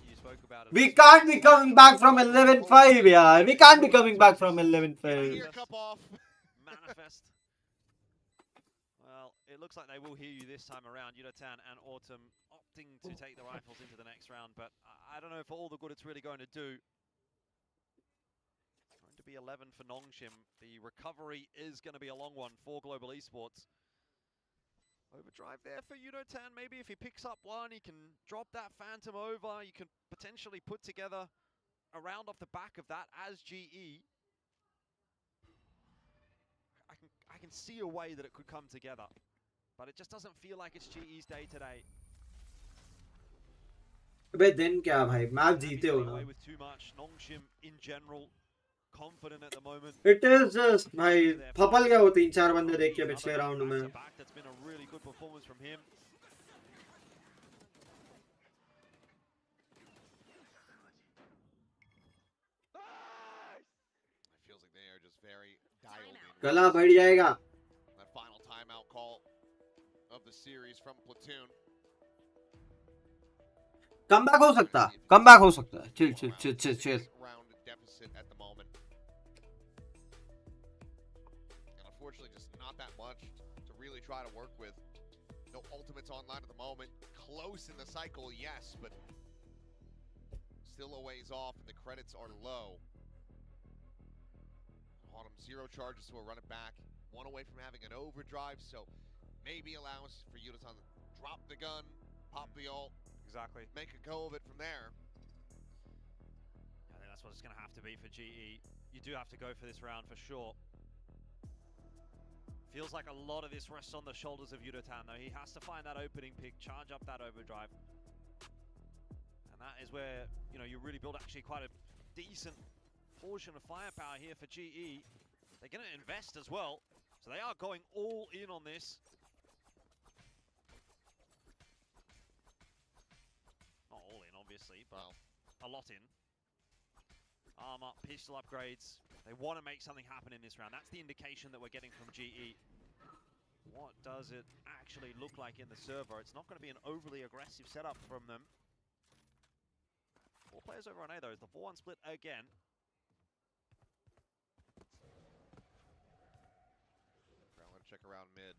We can't be coming back from 11-5, yeah. We can't be coming back from 11-5. Manifest. Well, it looks like they will hear you this time around. Yudotan and Autumn opting to take the rifles into the next round, but I don't know for all the good it's really going to do. Going to be 11 for NONGSHIM. The recovery is going to be a long one for Global Esports. Overdrive there for Unotan. Maybe if he picks up one, he can drop that Phantom over. You can potentially put together a round off the back of that as GE. I can see a way that it could come together, but it just doesn't feel like it's GE's day today. अबे दिन क्या भाई match जीते हो ना. With too much. NONGSHIM in general confident at the moment. It is just भाई फपल गया वो 3-4 बंदे देख के पिछले राउंड में. That's been a really good performance from him. It feels like they are just very dialed in. गला बढ़ जाएगा. That final timeout call of the series from Platoon. Comeback हो सकता है. कमबैक हो सकता है. chill. Round deficit at the moment. And unfortunately, just not that much to really try to work with. No ultimates online at the moment. Close in the cycle, yes, but still a ways off, and the credits are low. Autumn 0 charges, so we'll run it back. 1 away from having an overdrive, so maybe allows for Unotan to drop the gun, pop the ult. Exactly. Make a go of it from there. I think that's what it's going to have to be for GE. You do have to go for this round for sure. Feels like a lot of this rests on the shoulders of Unotan, though. He has to find that opening pick, charge up that overdrive. And that is where, you know, you really build actually quite a decent portion of firepower here for GE. They're going to invest as well. So they are going all in on this. Not all in, obviously, but a lot in. Armor, pistol upgrades. They want to make something happen in this round. That's the indication that we're getting from GE. What does it actually look like in the server? It's not going to be an overly aggressive setup from them. 4 players over on A, though. The 4-1 split again. Let's check around mid.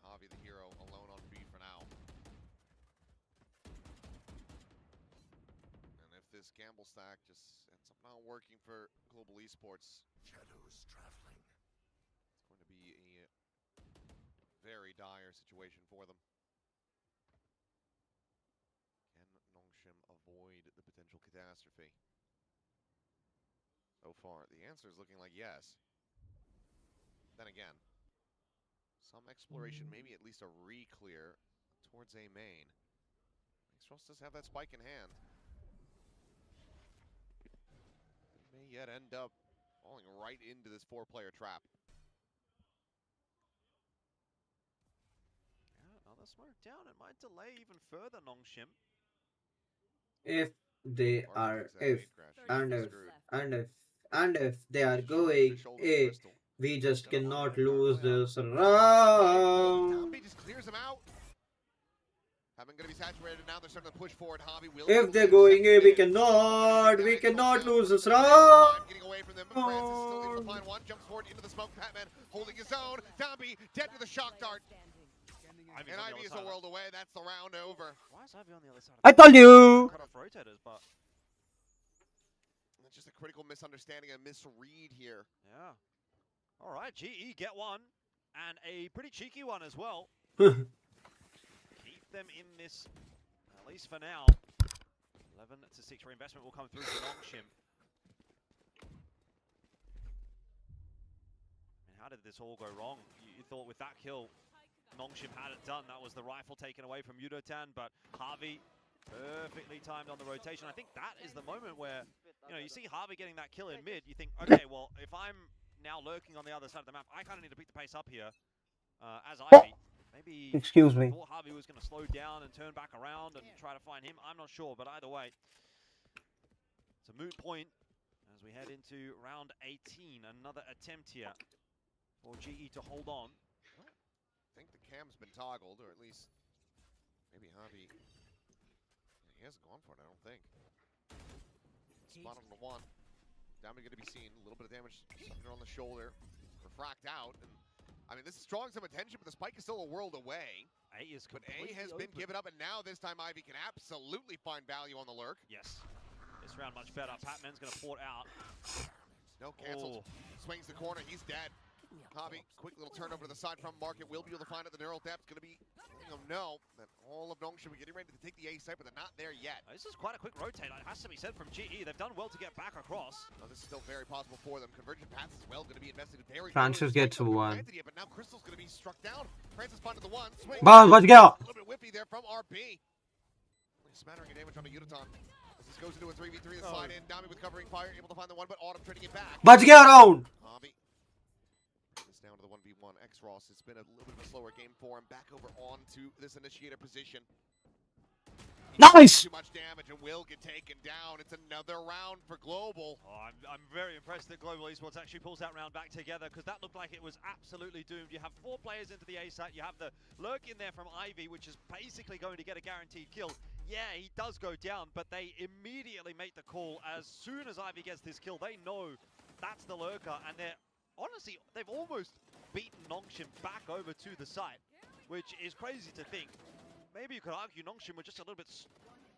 Javi, the hero, alone on B for now. And if this gamble stack just ends up not working for Global Esports, Shadows traveling. it's going to be a very dire situation for them. Can NONGSHIM avoid the potential catastrophe? So far, the answer is looking like yes. Then again, some exploration, maybe at least a re-clear towards A main. Extros does have that spike in hand. They may yet end up falling right into this 4-player trap. Yeah, another smoke down. It might delay even further NONGSHIM. If they are, if they are going A, we just cannot lose this round. Just clears them out. Haven't going to be saturated now. They're starting to push forward. Javi will. If they're going A, we cannot lose this round. Getting away from them. Francis still leaves the line one. Jumps forward into the smoke. Batman holding his own. Downbeat dead to the shock dart. And Ivy is a world away. That's the round over. Why is Ivy on the other side? I told you. Cut off rotators, but it's just a critical misunderstanding and misread here. Yeah. All right, GE get one, and a pretty cheeky one as well. Keep them in this, at least for now. 11-6 reinvestment will come through for NONGSHIM. And how did this all go wrong? You thought with that kill, NONGSHIM had it done. That was the rifle taken away from Unotan, but Javi perfectly timed on the rotation. I think that is the moment where, you know, you see Javi getting that kill in mid, you think, okay, well, if I'm now lurking on the other side of the map, I kind of need to pick the pace up here as Ivy. Maybe Excuse me. thought Javi was going to slow down and turn back around and try to find him. I'm not sure, but either way, it's a moot point as we head into round 18. Another attempt here for GE to hold on. I think the cam's been toggled, or at least maybe Javi. He hasn't gone for it, I don't think. Spot on the one. Damage going to be seen. A little bit of damage on the shoulder. Refract out. And I mean, this is drawing some attention, but the spike is still a world away. A is but A has been given up, and now this time Ivy can absolutely find value on the lurk. Yes. This round much better. Patman's going to port out. No, canceled. Swings the corner. He's dead. Hobby, quick little turnover to the side from Market. Will be able to find it. The neural depth going to be, no. That all of Nongshim are getting ready to take the A site, but they're not there yet. This is quite a quick rotate, it has to be said, from GE. They've done well to get back across. This is still very possible for them. Convergent paths as well going to be invested very Francis gets one. But now Crystal's going to be struck down. Francis finding the one. Swing. बच A गया. little bit whippy there from RB. Smattering of damage on the Udaton. As this goes into a 3v3, the slide in. Dami with covering fire, able to find the one, but Autumn trading it back. बच गया round. Hobby. This down to the 1v1. X-Ross, it's been a little bit of a slower game for him. Back over onto this initiator position. Nice. Too much damage and will get taken down. It's another round for Global. Oh, I'm very impressed that Global Esports actually pulls that round back together, because that looked like it was absolutely doomed. You have 4 players into the A site. You have the lurk in there from Ivy, which is basically going to get a guaranteed kill. Yeah, he does go down, but they immediately make the call. As soon as Ivy gets this kill, they know that's the lurker, and honestly, they've almost beaten Nongshim back over to the site, which is crazy to think. Maybe you could argue Nongshim were just a little bit,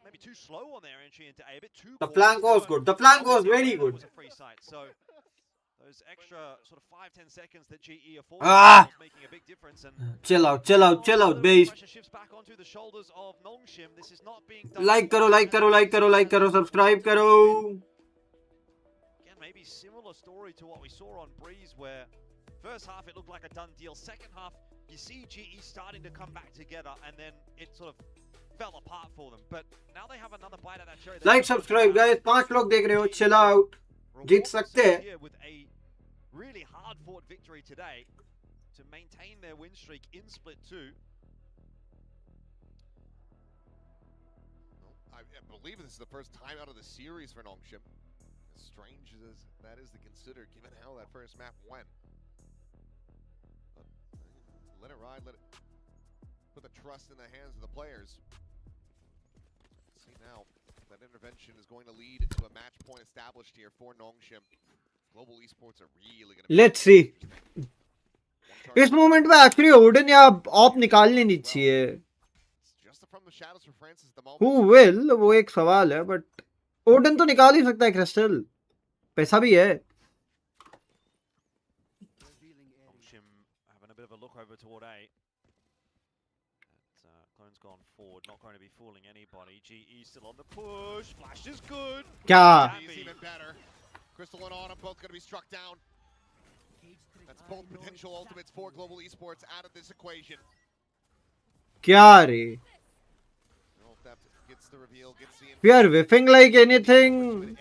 maybe too slow on their entry into A, a bit too. The flank was good. The flank was very good. It was a free site, so those extra sort of 5-10 seconds that GE afforded was making a big difference. And chill out, base. Pressure shifts back onto the shoulders of Nongshim. This is not being done. Like karo, subscribe karo. Again, maybe similar story to what we saw on Breeze, where first half it looked like a done deal. Second half, you see GE starting to come back together, and then it sort of fell apart for them. But now they have another bite at that cherry. Like, subscribe guys. 5 लोग देख रहे हो. Chill out. जीत सकते हैं. With a really hard-fought victory today to maintain their win streak in Split 2. I believe this is the first time out of the series for Nongshim. As strange as that is to consider, given how that first map went. Let it ride, let it put the trust in the hands of the players. Let's see now, that intervention is going to lead to a match point established here for Nongshim. Global Esports are really going to... Let's see. इस moment में actually Odean या op निकालनी नहीं चाहिए. Who will? वो एक सवाल है, बट ओडन तो निकाल ही सकता है क्रिस्टल. पैसा भी है. Having a bit of a look over toward A. Clone's gone forward, not going to be fooling anybody. GE still on the push. Flash is good. क्या? Even better. Crystal and Autumn both going to be struck down. That's both potential ultimates for Global Esports out of this equation. क्या रे? We are whiffing like anything.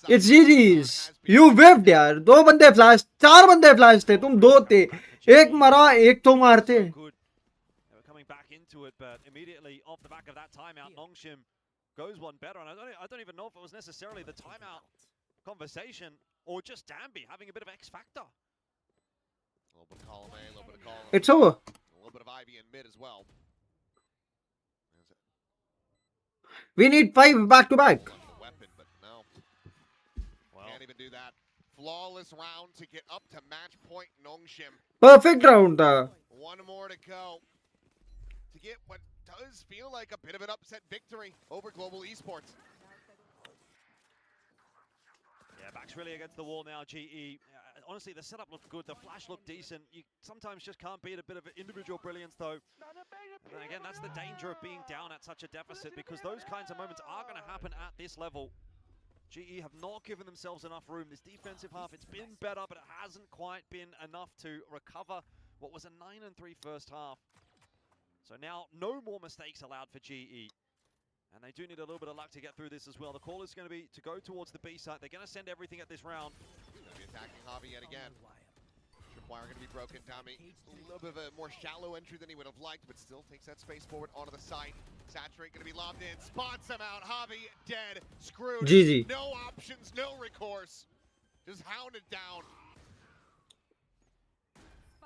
It's GG's. You whiffed यार. 2 बंदे flash, 4 बंदे flash थे. तुम 2 थे. एक मरा, एक तो मारते. They were coming back into it, but immediately off the back of that timeout, Nongshim goes one better. And I don't even know if it was necessarily the timeout conversation or just Danby having a bit of X factor. A little bit of column A, a little bit of column. It's over. A little bit of Ivy in mid as well. We need 5 back to back. Weapon, but no. Can't even do that. Flawless round to get up to match point Nongshim. Perfect round था. One more to go to get what does feel like a bit of an upset victory over Global Esports. Yeah, back's really against the wall now, GE. Honestly, the setup looked good. The flash looked decent. You sometimes just can't beat a bit of individual brilliance, though. And again, that's the danger of being down at such a deficit, because those kinds of moments are going to happen at this level. GE have not given themselves enough room. This defensive half, it's been better, but it hasn't quite been enough to recover what was a 9-3 first half. So now, no more mistakes allowed for GE. And they do need a little bit of luck to get through this as well. The call is going to be to go towards the B site. They're going to send everything at this round. He's going to be attacking Javi yet again. Tripwire going to be broken. Dami, a little bit of a more shallow entry than he would have liked, but still takes that space forward onto the site. Saturate going to be lobbed in. Spots him out. Javi dead. Screwed. GG. No options, no recourse. Just hounded down.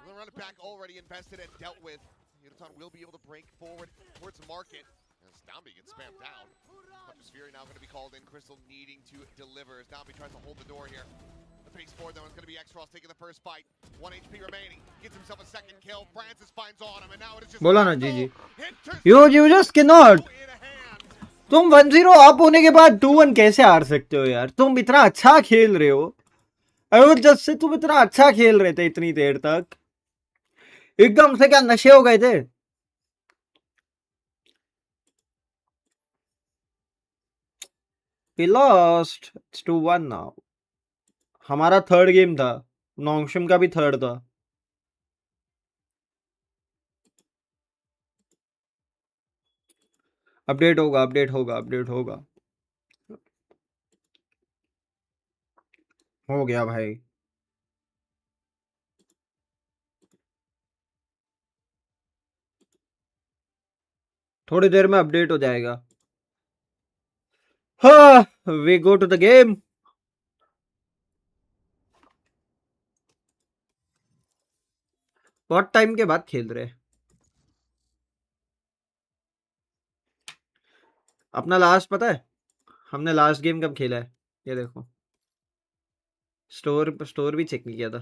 The run it back already invested and dealt with. Udaton will be able to break forward towards the market. As Dambi gets spammed down. Hunter's Fury now going to be called in. Crystal needing to deliver as Dambi tries to hold the door here. The pace forward though is going to be X-Ross taking the first fight. 1 HP remaining. Gets himself a second kill. Francis finds Autumn and now it is just... बोला ना GG. You just cannot. तुम 1-0 up होने के बाद 2-1 कैसे हार सकते हो यार? तुम इतना अच्छा खेल रहे हो. अरे जब से तुम इतना अच्छा खेल रहे थे इतनी देर तक, एकदम से क्या नशे हो गए थे? We lost. It's 2-1 now. हमारा थर्ड गेम था, नोंगशिम का भी थर्ड था. अपडेट होगा, अपडेट होगा, अपडेट होगा. हो गया भाई. थोड़ी देर में अपडेट हो जाएगा. हाँ, we go to the game. बहुत टाइम के बाद खेल रहे. अपना लास्ट पता है, हमने लास्ट गेम कब खेला है? ये देखो, स्टोर भी चेक नहीं किया था.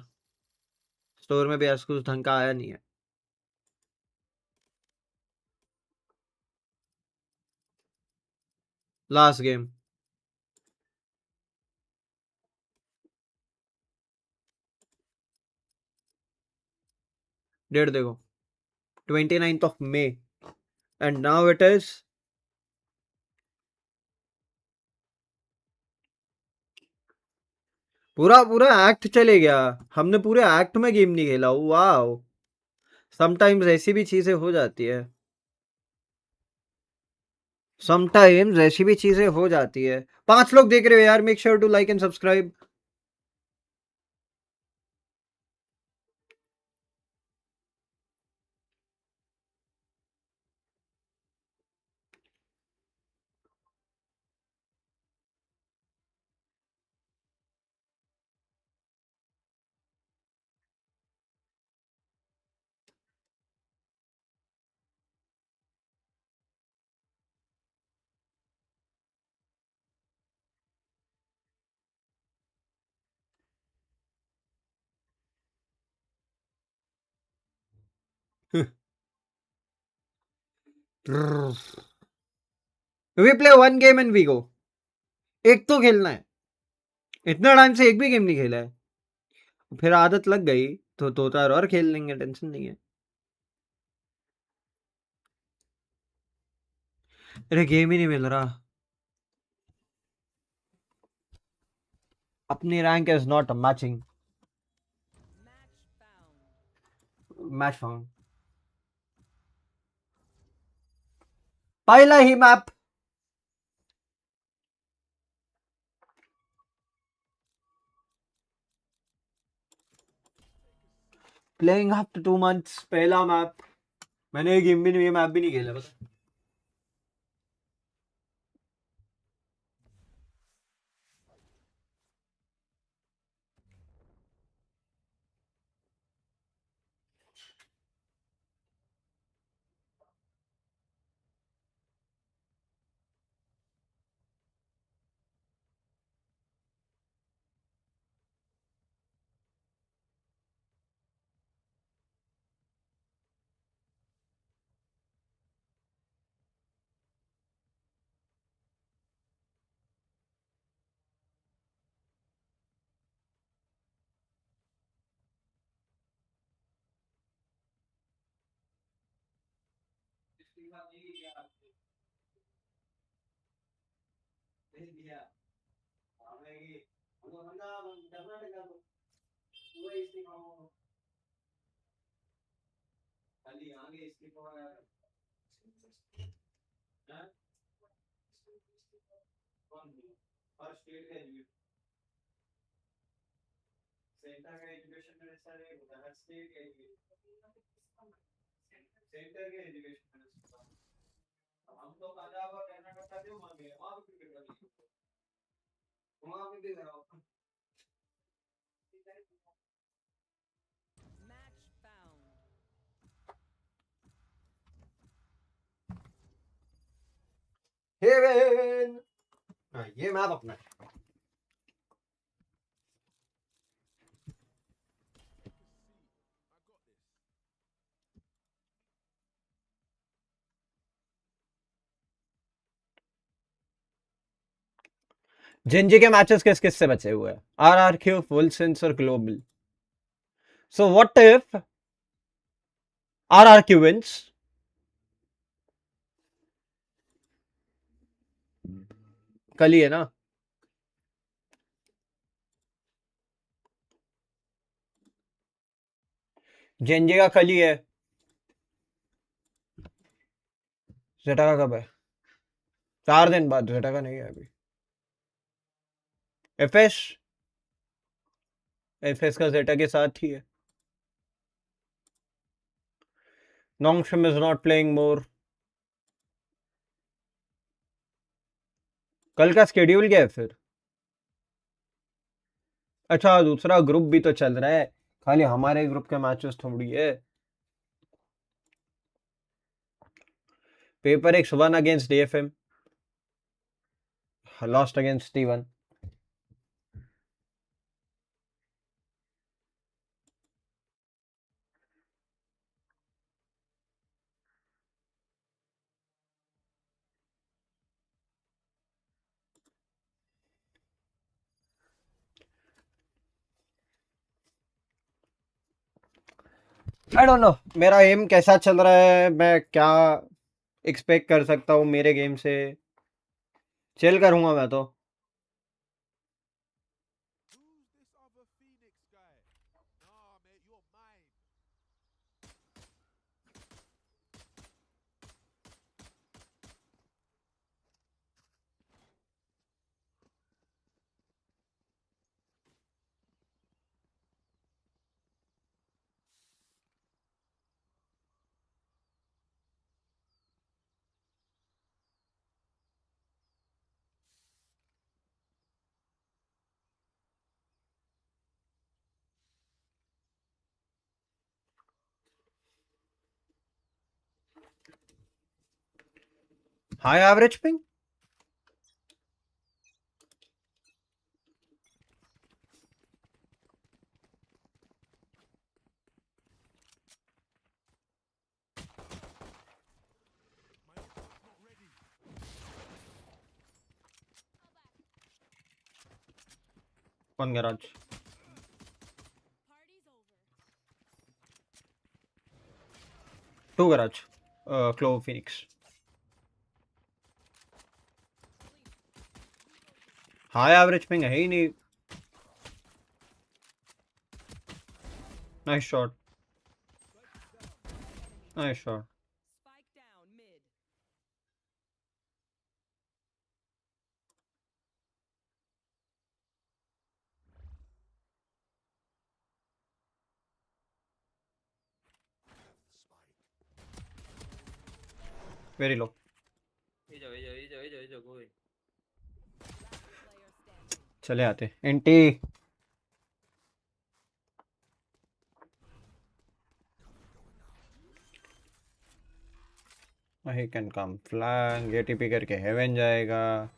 स्टोर में भी आज कुछ ढंग का आया नहीं है. लास्ट गेम डेट देखो, 29th of May, and now it is पूरा पूरा एक्ट चले गया. हमने पूरे एक्ट में गेम नहीं खेला. वाओ, समटाइम्स ऐसी भी चीजें हो जाती है. समटाइम्स ऐसी भी चीजें हो जाती है. 5 लोग देख रहे हो यार, make sure to like and subscribe. We play one game and we go. एक तो खेलना है. इतना टाइम से एक भी गेम नहीं खेला है. फिर आदत लग गई तो 2-4 और खेल लेंगे, टेंशन नहीं है. अरे गेम ही नहीं मिल रहा. अपनी rank is not matching. Match found. पहला ही मैप. प्लेइंग आफ्टर 2 months, पहला मैप. मैंने ये गेम भी नहीं, ये मैप भी नहीं खेला पता. हेवन. ये मैप अपना है. जेनजी के मैचेस किस किस से बचे हुए हैं? RRQ, फुल सेंस और global. So what if RRQ wins? कल ही है ना? जेनजी का कल ही है. जेटा का कब है? 4 दिन बाद. जेटा का नहीं है अभी. एफएस का जेटा के साथ ही है. नोंगशिम is not playing more. कल का स्केड्यूल क्या है फिर? अच्छा, दूसरा ग्रुप भी तो चल रहा है. खाली हमारे ग्रुप के मैचेस थोड़ी है. Paper x one against DFM, lost against T1. I don't know मेरा एम कैसा चल रहा है. मैं क्या एक्सपेक्ट कर सकता हूँ मेरे गेम से? चिल करूंगा मैं तो. Who's this other Phoenix guy? Nah, mate, you're mine. High average ping. My ult's not ready. One garage. Two garage. Clove Phoenix. High average ping है ही नहीं. Nice shot. Nice shot. Spike down mid. Very low. Player standing. चले आते. Anti. He can come flank. ATP करके haven जाएगा.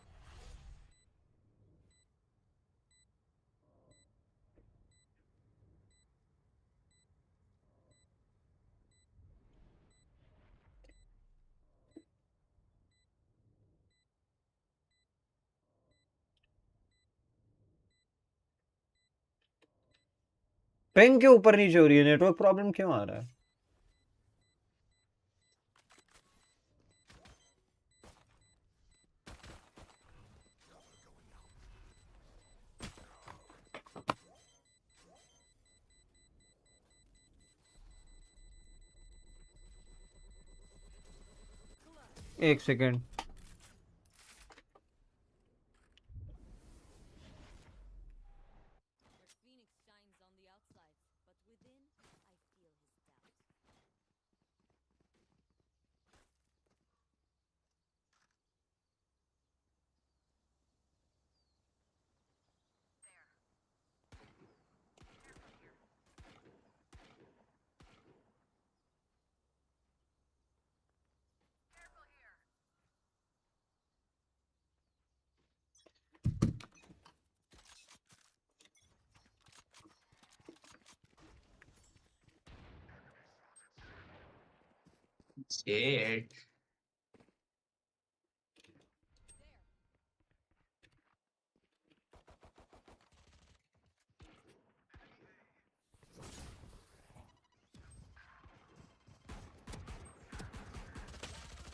Ping के ऊपर नीचे हो रही है. नेटवर्क प्रॉब्लम क्यों आ रहा है? एक second. Their Phoenix shines on the outside, but within, I feel his doubt. Shit.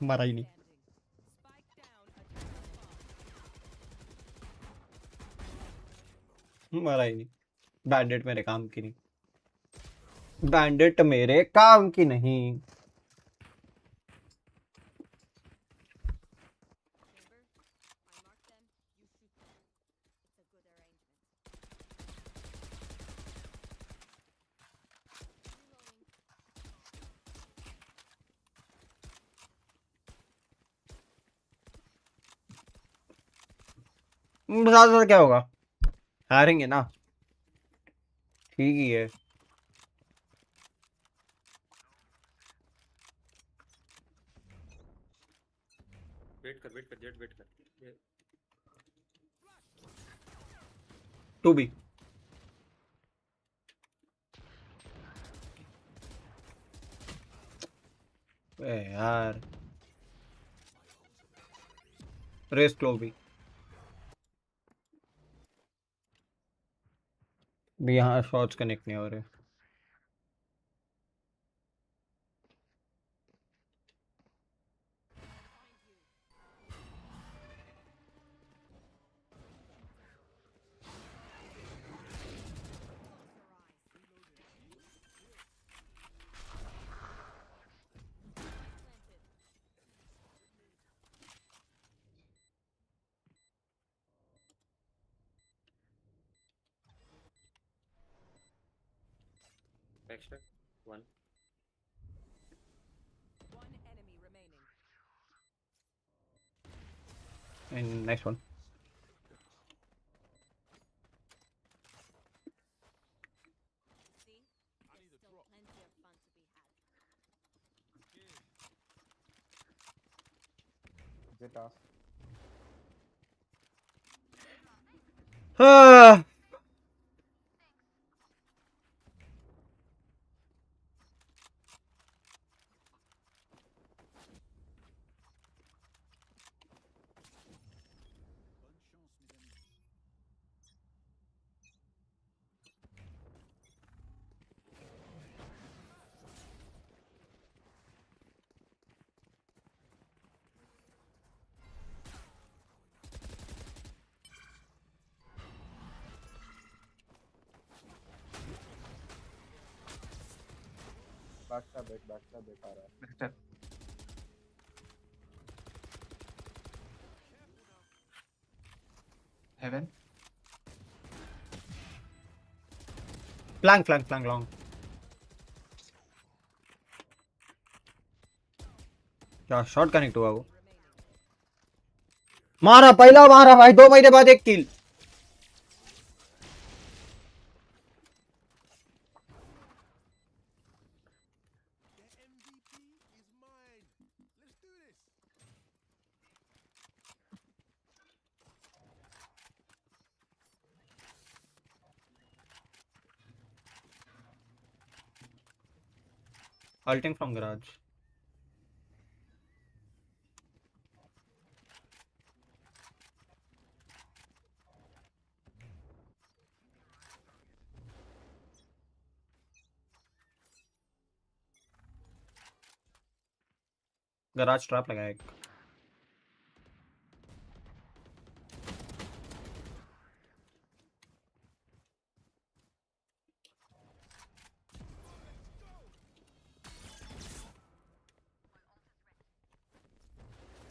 मरा ही नहीं मरा ही नहीं बैंडेट मेरे काम की नहीं बैंडेट मेरे काम की नहीं ज्यादा क्या होगा हारेंगे ना ठीक ही है वेट कर जेट वेट कर 2B यार रेस क्लो भी यहाँ शॉट्स कनेक्ट नहीं हो रहे extra 1 and next one ah back आ रहा है हेवन flank long क्या शॉट कनेक्ट हुआ वो मारा पहला मारा भाई 2 महीने बाद 1 किल Ulting from garage. Garage trap लगाया एक.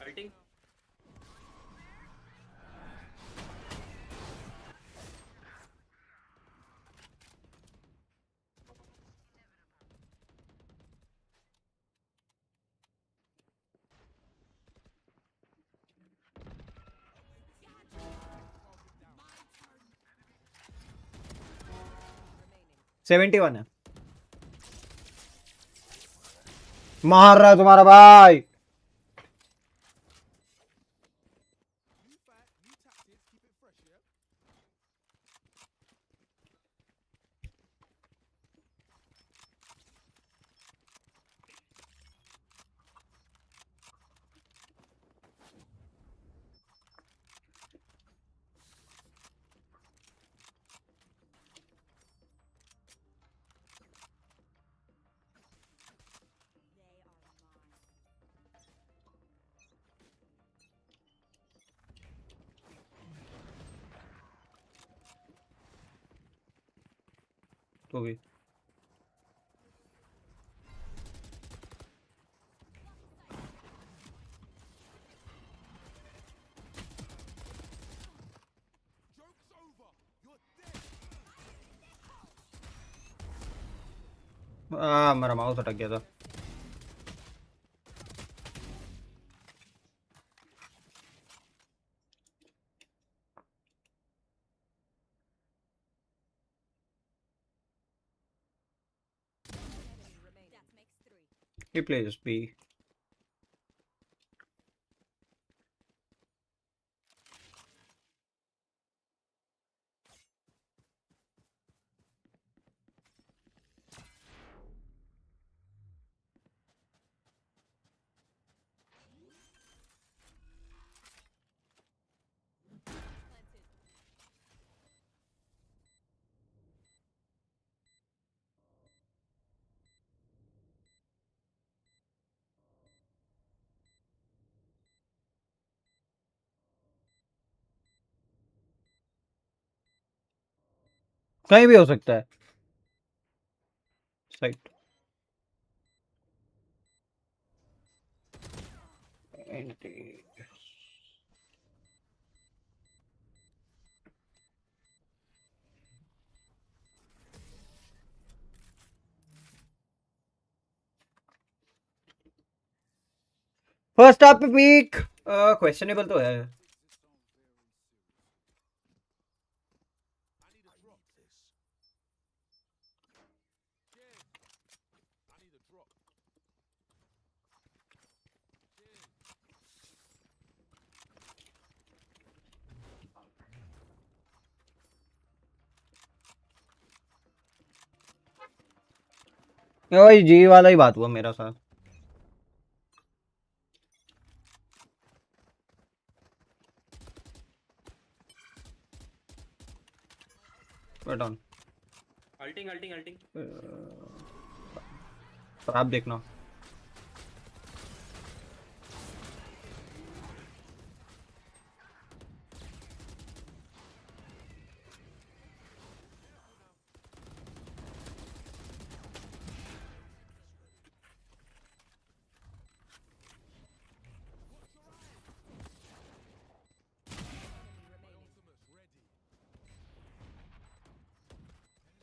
अल्टिंग सेवेंटी 71 है मार रहा है तुम्हारा भाई वो भी मेरा माउस अटक गया था. He plays B. कहीं भी हो सकता है. Site. फर्स्ट हाफ पे पीक क्वेश्चनेबल तो है. वही जी वाला ही बात हुआ मेरा साथ. Wait on. Ulting. आप देखना.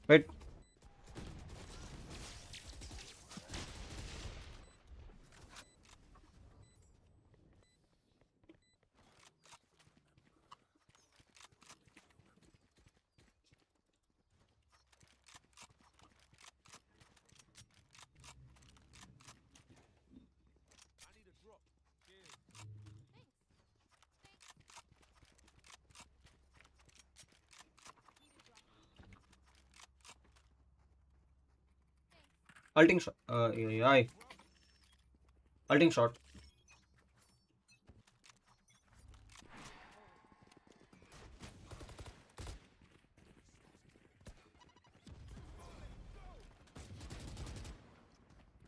Wait. Ulting shot. AI. Ulting shot.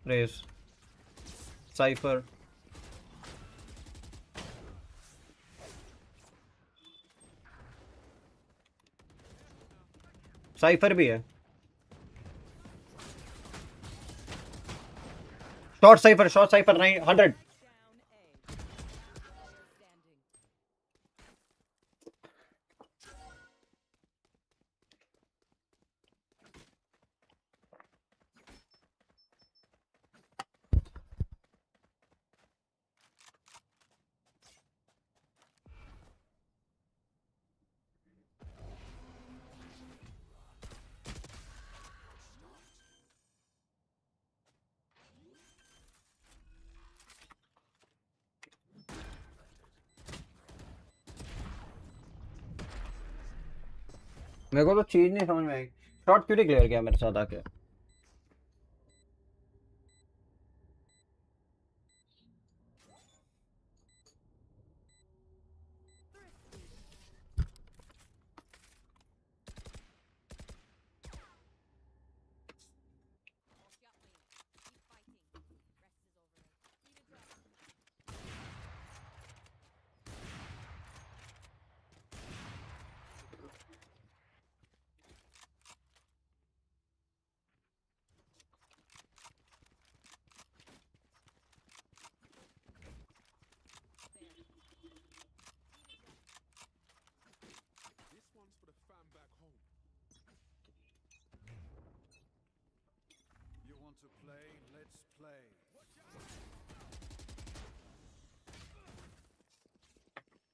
Raise. Cypher. Cipher भी है. Short cipher 900. मेरे को तो चीज नहीं समझ में आई. शॉर्ट क्यों क्लियर किया मेरे साथ आके.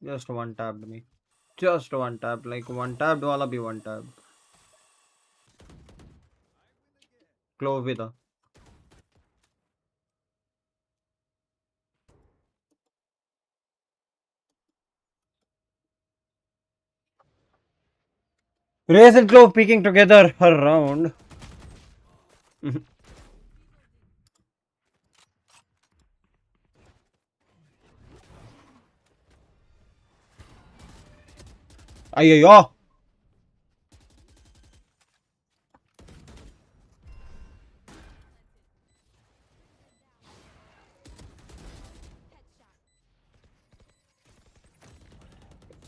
Just one tapped me. Just one tap. Like one tapped wala bhi one tap. Clove भी था. Raze and Clove peeking together around. अय्यो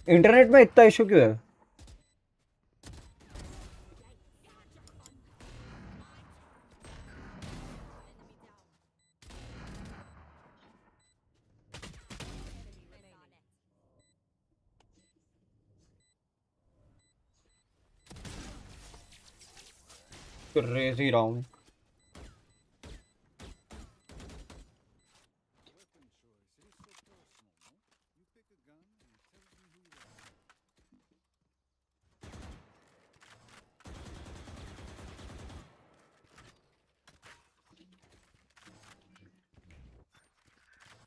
इंटरनेट में इतना इशू क्यों है? Crazy round.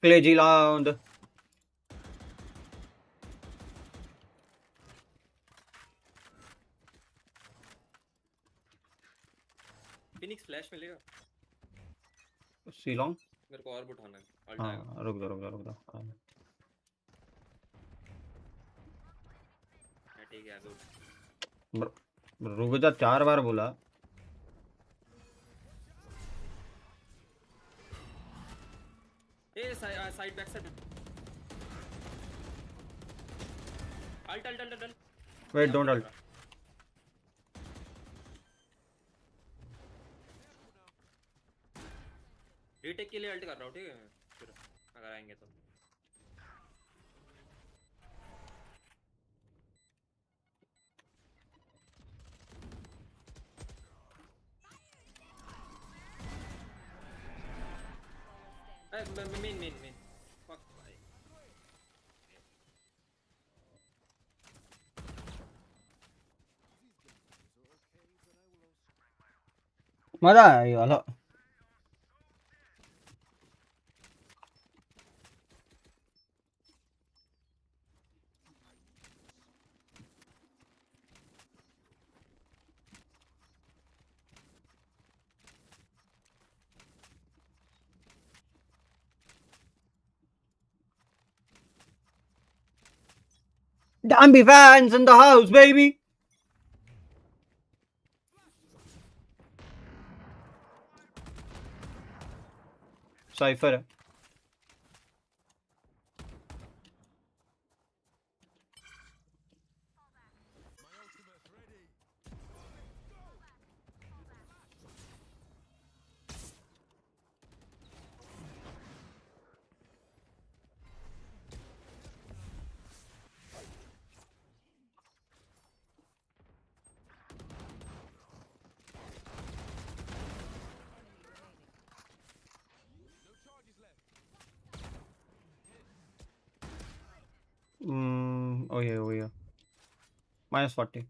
Crazy round. Phoenix flash मिलेगा सीलोंग मेरे को और उठाना है अल्टा हाँ आएगा रुक दो हाँ, ठीक है गुड रुक जा 4 बार बोला A side back side alt wait don't alt retake के लिए अल्ट कर रहा हूँ ठीक है फिर अगर आएंगे तो मेन फक भाई मजा आया ये वाला Damn fans in the house, baby. Cypher है oh yeah -40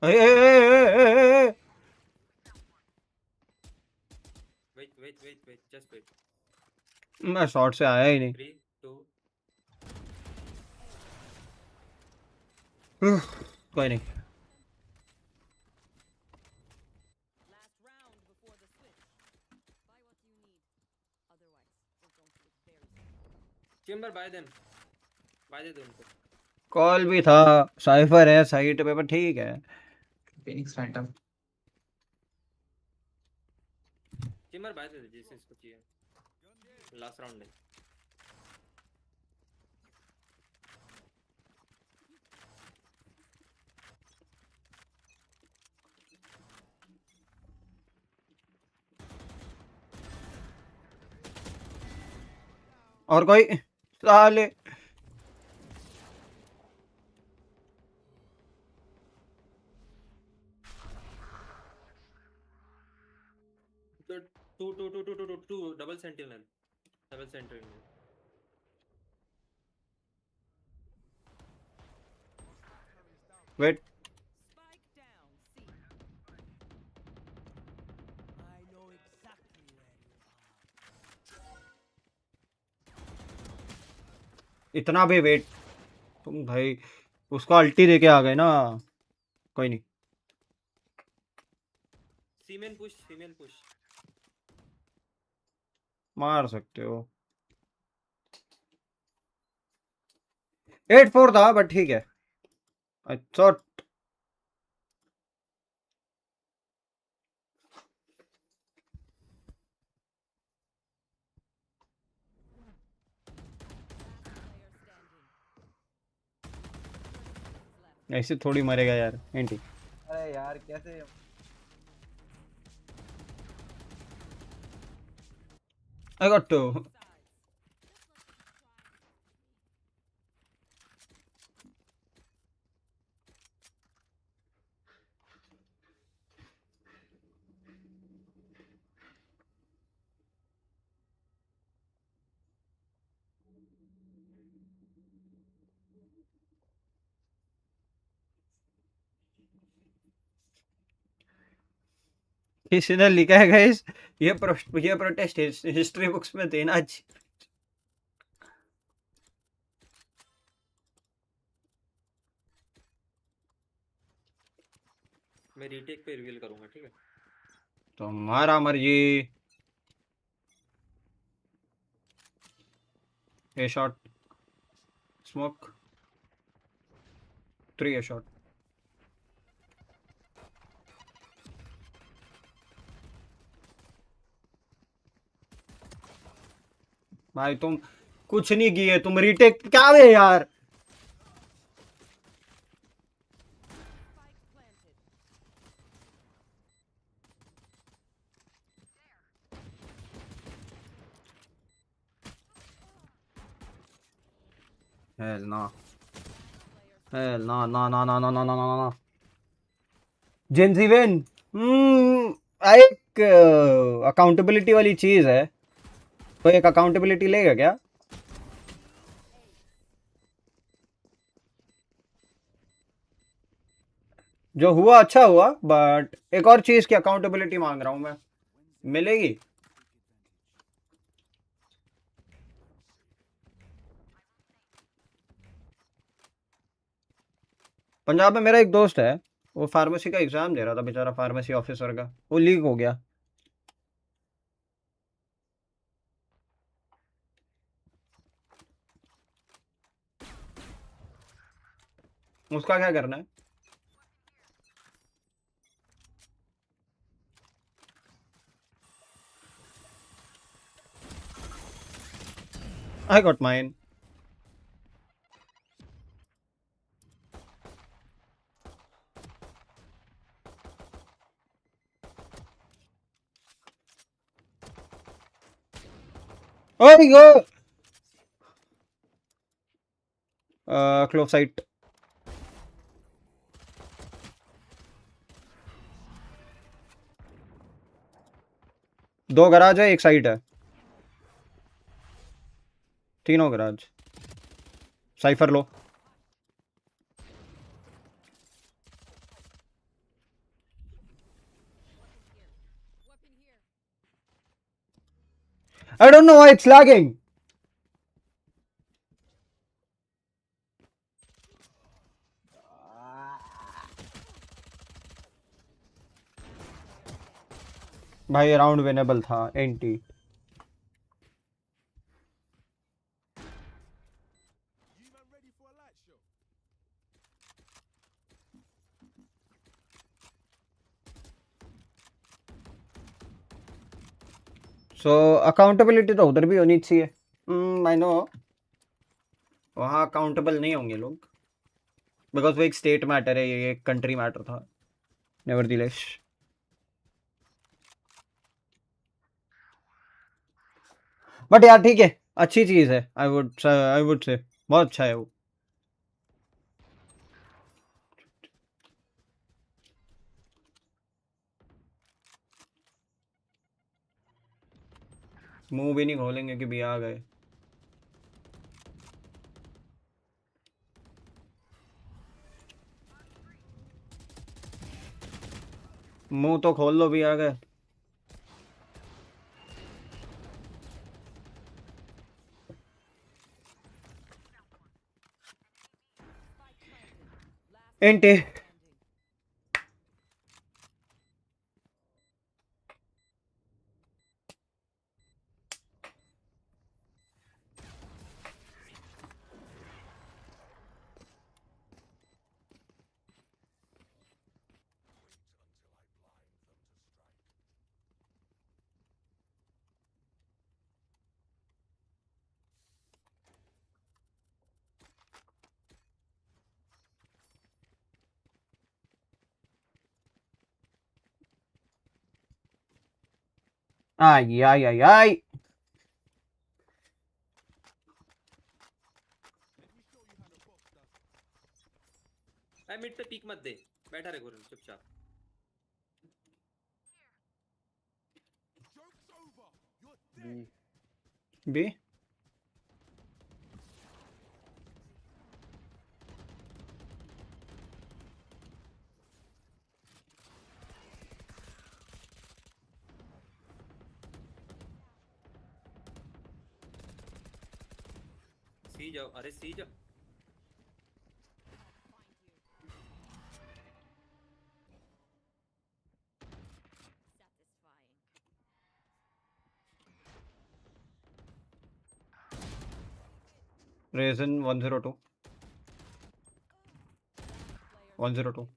hey. Wait just wait मैं शॉट से आया ही नहीं 3 2 कोई नहीं Last round before the switch. Buy what you need. Otherwise, we're going to look very stupid. Chamber buy them buy दे दो उनको कॉल भी था साइफर है साइट पे पर ठीक है फिनिक्स फैंटम चेंबर बाय दे जिससे इसको चाहिए लास्ट राउंड है और कोई साले Two double sentinel. Double sentinel. Wait. Spike down. C. I know exactly where you are. इतना भी वेट तुम भाई उसको अल्टी देके आ गए ना कोई नहीं Female push. Female push. मार सकते हो 8-4 था बट ठीक है आई थॉट ऐसे थोड़ी मरेगा यार एंटी अरे यार कैसे आई गॉट टू किसी ने लिखा है गाइस ये प्रोटेस्ट हिस्ट्री बुक्स में देना चाहिए मैं रीटेक पे रिवील करूंगा ठीक है तुम्हारा मर्जी ए शॉट स्मोक 3 ए शॉट भाई तुम कुछ नहीं किए तुम रीटेक क्या है यार Hell no. Hell no, no, no, no, no, no, no, no, no. Gen Z win. एक अकाउंटेबिलिटी वाली चीज है तो एक अकाउंटेबिलिटी लेगा क्या जो हुआ अच्छा हुआ बट एक और चीज की अकाउंटेबिलिटी मांग रहा हूं मैं मिलेगी पंजाब में मेरा एक दोस्त है वो फार्मेसी का एग्जाम दे रहा था बेचारा फार्मेसी ऑफिसर का वो लीक हो गया उसका क्या करना है I got mine. Oh my god! Close sight. दो गराज है एक साइड है तीनों garage cipher low I don't know why it's lagging. भाई राउंड विनेबल था एंटी सो अकाउंटेबिलिटी तो उधर भी होनी चाहिए आई नो वहाँ अकाउंटेबल नहीं होंगे लोग बिकॉज वो एक स्टेट मैटर है ये एक कंट्री मैटर था नेवरदीलेस बट यार ठीक है अच्छी चीज है आई वुड से बहुत अच्छा है वो मुंह भी नहीं खोलेंगे कि भी आ गए. मुंह तो खोल लो भी आ गए. Ente. Ay, ay, ay, ay. भाई मिड पे पीक मत दे, बैठा रहे गोरन चुपचाप. B. सी जाओ, अरे सी जाओ. Raisin 102. 102.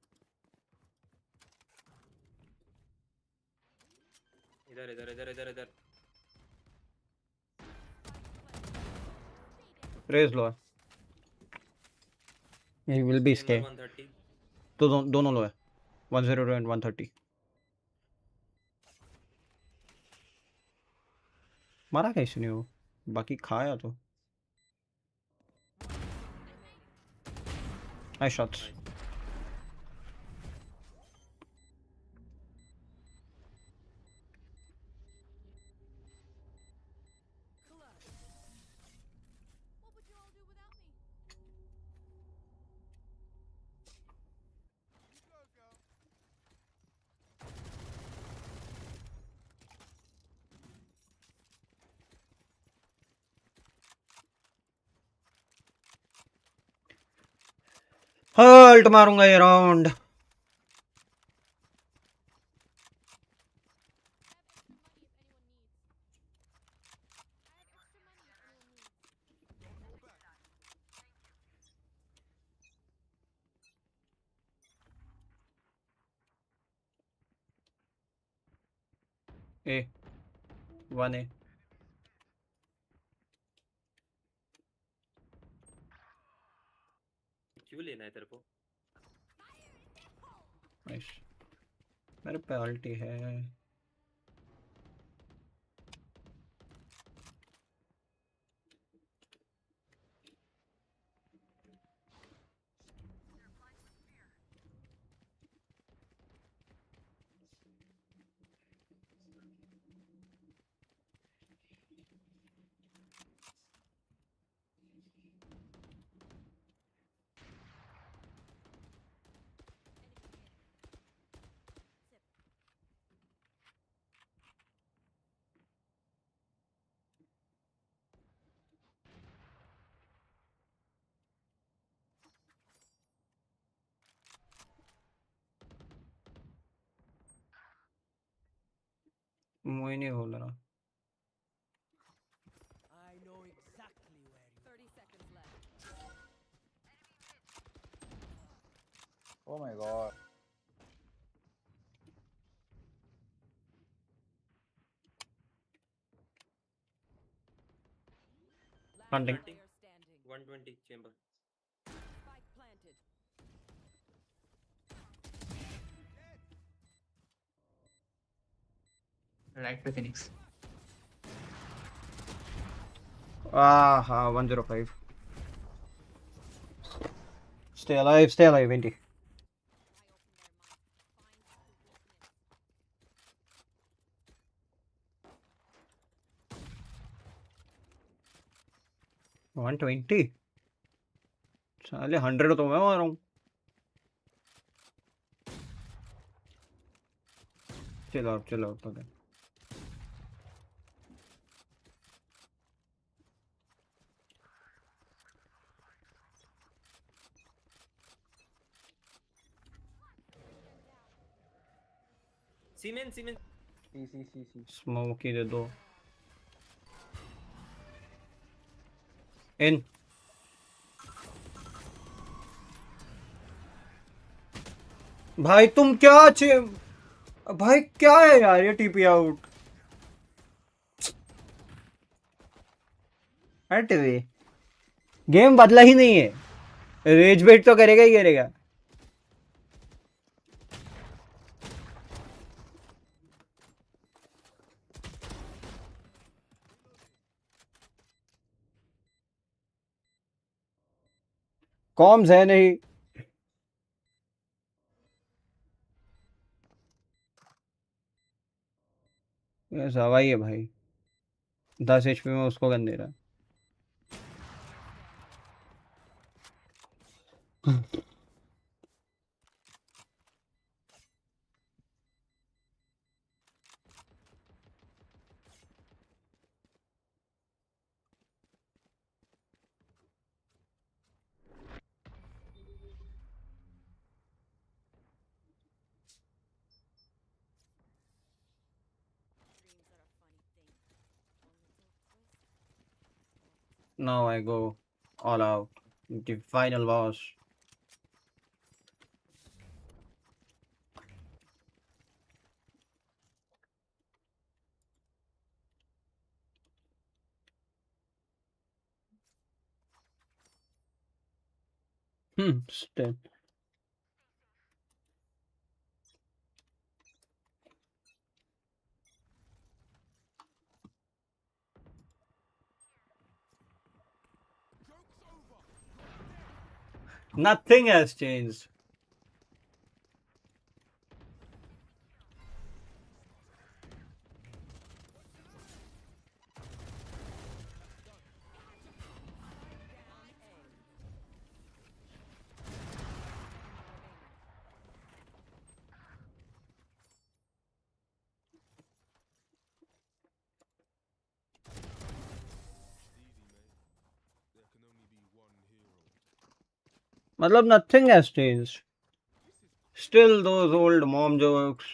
इधर इधर इधर इधर इधर. Raise low. He will be stay. 130. तो दोनों लो है. 102 and 130. मारा कैसे नहीं वो? बाकी खाया तो. Nice shots. हल्ट मारूंगा ये राउंड. A 1A. क्यों लेना है तेरे को? नाइस. मेरे पे अल्टी है. मुझे नहीं खोल रहा. I know exactly where you 30 seconds left. Oh my god. Hunting. 120 chamber. Spike planted. Right पे Phoenix. हाँ 105. Stay alive, Indy. 120 साले 100 तो मैं मार रहा हूँ. Chill out okay. सीमेंट सी Smoke ही दे दो. In. भाई तुम क्या भाई क्या है यार ये टीपी आउट. हट वे. गेम बदला ही नहीं है. रेज बेट तो करेगा ही करेगा. कॉम्स है नहीं. सवाई है भाई. 10 HP में उसको गन दे रहा. Now I go all out. The final boss. Still. Nothing has changed. मतलब nothing has changed. Still those old mom jokes.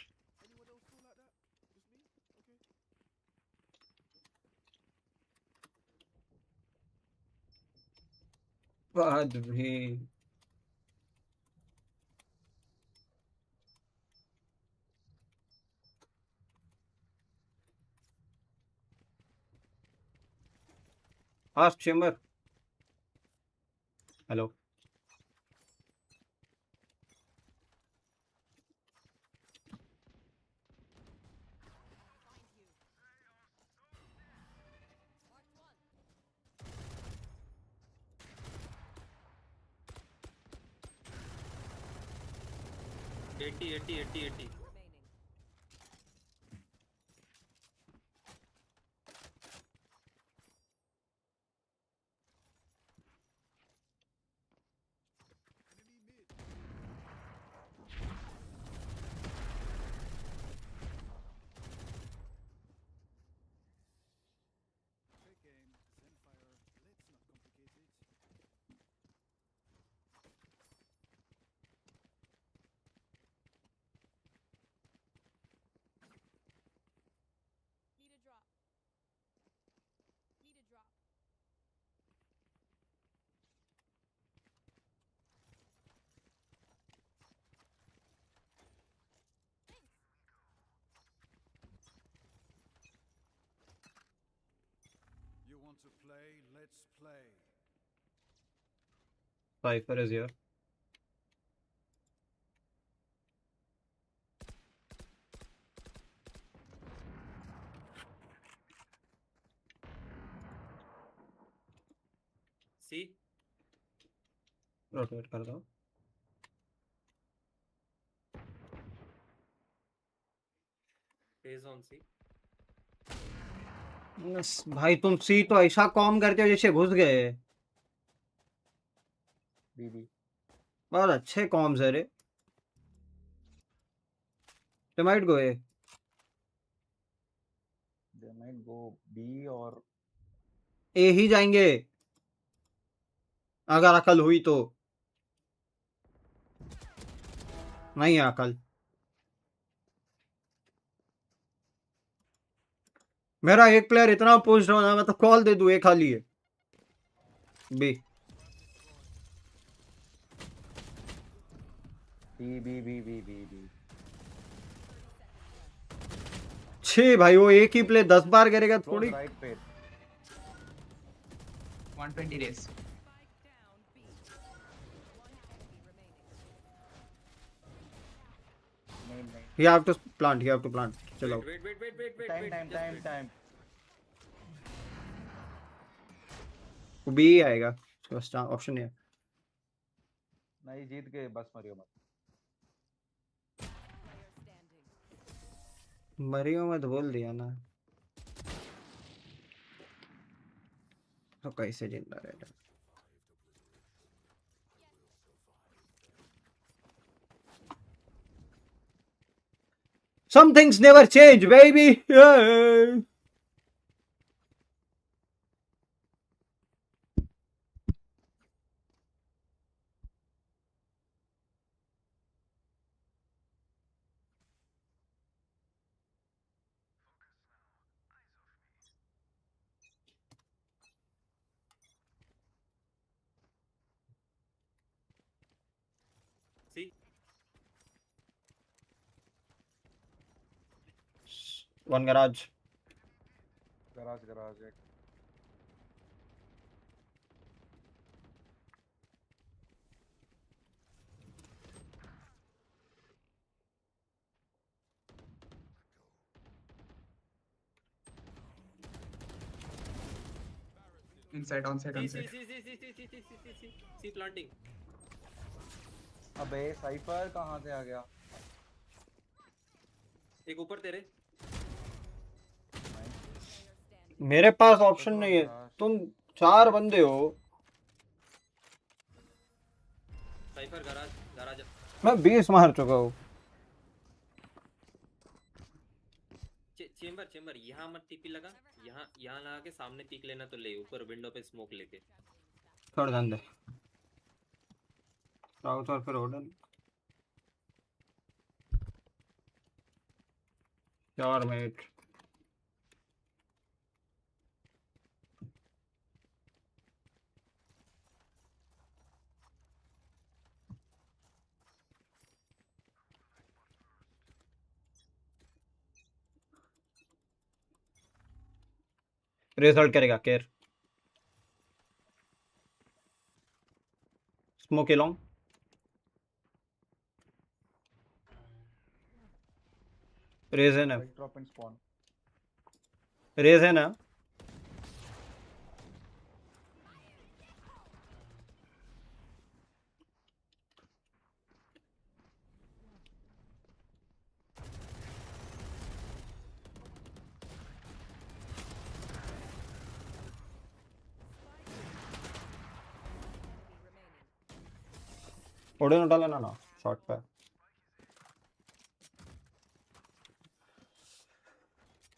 बाद भी Ask Chamber. Hello. एटी To play, let's play. Cypher is here. C rotate कर दो. Phase on C. भाई तुम सी तो ऐसा कॉम करते हो जैसे घुस गए. BB. बहुत अच्छे कॉम्स है रे. They might go A. They might go B or A ही जाएंगे अगर अकल हुई तो. नहीं है अकल. मेरा एक प्लेयर इतना पूछ रहा हूँ ना, मैं तो कॉल दे दूं. एक खाली है. B. B. छे भाई, वो एक ही प्ले 10 बार करेगा थोड़ी. Right पे. 120 days. You have to plant. चलो. Wait. Time. वो B ही आएगा. बस ऑप्शन नहीं है. नहीं जीत गए बस मरियो मत. मरियो मत बोल दिया ना, तो कैसे जिंदा रहेगा. Some things never change, baby. Yeah. See? One garage. Garage. Inside, onside. See planting. अबे साइफर कहाँ से आ गया? एक ऊपर तेरे. मेरे पास ऑप्शन नहीं है. तुम 4 बंदे हो. Cipher garage. मैं 20 मार चुका हूँ. चेंबर यहाँ मत टीपी लगा. यहाँ लगा के सामने पीक लेना तो ले. ऊपर विंडो पे स्मोक लेके. छोड़ दे. साउथ और फिर ओडन. 4 मिनट. रिजल्ट करेगा केयर. Smoke long. रेज है ना. Drop in spawn. रेज है ना. ओडन उठा लेना ना शॉट पे.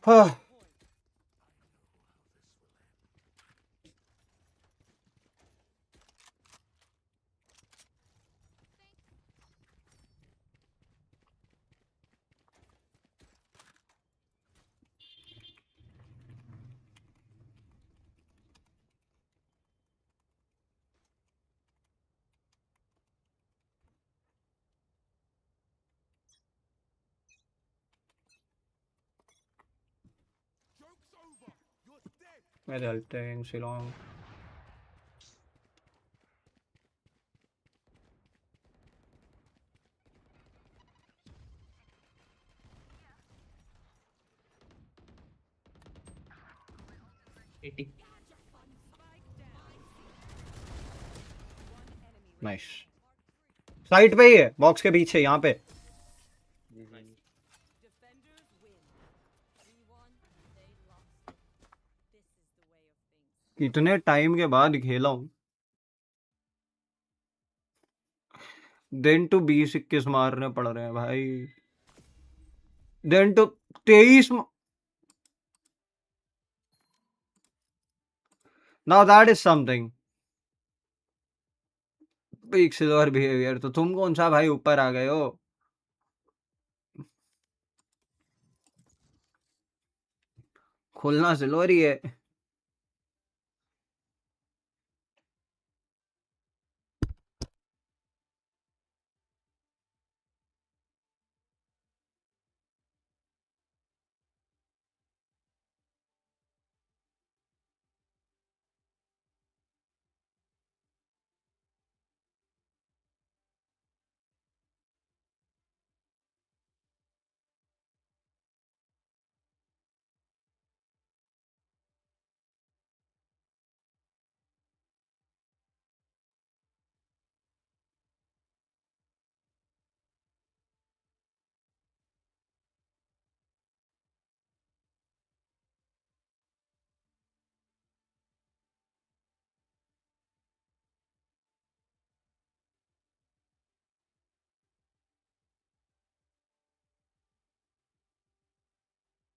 हाँ. मेरे हल्टे इन शिलोंग. नाइस. साइड पे ही है, बॉक्स के पीछे यहाँ पे. इतने टाइम के बाद खेला हूँ. दिन टू 20-21 मारने पड़ रहे हैं भाई। दिन two 23। Now that is something. Big silver behaviour. तो तुम कौन सा भाई ऊपर आ गए हो? खुलना सिल्वर ही है।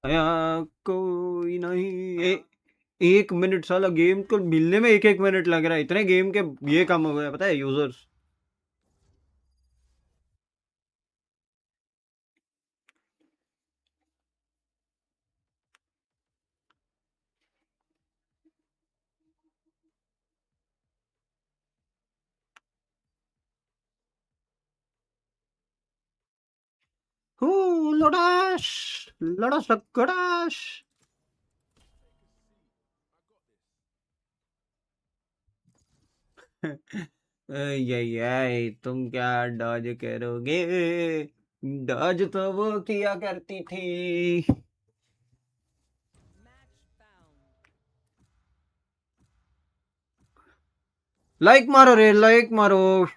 या कोई नहीं। 1 मिनट साला गेम को मिलने में 1-1 मिनट लग रहा है। इतने गेम के ये कम हो गए पता है यूजर्स। लड़ाश लड़ा सकड़ाश। ये तुम क्या डॉज करोगे? डॉज तो वो किया करती थी। लाइक मारो रे, लाइक मारो।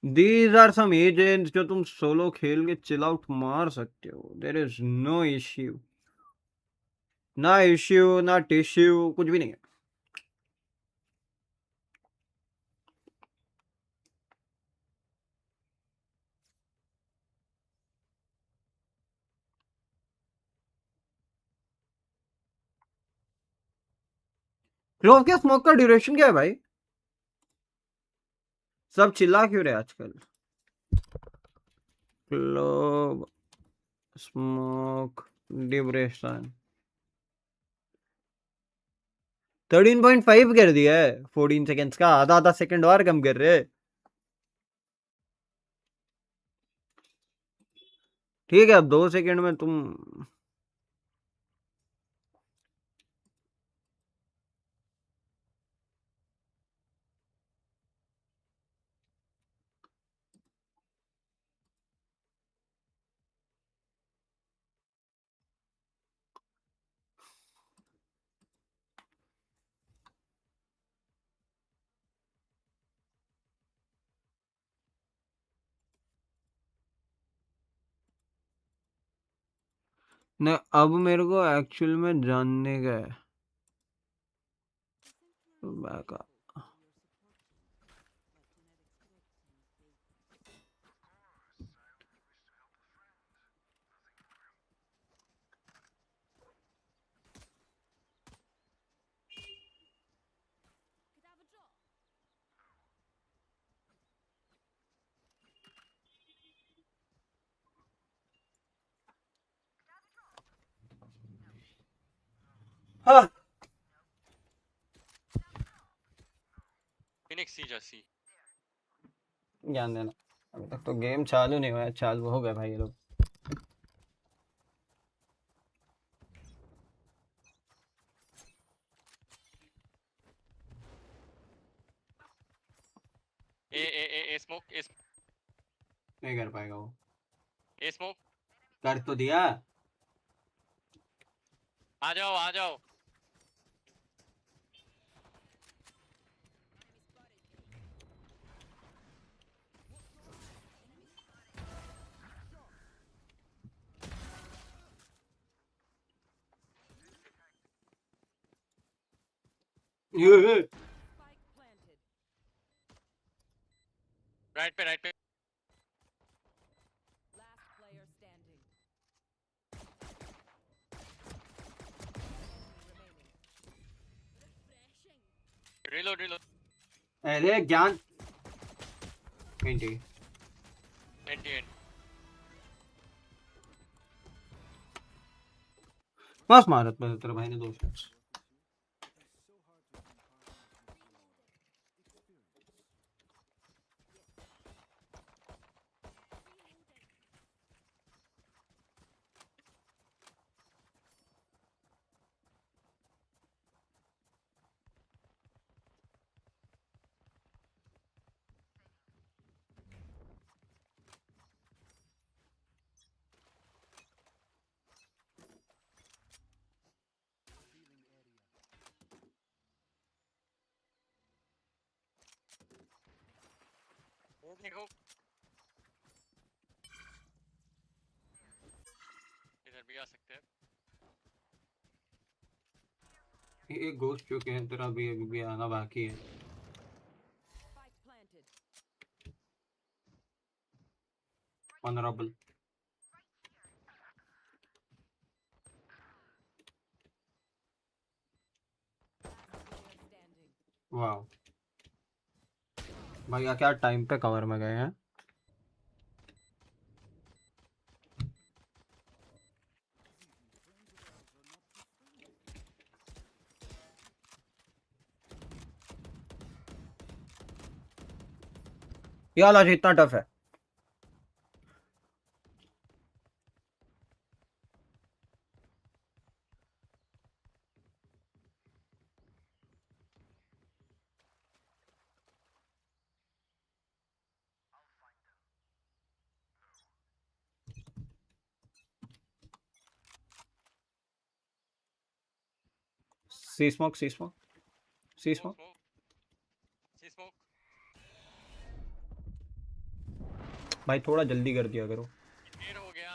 These are some agents जो तुम सोलो खेल के चिल आउट मार सकते हो। There is no issue. ना इश्यू ना टिश्यू कुछ भी नहीं है। क्लोव के स्मोक का ड्यूरेशन क्या है भाई? सब चिल्ला क्यों रहे आजकल? क्लोव स्मोक ड्यूरेशन 13.5 कर दिया है। 14 सेकेंड्स का आधा आधा सेकंड और कम कर रहे। ठीक है अब 2 सेकंड में तुम न। अब मेरे को एक्चुअल में जानने का है। बैकअप हाँ। फिनिक्स सी जैसी ज्ञान देना। अभी तक तो गेम चालू नहीं हुआ है। चालू हो गया भाई ये लोग। ए स्मोक नहीं कर पाएगा वो। ए स्मोक कर तो दिया। आ जाओ आ जाओ। ये राइट पे। Last player standing. रिलोड। अरे ज्ञान एंटी एंड बस मारत में तेरे भाई ने 2 शॉट्स। देखो इधर भी आ सकते हैं। ये घुस चुके हैं, तेरा अभी भी आना बाकी है। Spike planted. ऑनरेबल वाह भैया, क्या टाइम पे कवर में गए हैं। यार आज इतना टफ है। सी स्मोक भाई, थोड़ा जल्दी कर दिया करो। देर हो गया।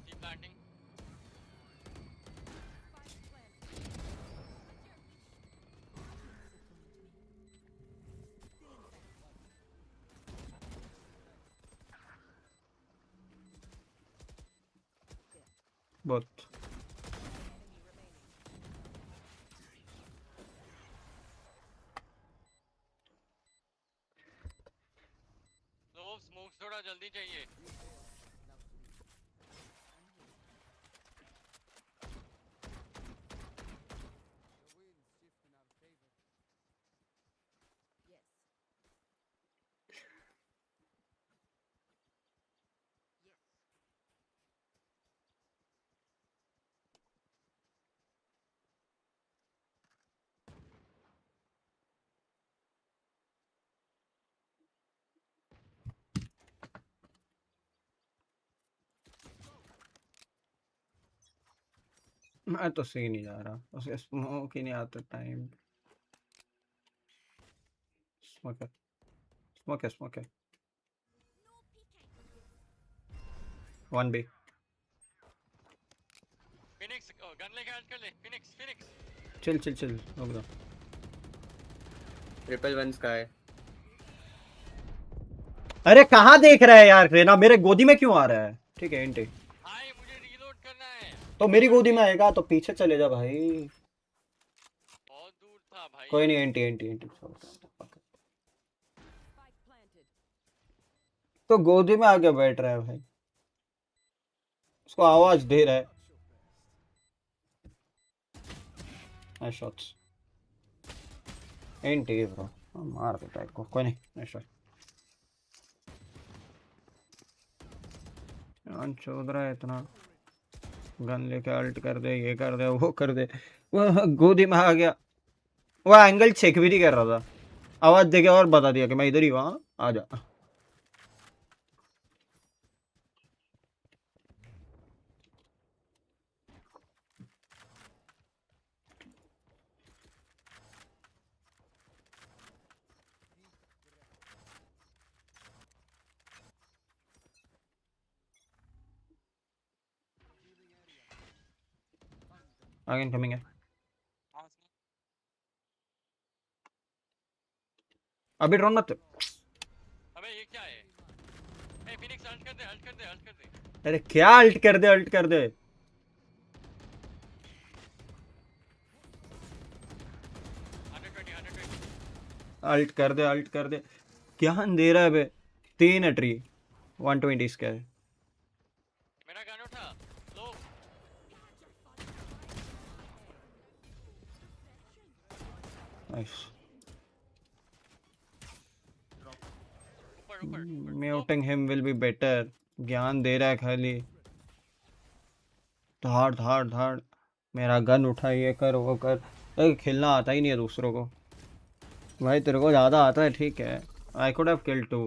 Keep planting. बहुत तो स्मोक्स थोड़ा जल्दी चाहिए। मैं तो सही नहीं जा रहा, उसे स्मोक ही नहीं आता टाइम। स्मोक है 1B। फिनिक्स गन लेके अल्ट कर ले। फिनिक्स चिल रुक जा। Triple 1 sky. अरे कहाँ देख रहा है यार रेना, मेरे गोदी में क्यों आ रहा है। ठीक है एंटी, भाई मुझे रीलोड करना है। तो मेरी गोदी में आएगा तो पीछे चले जा भाई। बहुत दूर था भाई। कोई नहीं, एंटी तो गोदी में आके बैठ रहा है भाई, उसको आवाज दे रहा है। नाइस शॉट्स एंटी ब्रो, मार देता है को। कोई नहीं, नाइस शॉट। चौध रहा है इतना, गन लेके अल्ट कर दे, ये कर दे, वो कर दे। वो गोदी में आ गया, वो एंगल चेक भी नहीं कर रहा था, आवाज देके और बता दिया कि मैं इधर ही हूँ, आ जा। Again coming है. अभी ड्रोन मत. अबे ये क्या है? ए फिनिक्स अल्ट कर दे, अल्ट कर दे, अल्ट कर दे. अरे क्या अल्ट कर दे, अल्ट कर दे. 120. अल्ट कर दे, अल्ट कर दे. क्या दे रहा है बे. 3 है ट्री. 120 इसका है. मेरा गन उठा. लो. नाइस. ऊपर. Muting him will be better. ज्ञान दे रहा है खाली. धाड़ धाड़ धाड़. मेरा गन उठा, ये कर वो कर. खेलना आता ही नहीं है दूसरों को. भाई तेरे को ज़्यादा आता है ठीक है. I could have killed two.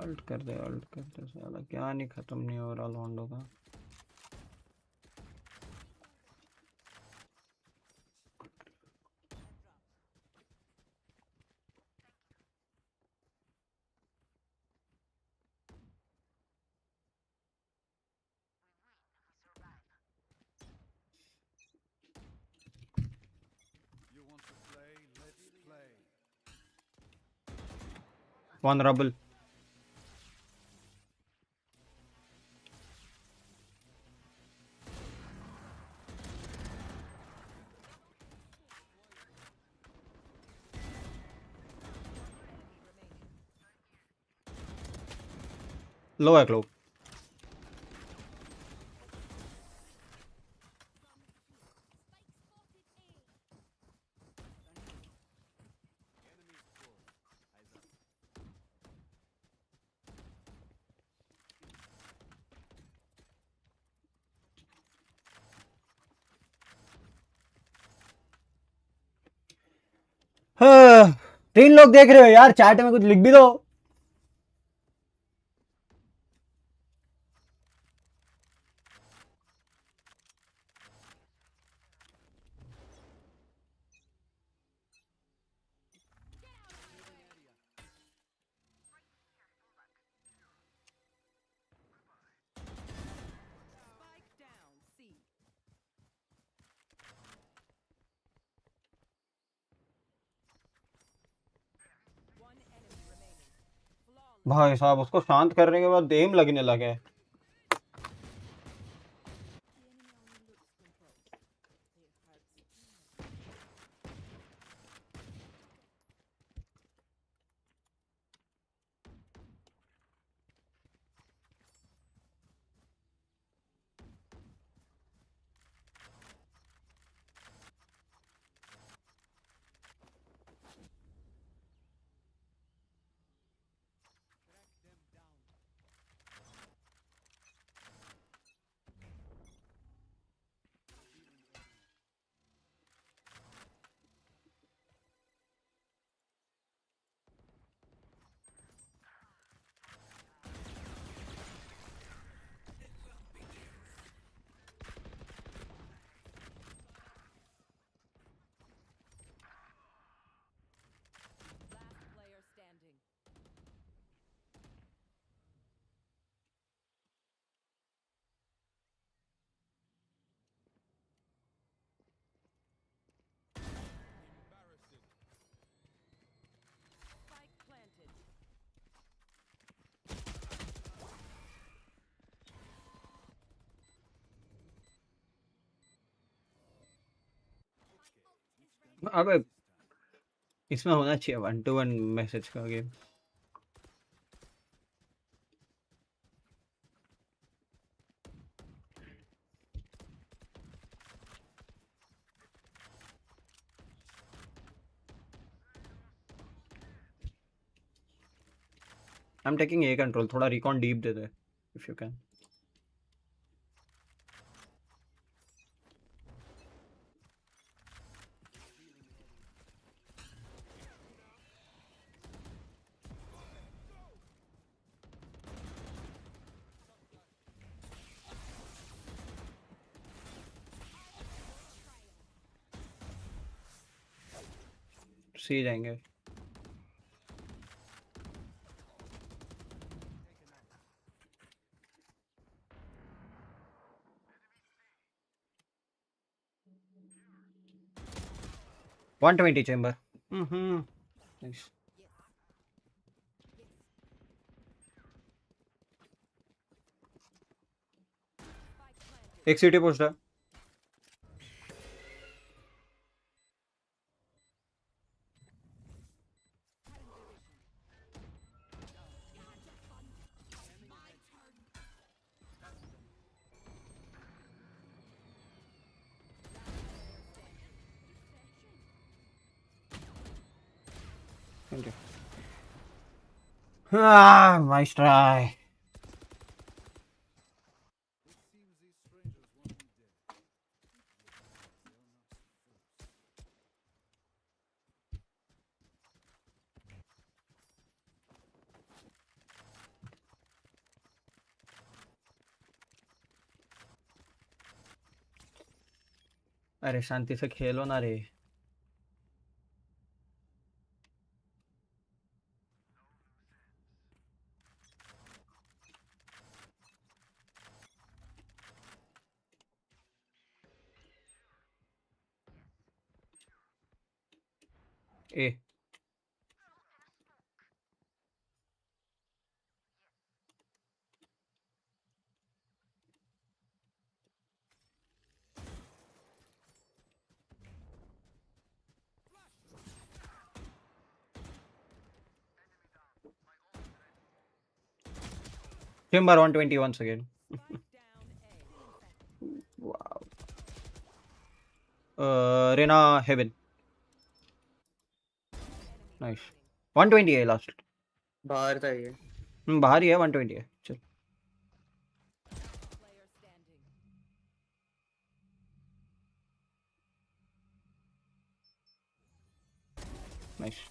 Ult कर दे, अल्ट कर दे. साला क्या नहीं खत्म नहीं हो रहा लॉन्डो का. One rubble. Low है क्लोब. हाँ, 3 लोग देख रहे हो यार. चैट में कुछ लिख भी दो. भाई साहब उसको शांत करने के बाद एम लगने लगे. अबे इसमें होना चाहिए 1-to-1 मैसेज का game. I'm taking A control. थोड़ा recon deep they they if you can. सी जाएंगे. 120 chamber. Nice. एक सीटी पोस्ट है. Thank you. Nice try. अरे शांति से खेलो ना रे. ए chamber 120 once again. Wow. Rena heaven. Nice. 120 है last. बाहर था ये. बाहर ही है. 120 है. चल. Nice.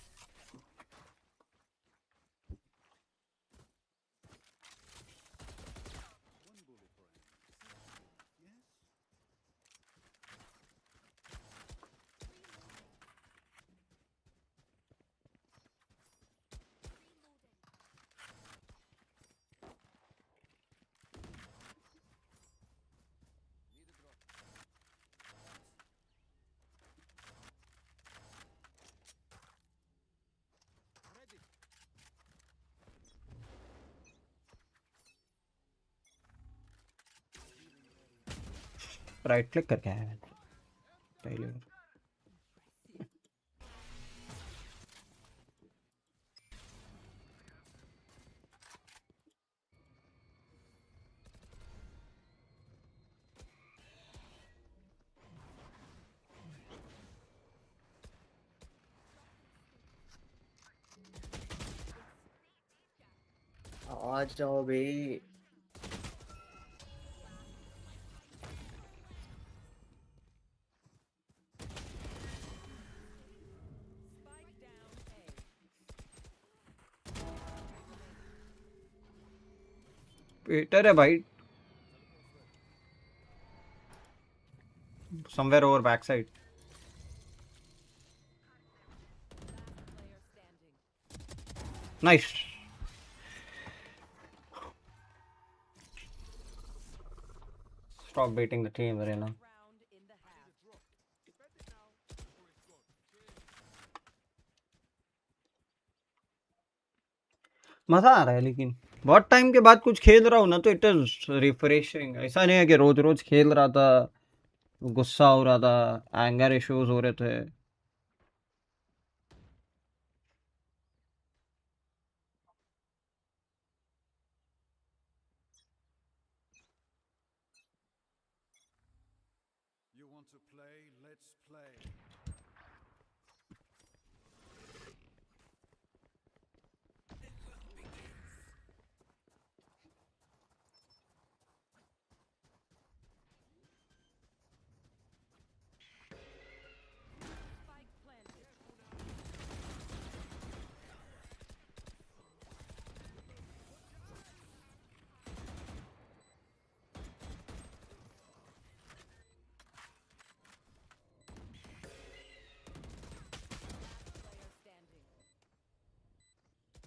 राइट क्लिक करके आया मैंने पहले. आज जाओ भाई. Peter है भाई. Somewhere over backside. Nice. Stop baiting the team, Arena. मजा आ रहा है लेकिन बहुत टाइम के बाद कुछ खेल रहा हूँ ना तो इट इज रिफ्रेशिंग. ऐसा नहीं है कि रोज रोज खेल रहा था गुस्सा हो रहा था एंगर इश्यूज हो रहे थे. You want to play? Let's play.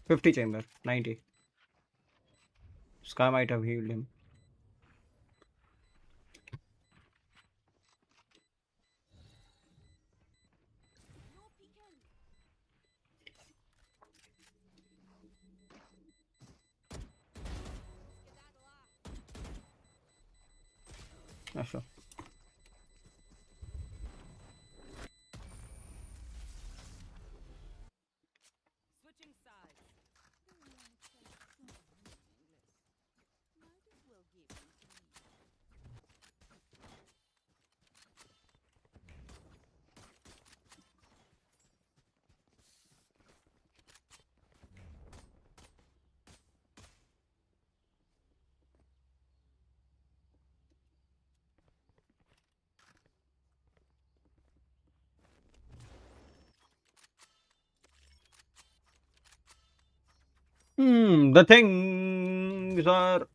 $50 chamber, 90. Sky might have healed him. Yeah, sure. Switching sides. Might as well give them to me. The things are.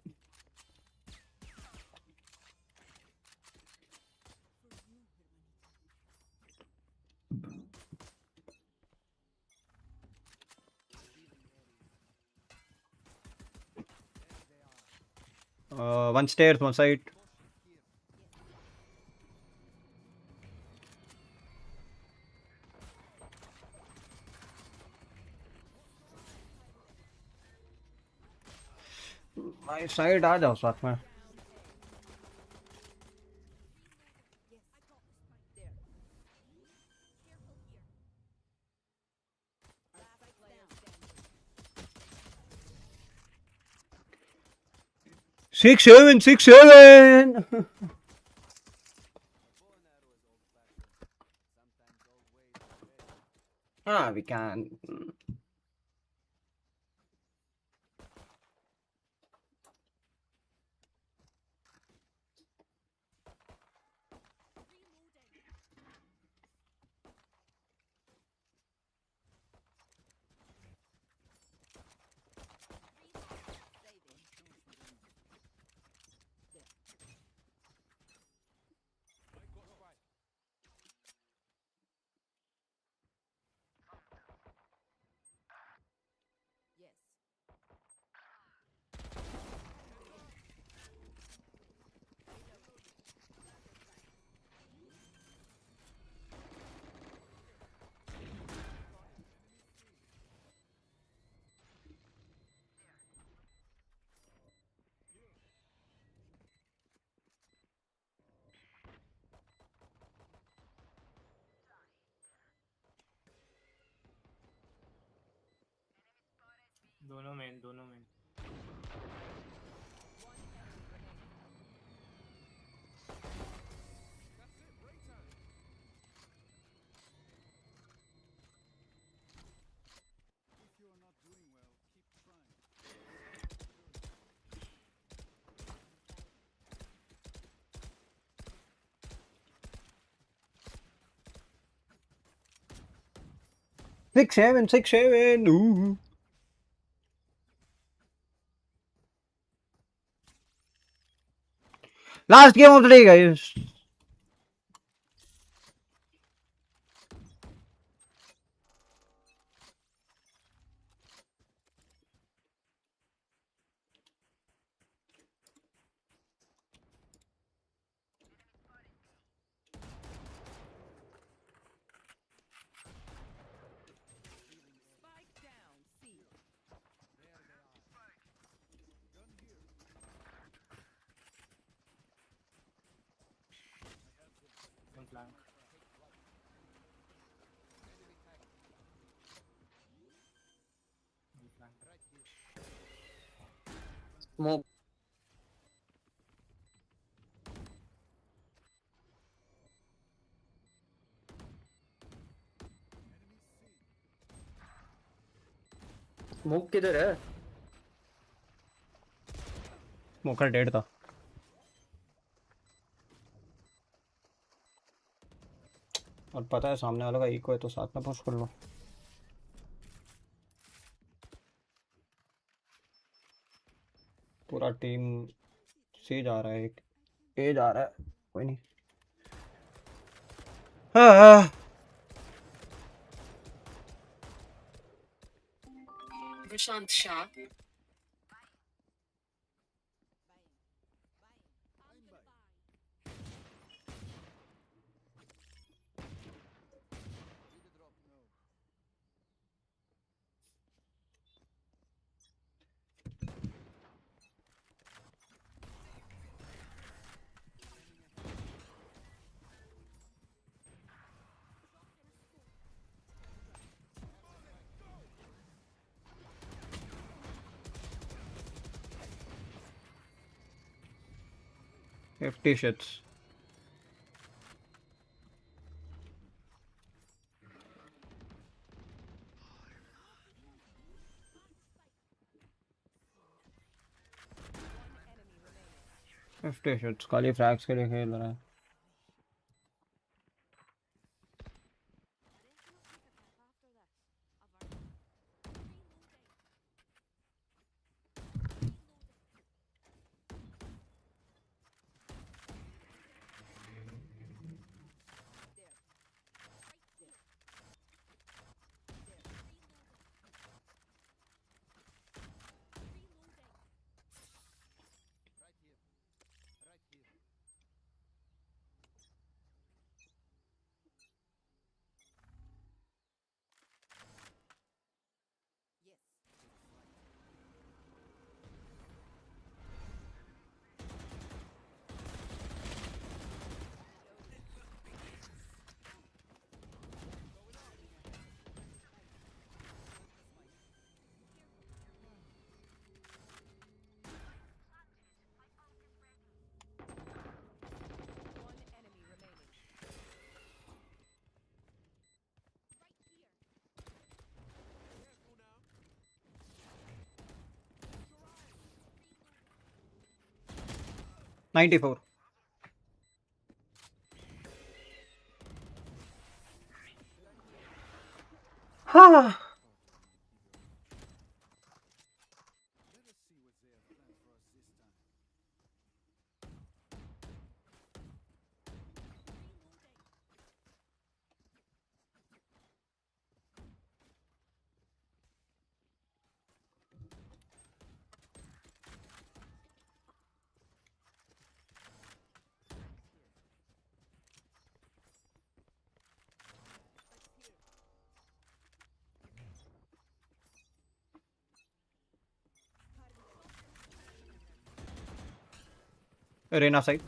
One stairs, one side. My side आ जाओ साथ में. Six, seven, 6-7. We can. दोनों में 6-7, 6-7. Ooh. Last game of the day, guys. Spike down, C. One flank. One flank. Smoke. Smoke किधर है? Smoker dead था. और पता है सामने वाला का इको है तो साथ में पुश कर लो. पूरा टीम से जा रहा है. एक ए जा रहा है. कोई नहीं. हाँ. Prashant Shah. 50 shits. खाली फ्रैक्स के लिए खेल रहा है. $94. हाँ. Arena side.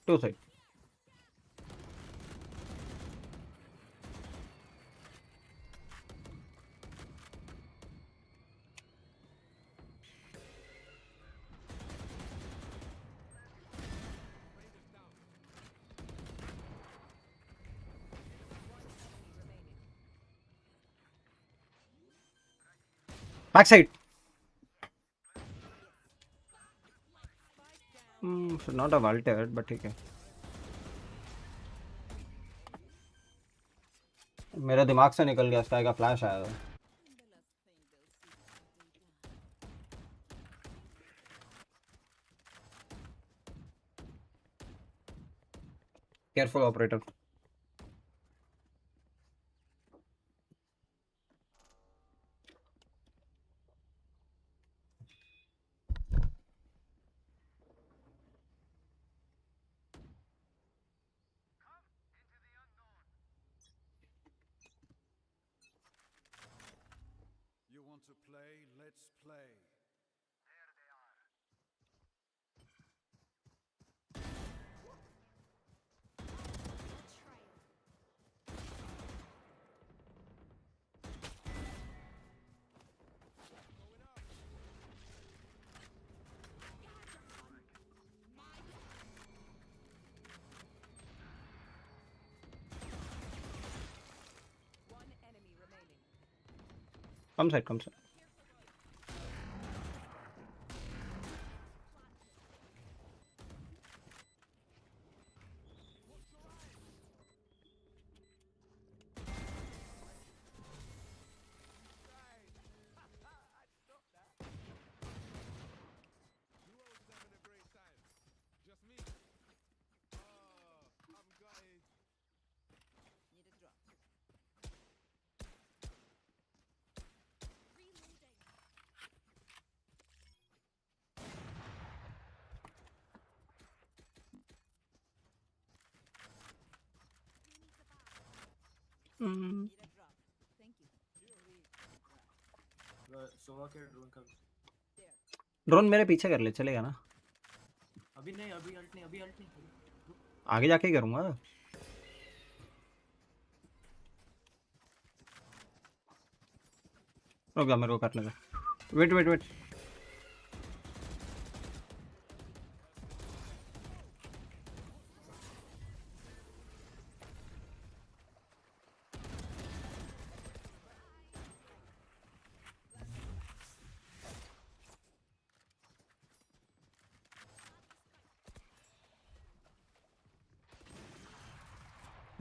Two side. Back side. Should not have ulted, but ठीक है. मेरे दिमाग से निकल गया स्काई का फ्लैश आया था. Careful operator. You want to play? Let's play. Come side, come side. Drone मेरे पीछे कर ले, चलेगा ना? अभी नहीं, अभी अल्ट नहीं, अभी अल्ट नहीं. आगे जाके ही करूंगा. रुक जा, मेरे को करने दे. Wait wait wait.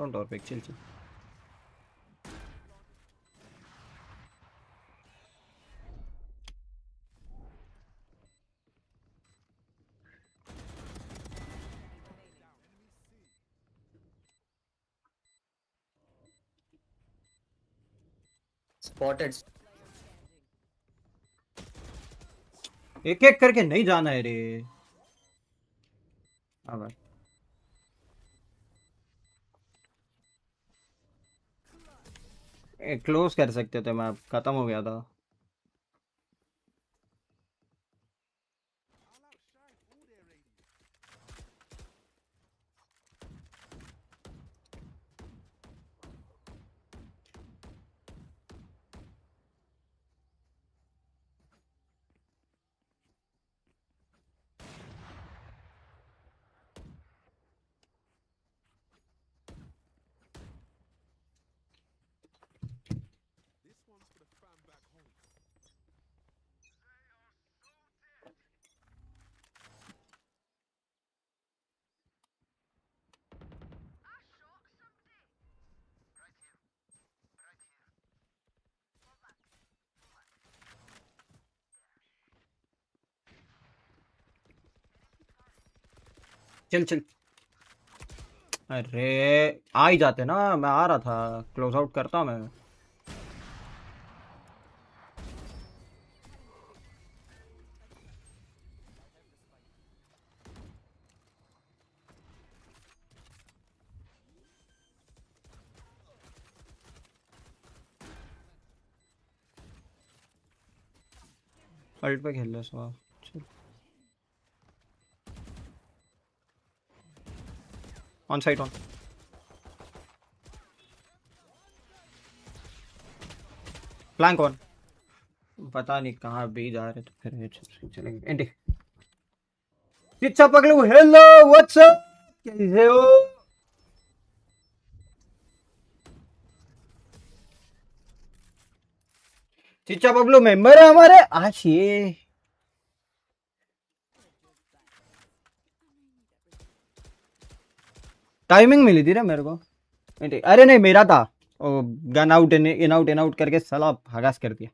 Don't overpick, chill. Spotted. एक एक करके नहीं जाना है रे। अब क्लोज कर सकते थे, मैप खत्म हो गया था। चल चल। अरे आ ही जाते ना, मैं आ रहा था। क्लोज आउट करता मैं। अल्ट पे खेल ले सो। On site on. Flank on. पता नहीं कहाँ भी जा रहे, तो फिर चलेंगे। एंटी चिच्चा पगलू, हेलो व्हाट्स अप, कैसे हो? चिच्चा पगलू मेंबर है हमारे आज। ये टाइमिंग मिली थी ना मेरे को। अरे नहीं, मेरा था। गन आउट इन आउट करके साला हगास कर दिया।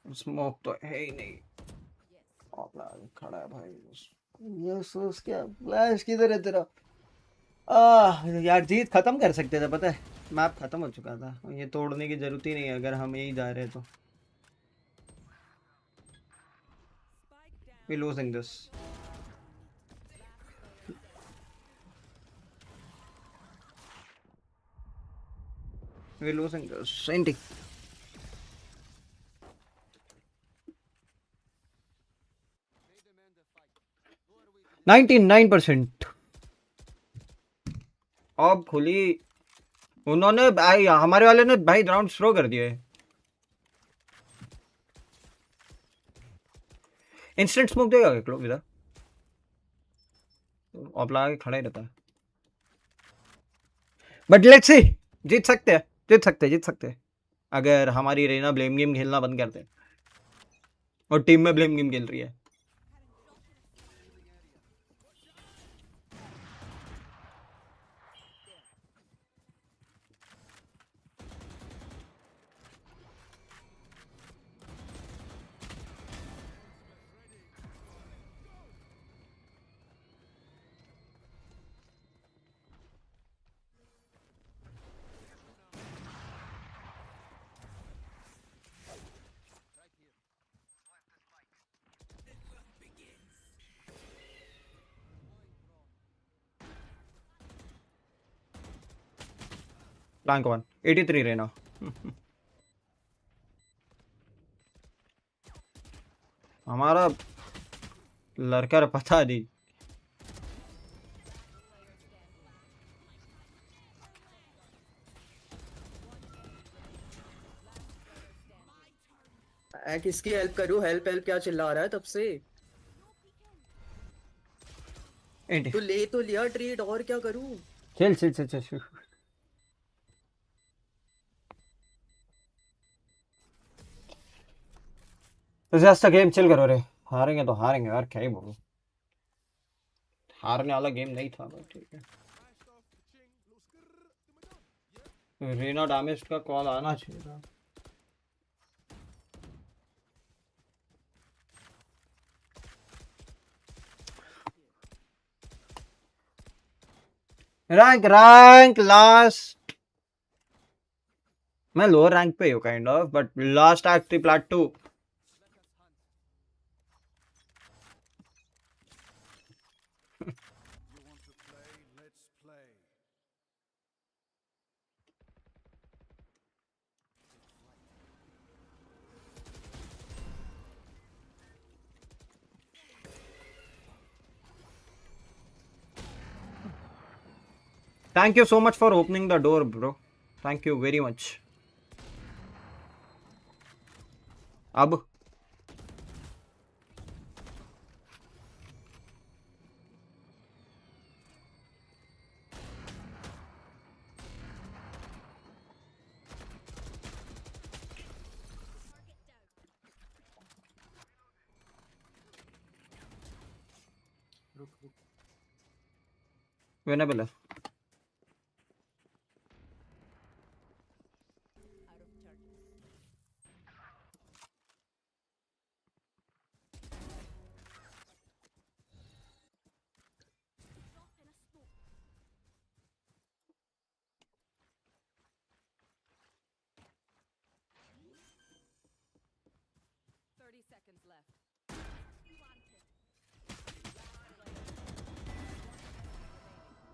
स्मोक तो है ही नहीं। खड़ा है भाई। यस क्या फ्लैश किधर है तेरा? यार जीत खत्म कर सकते थे, पता है मैप खत्म हो चुका था। ये तोड़ने की जरूरत ही नहीं है अगर हम यही जा रहे तो। We losing this. We losing this. 99%। अब खुली उन्होंने भाई, हमारे वाले ने भाई राउंड थ्रो कर दिए। इंस्टेंट स्मोक देगा क्या क्लोज इधर? अब लगा के खड़ा ही रहता है। बट लेट्स सी, जीत सकते हैं, जीत सकते हैं अगर हमारी रेना ब्लेम गेम खेलना बंद कर दे और टीम में ब्लेम गेम खेल रही है। Rank 1 83 रहना। हमारा लड़का पता नहीं। किसकी हेल्प करूं? हेल्प हेल्प क्या चिल्ला रहा है तब से? तो ले तो लिया ट्रेड, और क्या करूं? चल चल चल चल तो जस्ट गेम चिल करो रे। हारेंगे तो हारेंगे यार, क्या ही बोलूं। हारने वाला गेम नहीं था बट ठीक है। रीना डैमेज का कॉल आना चाहिए था। Rank last. मैं लोअर रैंक पे हूँ kind of, but last active plot 2। Thank you so much for opening the door, bro. Thank you very much. अब विनेबल है।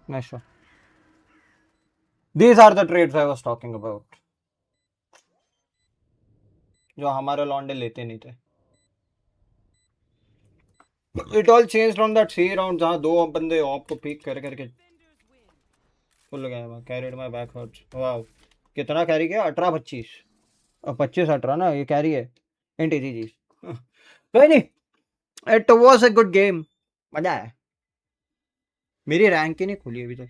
Nice shot. These are the trades I was talking about. जो हमारे लॉन्डे लेते नहीं थे। It all changed on that C round जहाँ दो बंदे ऑप को पीक कर करके फुल गया। मैं carried my back hurts. Wow, कितना कैरी किया? 18-25 और 25-18 ना, ये कैरी है। इंटी जी जी। कोई नहीं, it was a good game, मजा आया। मेरी रैंक ही नहीं खुली अभी तक।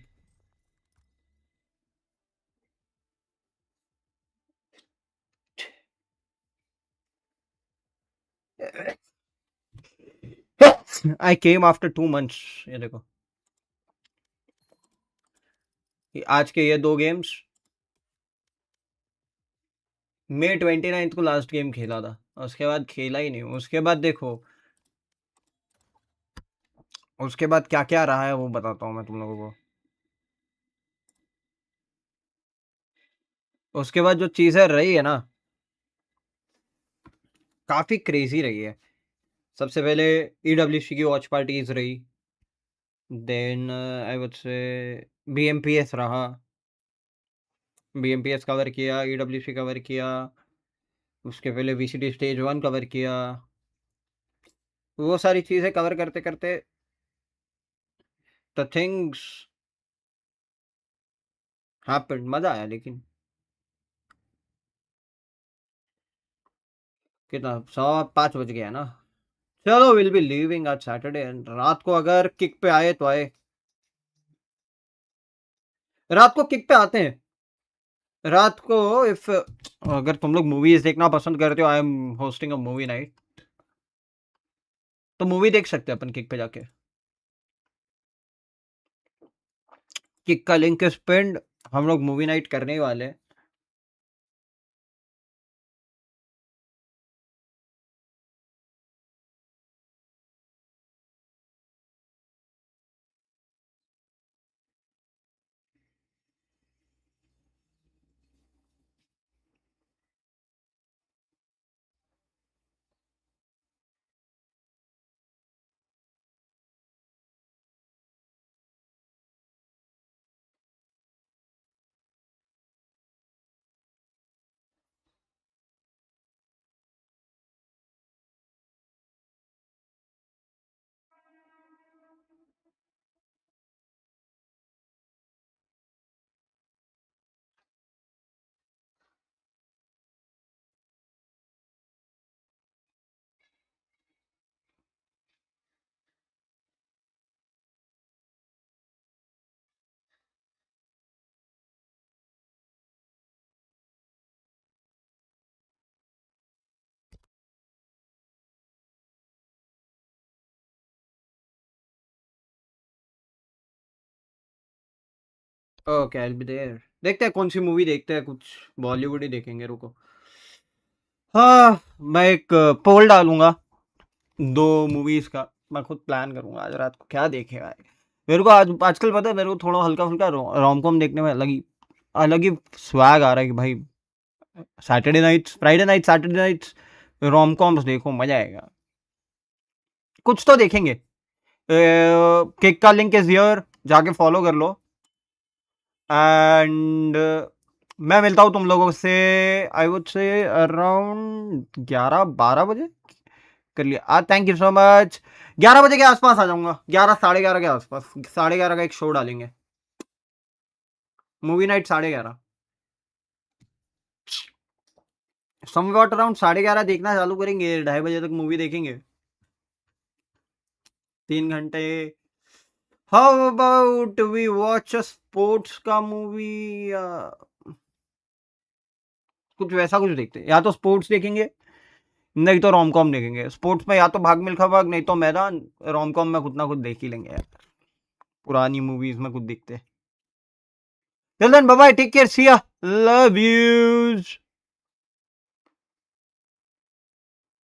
I came after 2 months। ये देखो, आज के ये दो गेम्स, मई 29 को लास्ट गेम खेला था, उसके बाद खेला ही नहीं। उसके बाद देखो, उसके बाद क्या क्या रहा है वो बताता हूँ मैं तुम लोगों को। उसके बाद जो चीजें रही है ना, काफी क्रेजी रही है। सबसे पहले ईडब्ल्यूसी की वॉच पार्टीज रही, then I would say BMPS रहा, बीएमपीएस कवर किया, ईडब्ल्यूसी कवर किया, उसके पहले वीसीटी स्टेज 1 कवर किया। वो सारी चीजें कवर करते करते द थिंग्स हैपेंड। मजा आया। लेकिन कितना 5:15 बज गया ना। चलो, विल बी लीविंग आज सैटरडे। रात को अगर किक पे आए तो आए, रात को किक पे आते हैं। रात को इफ अगर तुम लोग मूवीज देखना पसंद करते हो, I am hosting a movie night, तो मूवी देख सकते हैं अपन किक पे जाके। किक का लिंक इस पिंड। हम लोग मूवी नाइट करने ही वाले हैं। Okay, I will be there. देखते हैं कौन सी मूवी देखते हैं, कुछ बॉलीवुड ही देखेंगे, रुको। हाँ, मैं एक पोल डालूंगा 2 मूवीज का, मैं खुद प्लान करूंगा आज रात को क्या देखे भाई। मेरे को आज आजकल पता है, मेरे को थोड़ा हल्का फुल्का रोम कॉम देखने में अलग ही स्वैग आ रहा है कि भाई Saturday nights, Friday night, Saturday nights rom coms देखो, मजा आएगा। कुछ तो देखेंगे। किक का लिंक इज हियर, जाके फॉलो कर लो। एंड मैं मिलता हूँ तुम लोगों से आई वुड से अराउंड 11-12 बजे कर लिया। Thank you so much. 11 बजे के आसपास आ जाऊंगा, 11 साढ़े 11 के आसपास, 11:30 का एक शो डालेंगे, मूवी नाइट 11:30, समवॉट अराउंड 11:30 देखना चालू करेंगे, 2:30 बजे तक मूवी देखेंगे, 3 घंटे। How about we watch a sports का मूवी, कुछ वैसा कुछ देखते हैं, या तो स्पोर्ट्स देखेंगे नहीं तो रोम कॉम देखेंगे। स्पोर्ट्स में या तो भाग मिल्खा भाग, नहीं तो मैदान। रोम कॉम में कुछ ना कुछ देख ही लेंगे यार, पुरानी मूवीज में कुछ देखते हैं। Till then, bye bye, take care, see ya, love yous.